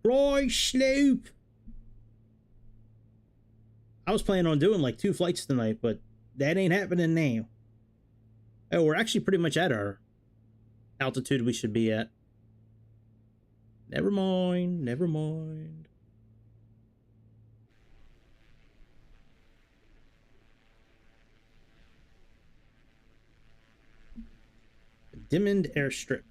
Glide slope. I was planning on doing like 2 flights tonight, but that ain't happening now. Oh, we're actually pretty much at our altitude we should be at. Never mind, never mind. Dimmond airstrip.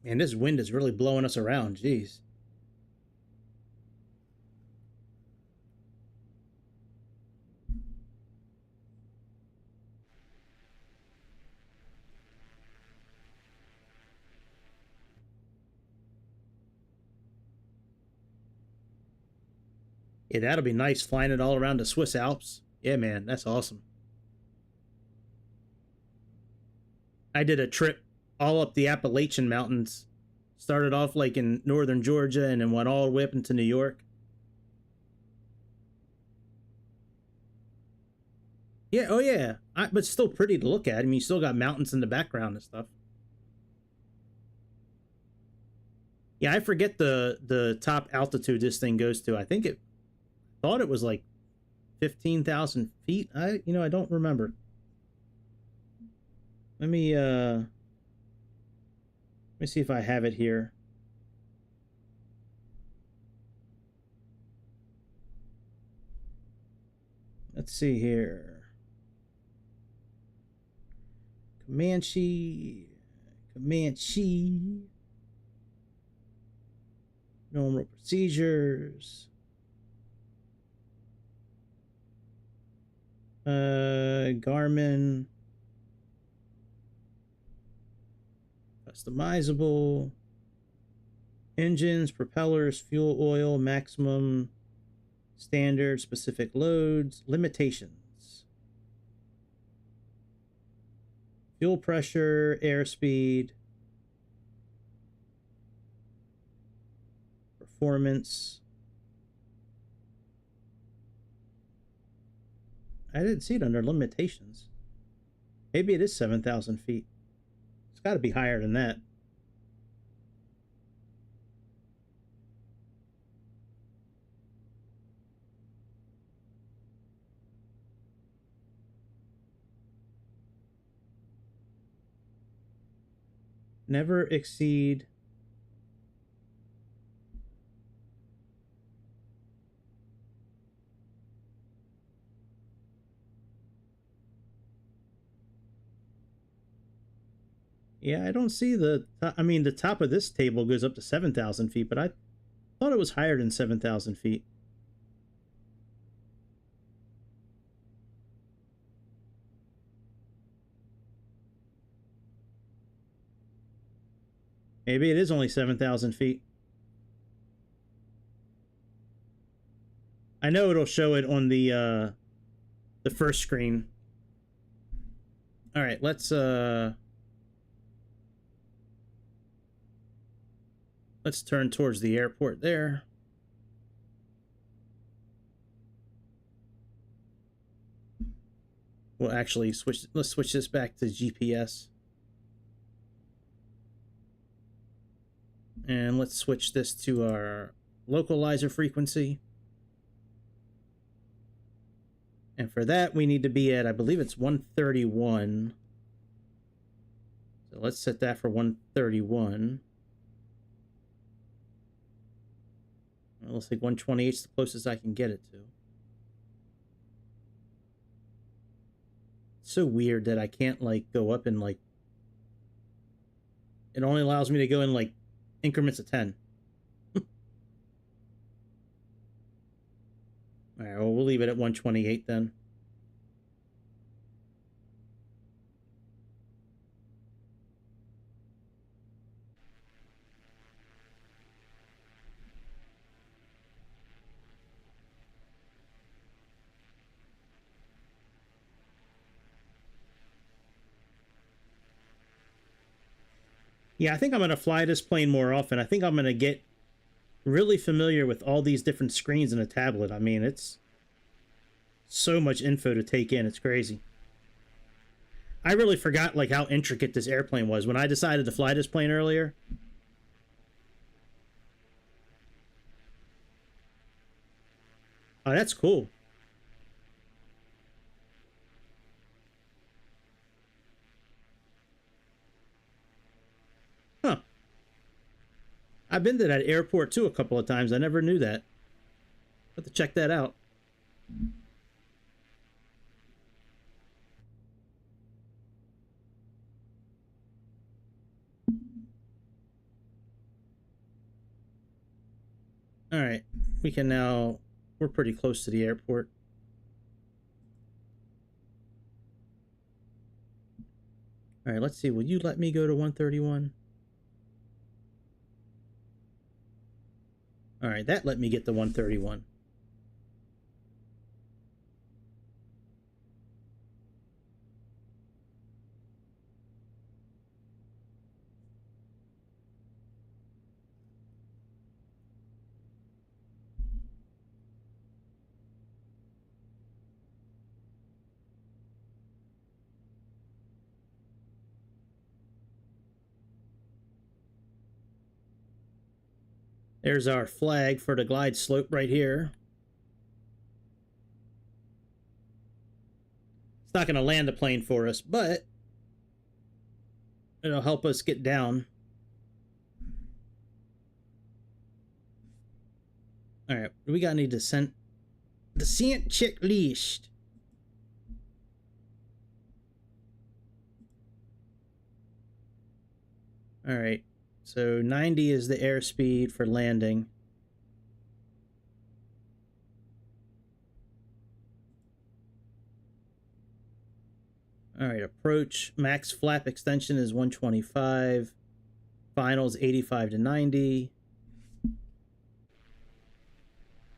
Man, this wind is really blowing us around. Jeez. Yeah, that'll be nice flying it all around the Swiss Alps. Yeah, man, that's awesome. I did a trip all up the Appalachian Mountains. Started off like in northern Georgia and then went all the way up into New York. Yeah, oh yeah. But still pretty to look at. I mean, you still got mountains in the background and stuff. Yeah, I forget the top altitude this thing goes to. I think it thought it was like 15,000 feet. I don't remember. Let me see if I have it here. Let's see here. Comanche. Normal procedures. Garmin. Customizable. Engines, propellers, fuel oil, maximum, standard, specific loads, limitations. Fuel pressure, airspeed, performance. I didn't see it under limitations. Maybe it is 7,000 feet. It's got to be higher than that. Never exceed. Yeah, I don't see I mean, the top of this table goes up to 7,000 feet, but I thought it was higher than 7,000 feet. Maybe it is only 7,000 feet. I know it'll show it on the first screen. All right, let's turn towards the airport there. We'll actually let's switch this back to GPS. And let's switch this to our localizer frequency. And for that, we need to be at, I believe it's 131. So let's set that for 131. It looks like 128 is the closest I can get it to. It's so weird that I can't, like, go up in, like... It only allows me to go in, like, increments of 10. Alright, well, we'll leave it at 128 then. Yeah, I think I'm going to fly this plane more often. I think I'm going to get really familiar with all these different screens in a tablet. I mean, it's so much info to take in. It's crazy. I really forgot, like, how intricate this airplane was when I decided to fly this plane earlier. Oh, that's cool. Huh. I've been to that airport, too, a couple of times. I never knew that. Have to check that out. All right. We can now... We're pretty close to the airport. All right, let's see. Will you let me go to 131? All right, that let me get to 131. There's our flag for the glide slope right here. It's not going to land the plane for us, but it'll help us get down. All right, we got any descent checklist. All right, so 90 is the airspeed for landing. All right, approach max flap extension is 125. Finals 85 to 90.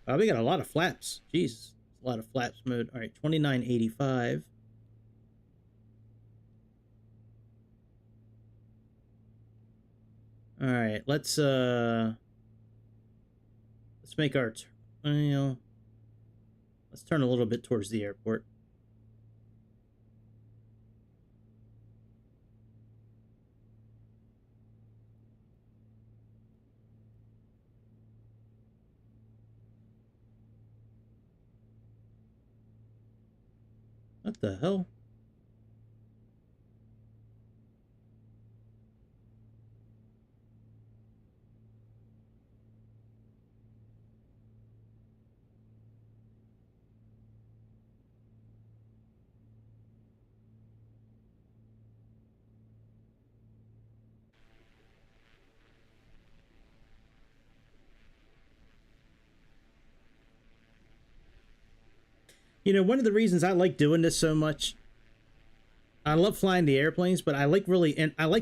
Oh, we got a lot of flaps. Jesus, a lot of flaps mode. All right, 2985. All right, let's make our let's turn a little bit towards the airport. What the hell? You know, one of the reasons I like doing this so much, I love flying the airplanes, but I like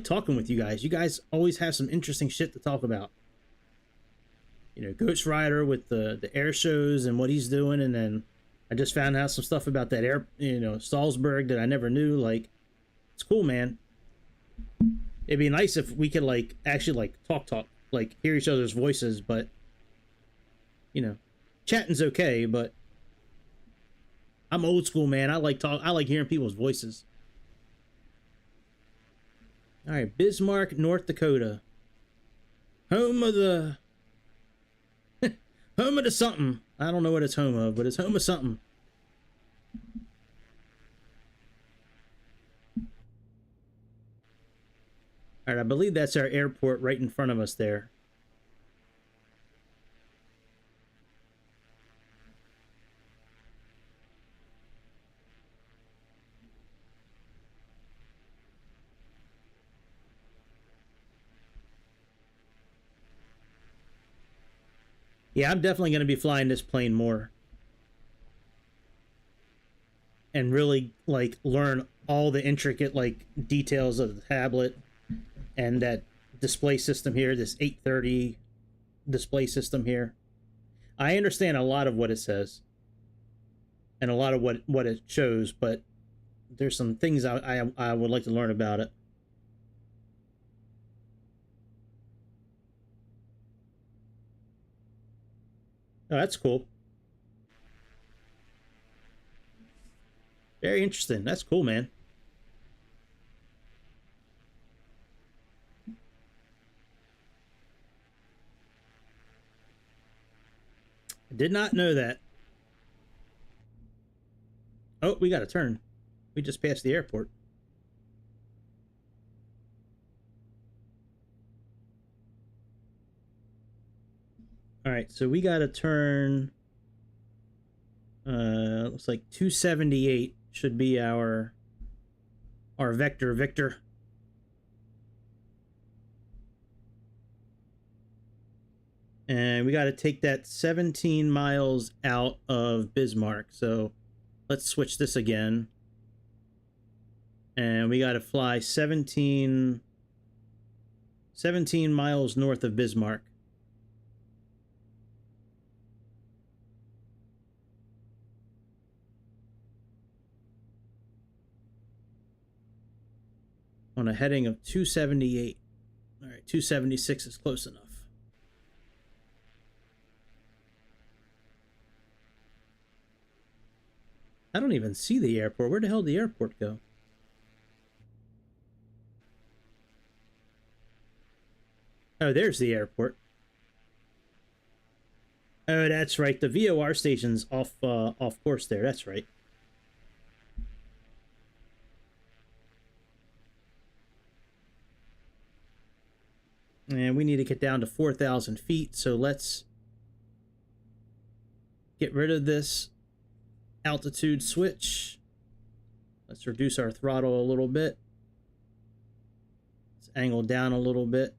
talking with you guys. You guys always have some interesting shit to talk about. You know, Ghost Rider with the air shows and what he's doing, and then I just found out some stuff about that Salzburg that I never knew. Like, it's cool, man. It'd be nice if we could actually talk, like hear each other's voices, but you know, chatting's okay, but I'm old school, man. I like hearing people's voices. All right, Bismarck, North Dakota. Home of the home of the something. I don't know what it's home of, but it's home of something. All right, I believe that's our airport right in front of us there. Yeah, I'm definitely going to be flying this plane more. And really, learn all the intricate, details of the tablet and that display system here, this 830 display system here. I understand a lot of what it says and a lot of what it shows, but there's some things I would like to learn about it. Oh, that's cool. Very interesting. That's cool, man. I did not know that. Oh, we got a turn. We just passed the airport. All right, so we got a turn. Looks like 278 should be our vector, Victor. And we got to take that 17 miles out of Bismarck. So let's switch this again. And we got to fly 17 miles north of Bismarck. On a heading of 278. All right, 276 is close enough. I don't even see the airport. Where the hell did the airport go? Oh, there's the airport. Oh, that's right. The VOR station's off course there. That's right. And we need to get down to 4,000 feet, so let's get rid of this altitude switch. Let's reduce our throttle a little bit. Let's angle down a little bit.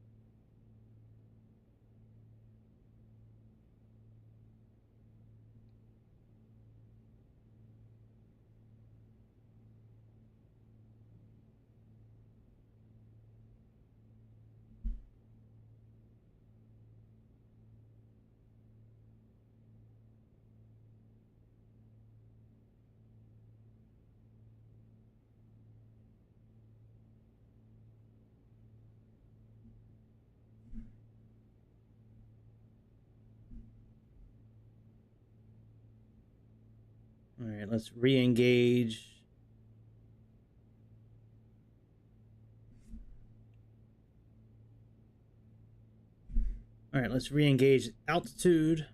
All right, let's re-engage. All right, let's re-engage altitude.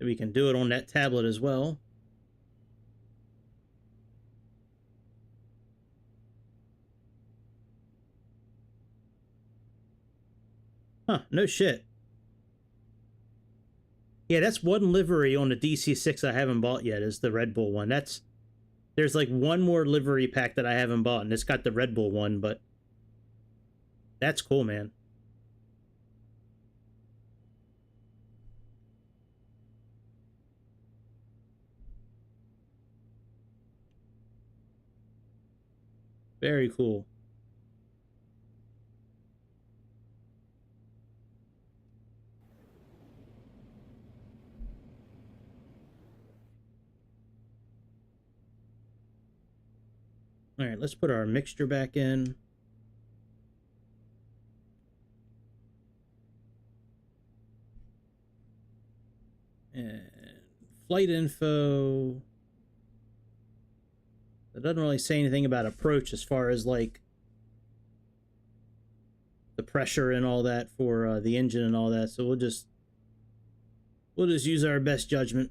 We can do it on that tablet as well. Huh, no shit. Yeah, that's one livery on the DC-6 I haven't bought yet, is the Red Bull one. There's like one more livery pack that I haven't bought, and it's got the Red Bull one, but that's cool, man. Very cool. All right, let's put our mixture back in. And flight info. It doesn't really say anything about approach as far as like the pressure and all that for the engine and all that. So we'll just use our best judgment.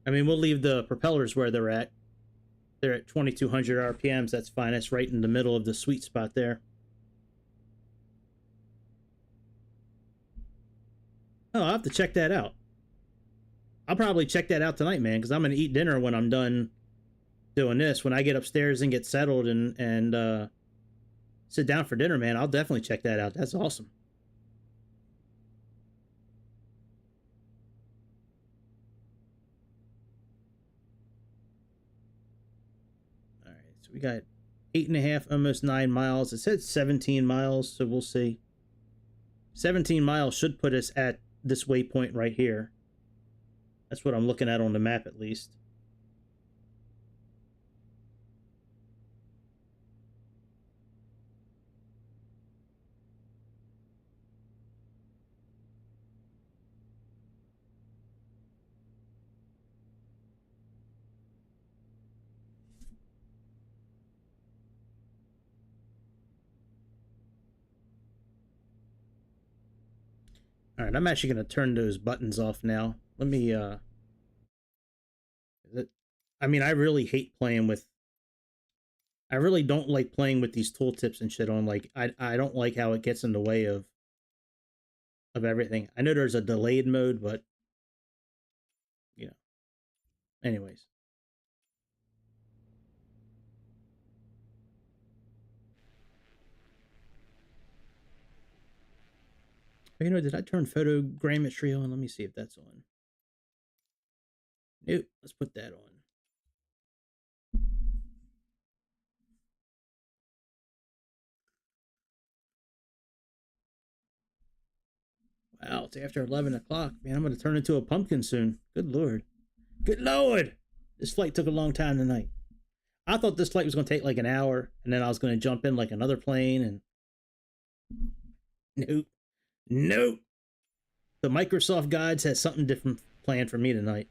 I mean, we'll leave the propellers where they're at. They're at 2,200 RPMs. That's fine. That's right in the middle of the sweet spot there. Oh, I'll have to check that out. I'll probably check that out tonight, man, because I'm going to eat dinner when I'm done doing this. When I get upstairs and get settled and sit down for dinner, man, I'll definitely check that out. That's awesome. All right, so we got 8.5, almost 9 miles. It said 17 miles, so we'll see. 17 miles should put us at this waypoint right here. That's what I'm looking at on the map, at least. All right, I'm actually going to turn those buttons off now. Let me, I mean, I really hate playing with, I really don't like playing with these tooltips and shit on, like, I don't like how it gets in the way of everything. I know there's a delayed mode, but, you know, anyways. You know, did I turn photogrammetry on? Let me see if that's on. Nope, let's put that on. Wow, it's after 11 o'clock. Man, I'm going to turn into a pumpkin soon. Good Lord. Good Lord! This flight took a long time tonight. I thought this flight was going to take like an hour, and then I was going to jump in like another plane, and nope. Nope. The Microsoft Guides has something different planned for me tonight.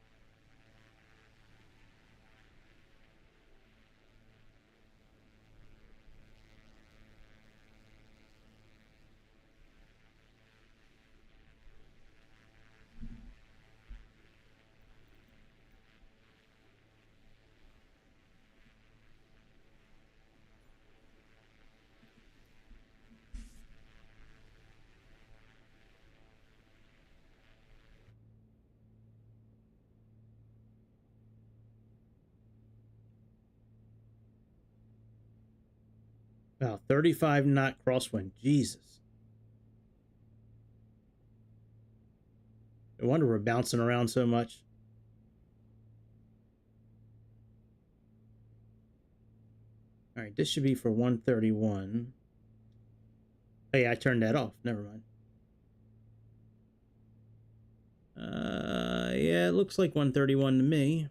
Wow, 35 knot crosswind. Jesus. No wonder we're bouncing around so much. All right, this should be for 131. Hey, I turned that off. Never mind. Yeah, it looks like 131 to me.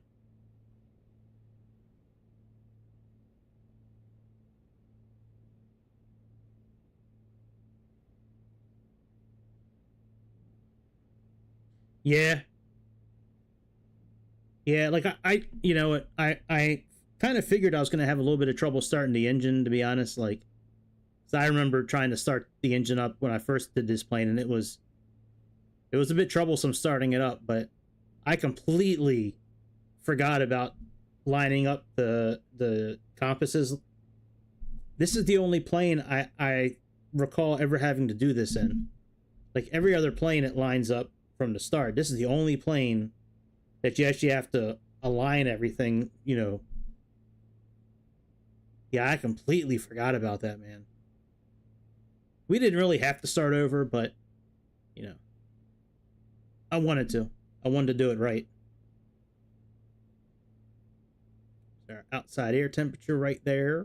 Yeah. Yeah, like I you know, I kind of figured I was going to have a little bit of trouble starting the engine, to be honest. Like, so I remember trying to start the engine up when I first did this plane, and it was a bit troublesome starting it up, but I completely forgot about lining up the compasses. This is the only plane I recall ever having to do this in. Like every other plane, it lines up from the start. This is the only plane that you actually have to align everything. You know. Yeah, I completely forgot about that, man. We didn't really have to start over, but you know, I wanted to. I wanted to do it right. Our outside air temperature right there.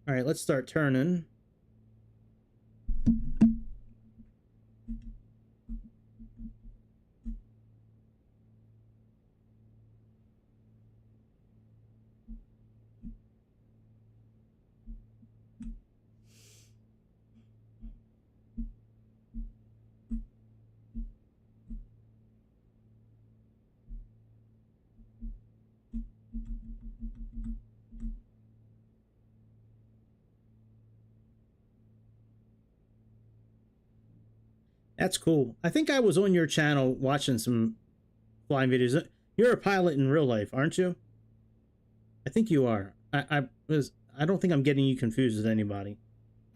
All right, let's start turning. That's cool. I think I was on your channel watching some flying videos. You're a pilot in real life, aren't you? I think you are. I don't think I'm getting you confused with anybody.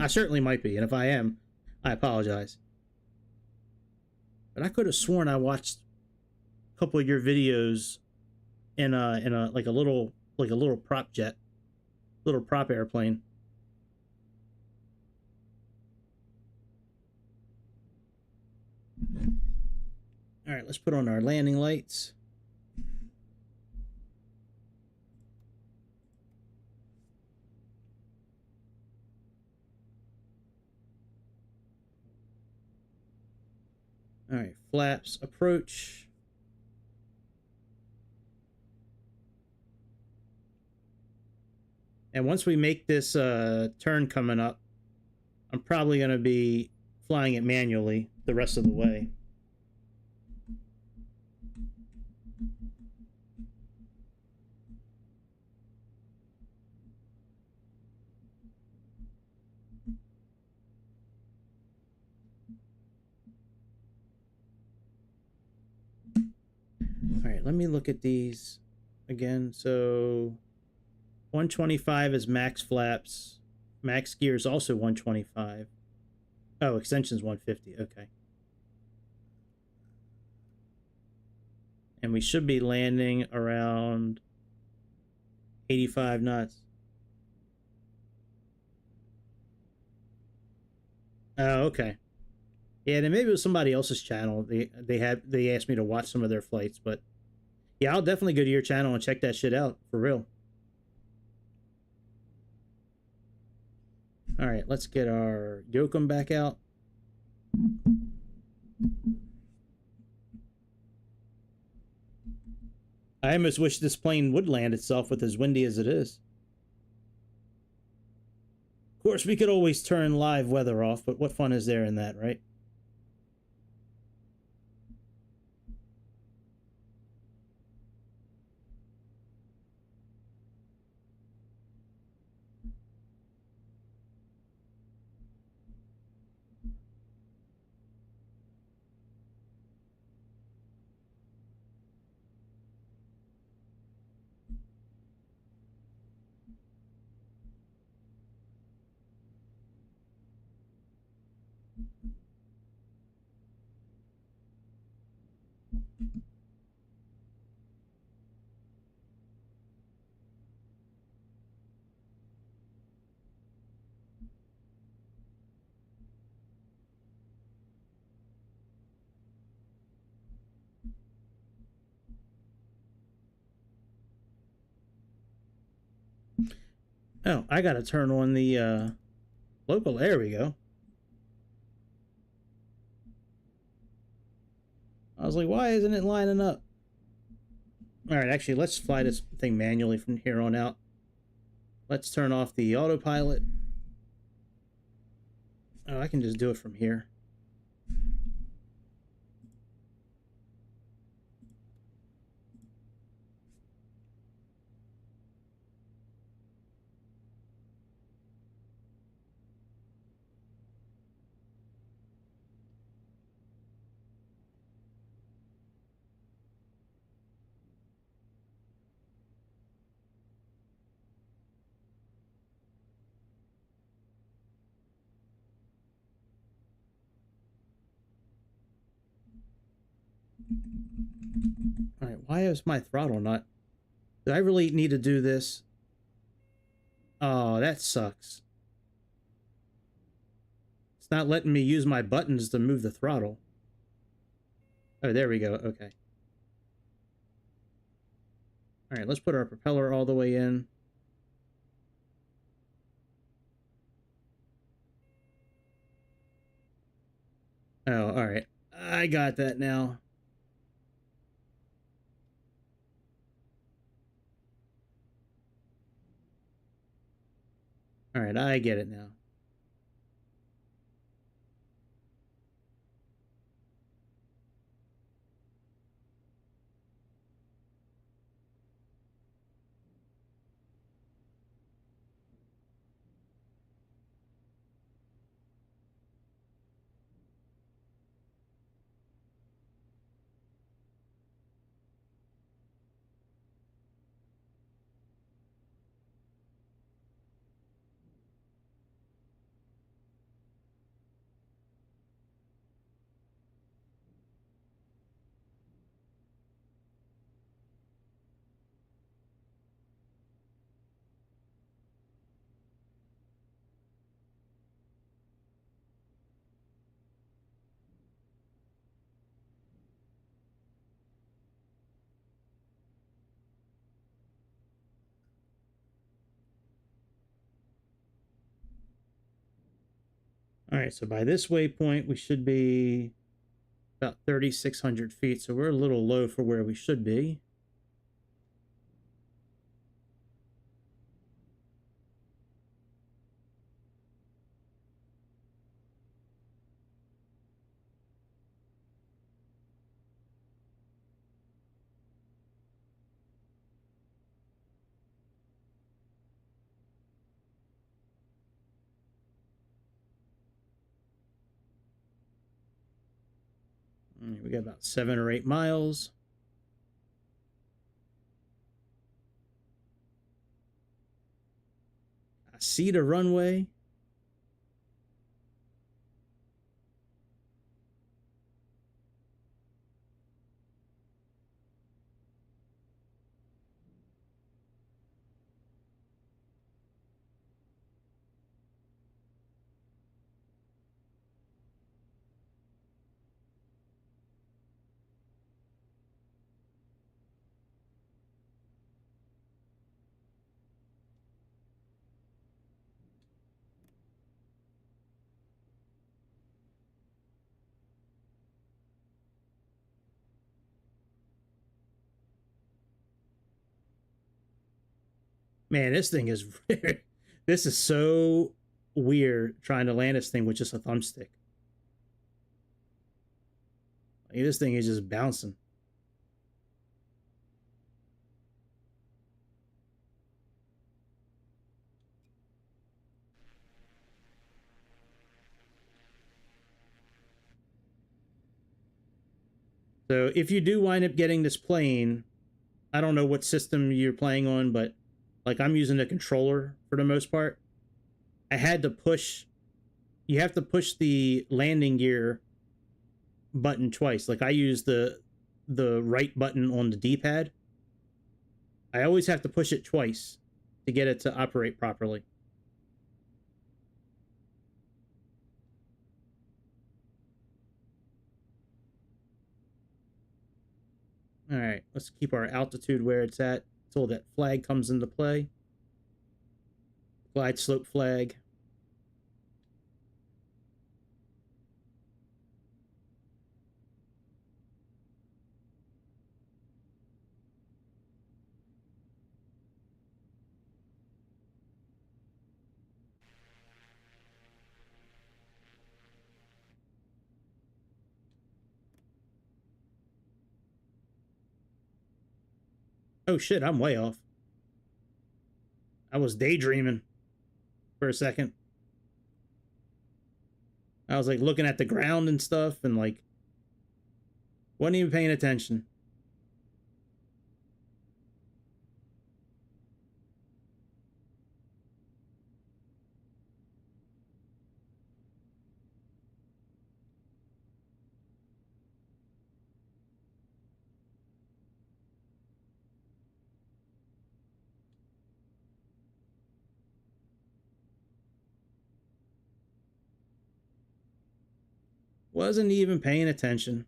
I certainly might be, and if I am, I apologize. But I could have sworn I watched a couple of your videos in a like a little prop jet, little prop airplane. All right, let's put on our landing lights. All right, flaps approach. And once we make this turn coming up, I'm probably going to be flying it manually the rest of the way. All right, let me look at these again. So 125 is max flaps. Max gear is also 125. Oh, extension's 150. Okay. And we should be landing around 85 knots. Oh, okay. Yeah, then maybe it was somebody else's channel. They asked me to watch some of their flights, but yeah, I'll definitely go to your channel and check that shit out for real. All right, let's get our yokum back out. I almost wish this plane would land itself with as windy as it is. Of course, we could always turn live weather off, but what fun is there in that, right? Oh, I gotta turn on the local. There we go. I was like, why isn't it lining up? All right, actually, let's fly this thing manually from here on out. Let's turn off the autopilot. Oh, I can just do it from here. All right, why is my throttle not... Do I really need to do this? Oh, that sucks. It's not letting me use my buttons to move the throttle. Oh, there we go. Okay. All right, let's put our propeller all the way in. Oh, all right. I got that now. All right, I get it now. All right, so by this waypoint, we should be about 3,600 feet, so we're a little low for where we should be. All right, we got about 7 or 8 miles. I see the runway. Man, this thing is... this is so weird trying to land this thing with just a thumbstick. Like, this thing is just bouncing. So if you do wind up getting this plane, I don't know what system you're playing on, but like I'm using the controller for the most part. I had to push... You have to push the landing gear button twice. Like I use the right button on the D-pad. I always have to push it twice to get it to operate properly. All right, let's keep our altitude where it's at until that flag comes into play. Glide slope flag. Oh shit, I'm way off. I was daydreaming for a second. I was like looking at the ground and stuff and like wasn't even paying attention. Wasn't even paying attention.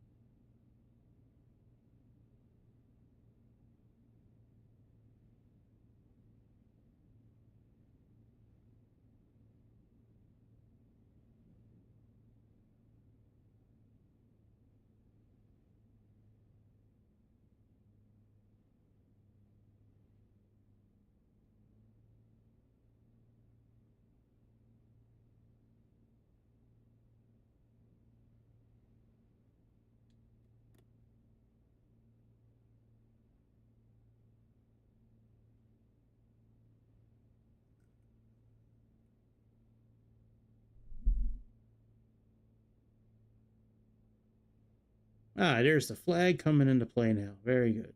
Ah, there's the flag coming into play now. Very good.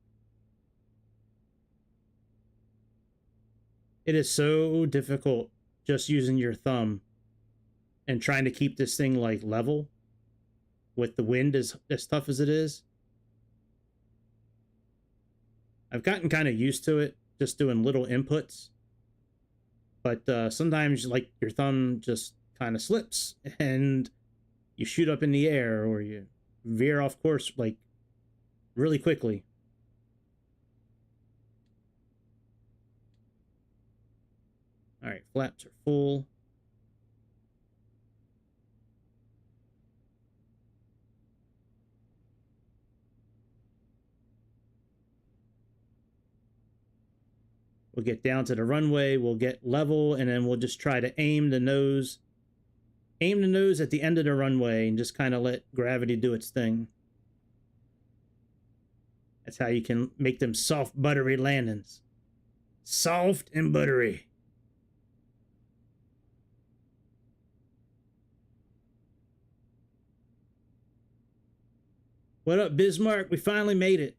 It is so difficult just using your thumb and trying to keep this thing like level with the wind as tough as it is. I've gotten kind of used to it, just doing little inputs. But sometimes like your thumb just kind of slips and you shoot up in the air or you veer off course like really quickly. All right, flaps are full. We'll get down to the runway, we'll get level, and then we'll just try to aim the nose at the end of the runway and just kind of let gravity do its thing. That's how you can make them soft, buttery landings. Soft and buttery. What up, Bismarck? We finally made it.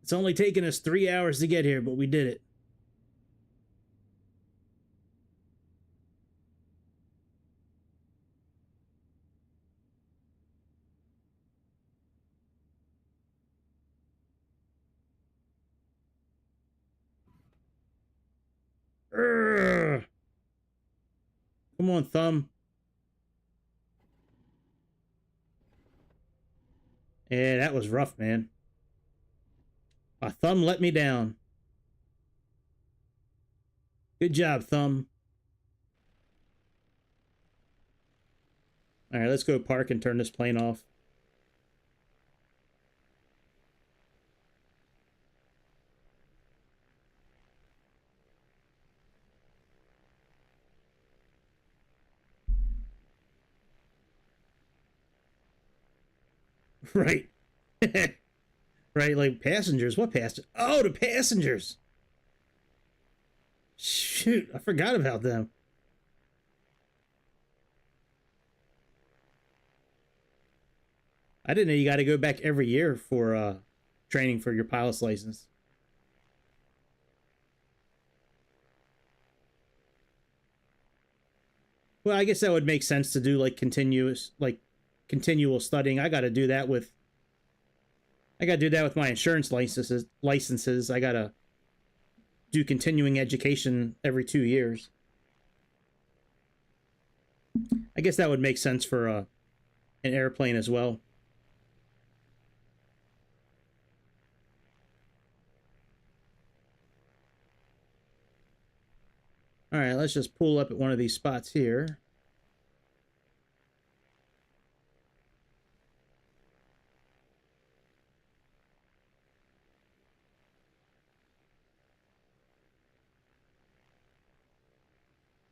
It's only taken us 3 hours to get here, but we did it. Urgh. Come on, thumb. Yeah, that was rough, man. My thumb let me down. Good job, thumb. All right, let's go park and turn this plane off. Right. Right, like passengers. What passengers? Oh, the passengers. Shoot, I forgot about them. I didn't know you got to go back every year for training for your pilot's license. Well, I guess that would make sense to do like continual studying. I got to do that with my insurance licenses. I got to do continuing education every 2 years. I guess that would make sense for an airplane as well. All right, let's just pull up at one of these spots here.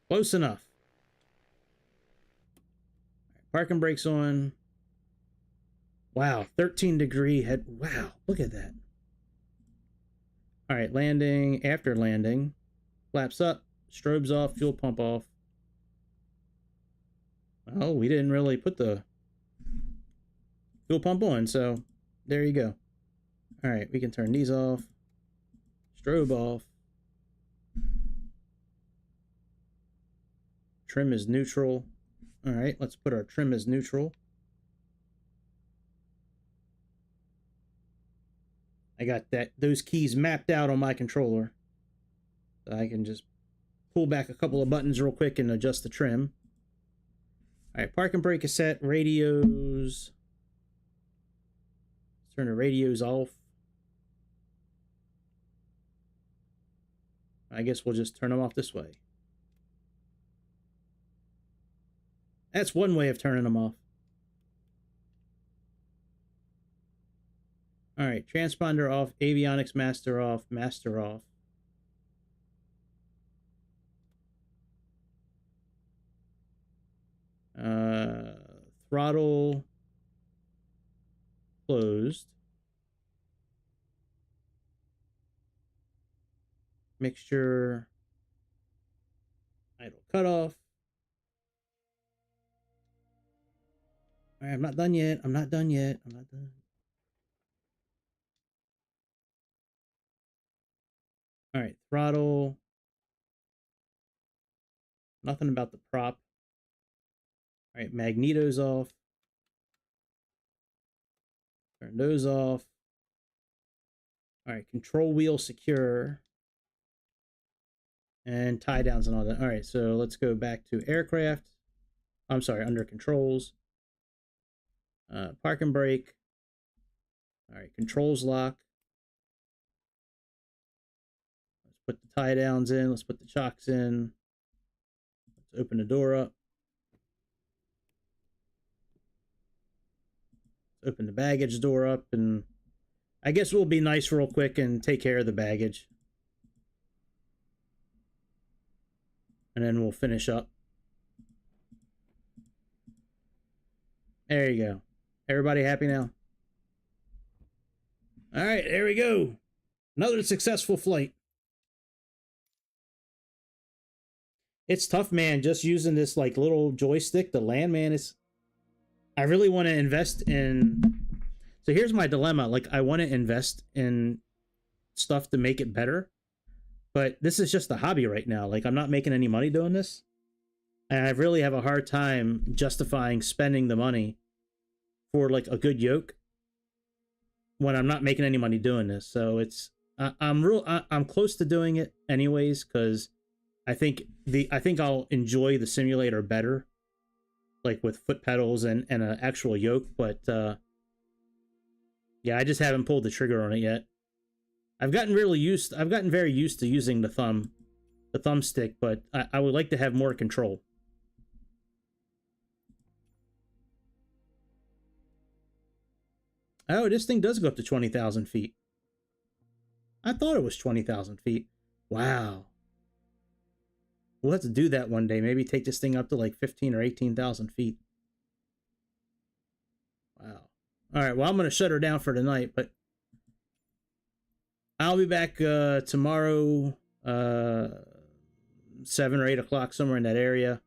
Close enough. Parking brakes on. Wow, 13-degree head. Wow, look at that. All right, landing. After landing, flaps up, strobes off, fuel pump off. Oh, we didn't really put the fuel pump on, so there you go. All right, we can turn these off. Strobe off. Trim is neutral. All right, let's put our trim as neutral. I got those keys mapped out on my controller. So I can just pull back a couple of buttons real quick and adjust the trim. All right, park and brake is set. Radios. Let's turn the radios off. I guess we'll just turn them off this way. That's one way of turning them off. All right, transponder off, avionics master off, master off. Throttle closed. Mixture idle cutoff. All right, I'm not done yet. I'm not done yet. I'm not done. All right, throttle. Nothing about the prop. All right, magnetos off. Turn those off. All right, control wheel secure. And tie downs and all that. All right, so let's go back to aircraft. I'm sorry, under controls. Park and brake. All right, controls lock. Let's put the tie downs in. Let's put the chocks in. Let's open the door up. Let's open the baggage door up, and I guess we'll be nice real quick and take care of the baggage. And then we'll finish up. There you go. Everybody happy now? All right, there we go. Another successful flight. It's tough, man, just using this like little joystick. The land, man, is... I really want to invest in... So here's my dilemma. Like, I want to invest in stuff to make it better. But this is just a hobby right now. Like, I'm not making any money doing this. And I really have a hard time justifying spending the money for, like, a good yoke when I'm not making any money doing this. So it's... I'm close to doing it anyways, because I think I'll enjoy the simulator better, like with foot pedals and an actual yoke. But yeah, I just haven't pulled the trigger on it yet. I've gotten very used to using the thumbstick, but I would like to have more control. Oh, this thing does go up to 20,000 feet. I thought it was 20,000 feet. Wow. We'll have to do that one day. Maybe take this thing up to like 15 or 18,000 feet. Wow. All right, well, I'm going to shut her down for tonight, but I'll be back tomorrow, 7 or 8 o'clock, somewhere in that area.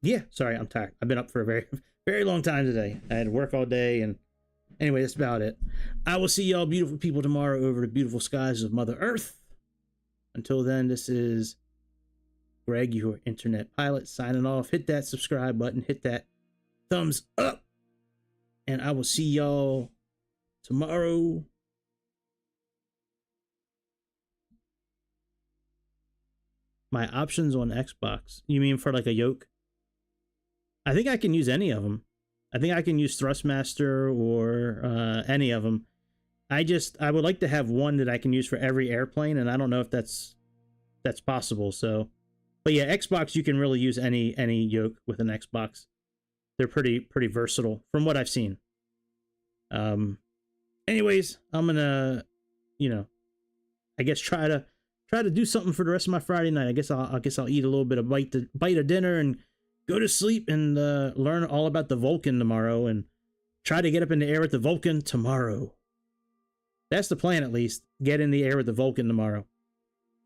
Yeah, sorry, I'm tired. I've been up for a very, very long time today. I had to work all day, and anyway, that's about it. I will see y'all beautiful people tomorrow over the beautiful skies of Mother Earth. Until then, this is Greg, your internet pilot, signing off. Hit that subscribe button. Hit that thumbs up. And I will see y'all tomorrow. My options on Xbox. You mean for like a yoke? I think I can use any of them. I think I can use Thrustmaster or any of them. I would like to have one that I can use for every airplane, and I don't know if that's that's possible. So, but yeah, Xbox, you can really use any yoke with an Xbox. They're pretty versatile from what I've seen. Anyways, I'm gonna, you know, I guess try to do something for the rest of my Friday night. I guess I'll eat a little bit of bite of dinner and go to sleep and learn all about the Vulcan tomorrow and try to get up in the air with the Vulcan tomorrow. That's the plan, at least. Get in the air with the Vulcan tomorrow.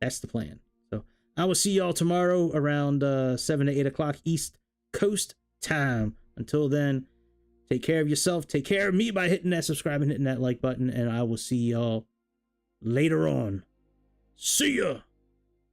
That's the plan. So I will see y'all tomorrow around 7 to 8 o'clock East Coast time. Until then, take care of yourself. Take care of me by hitting that subscribe and hitting that like button. And I will see y'all later on. See ya!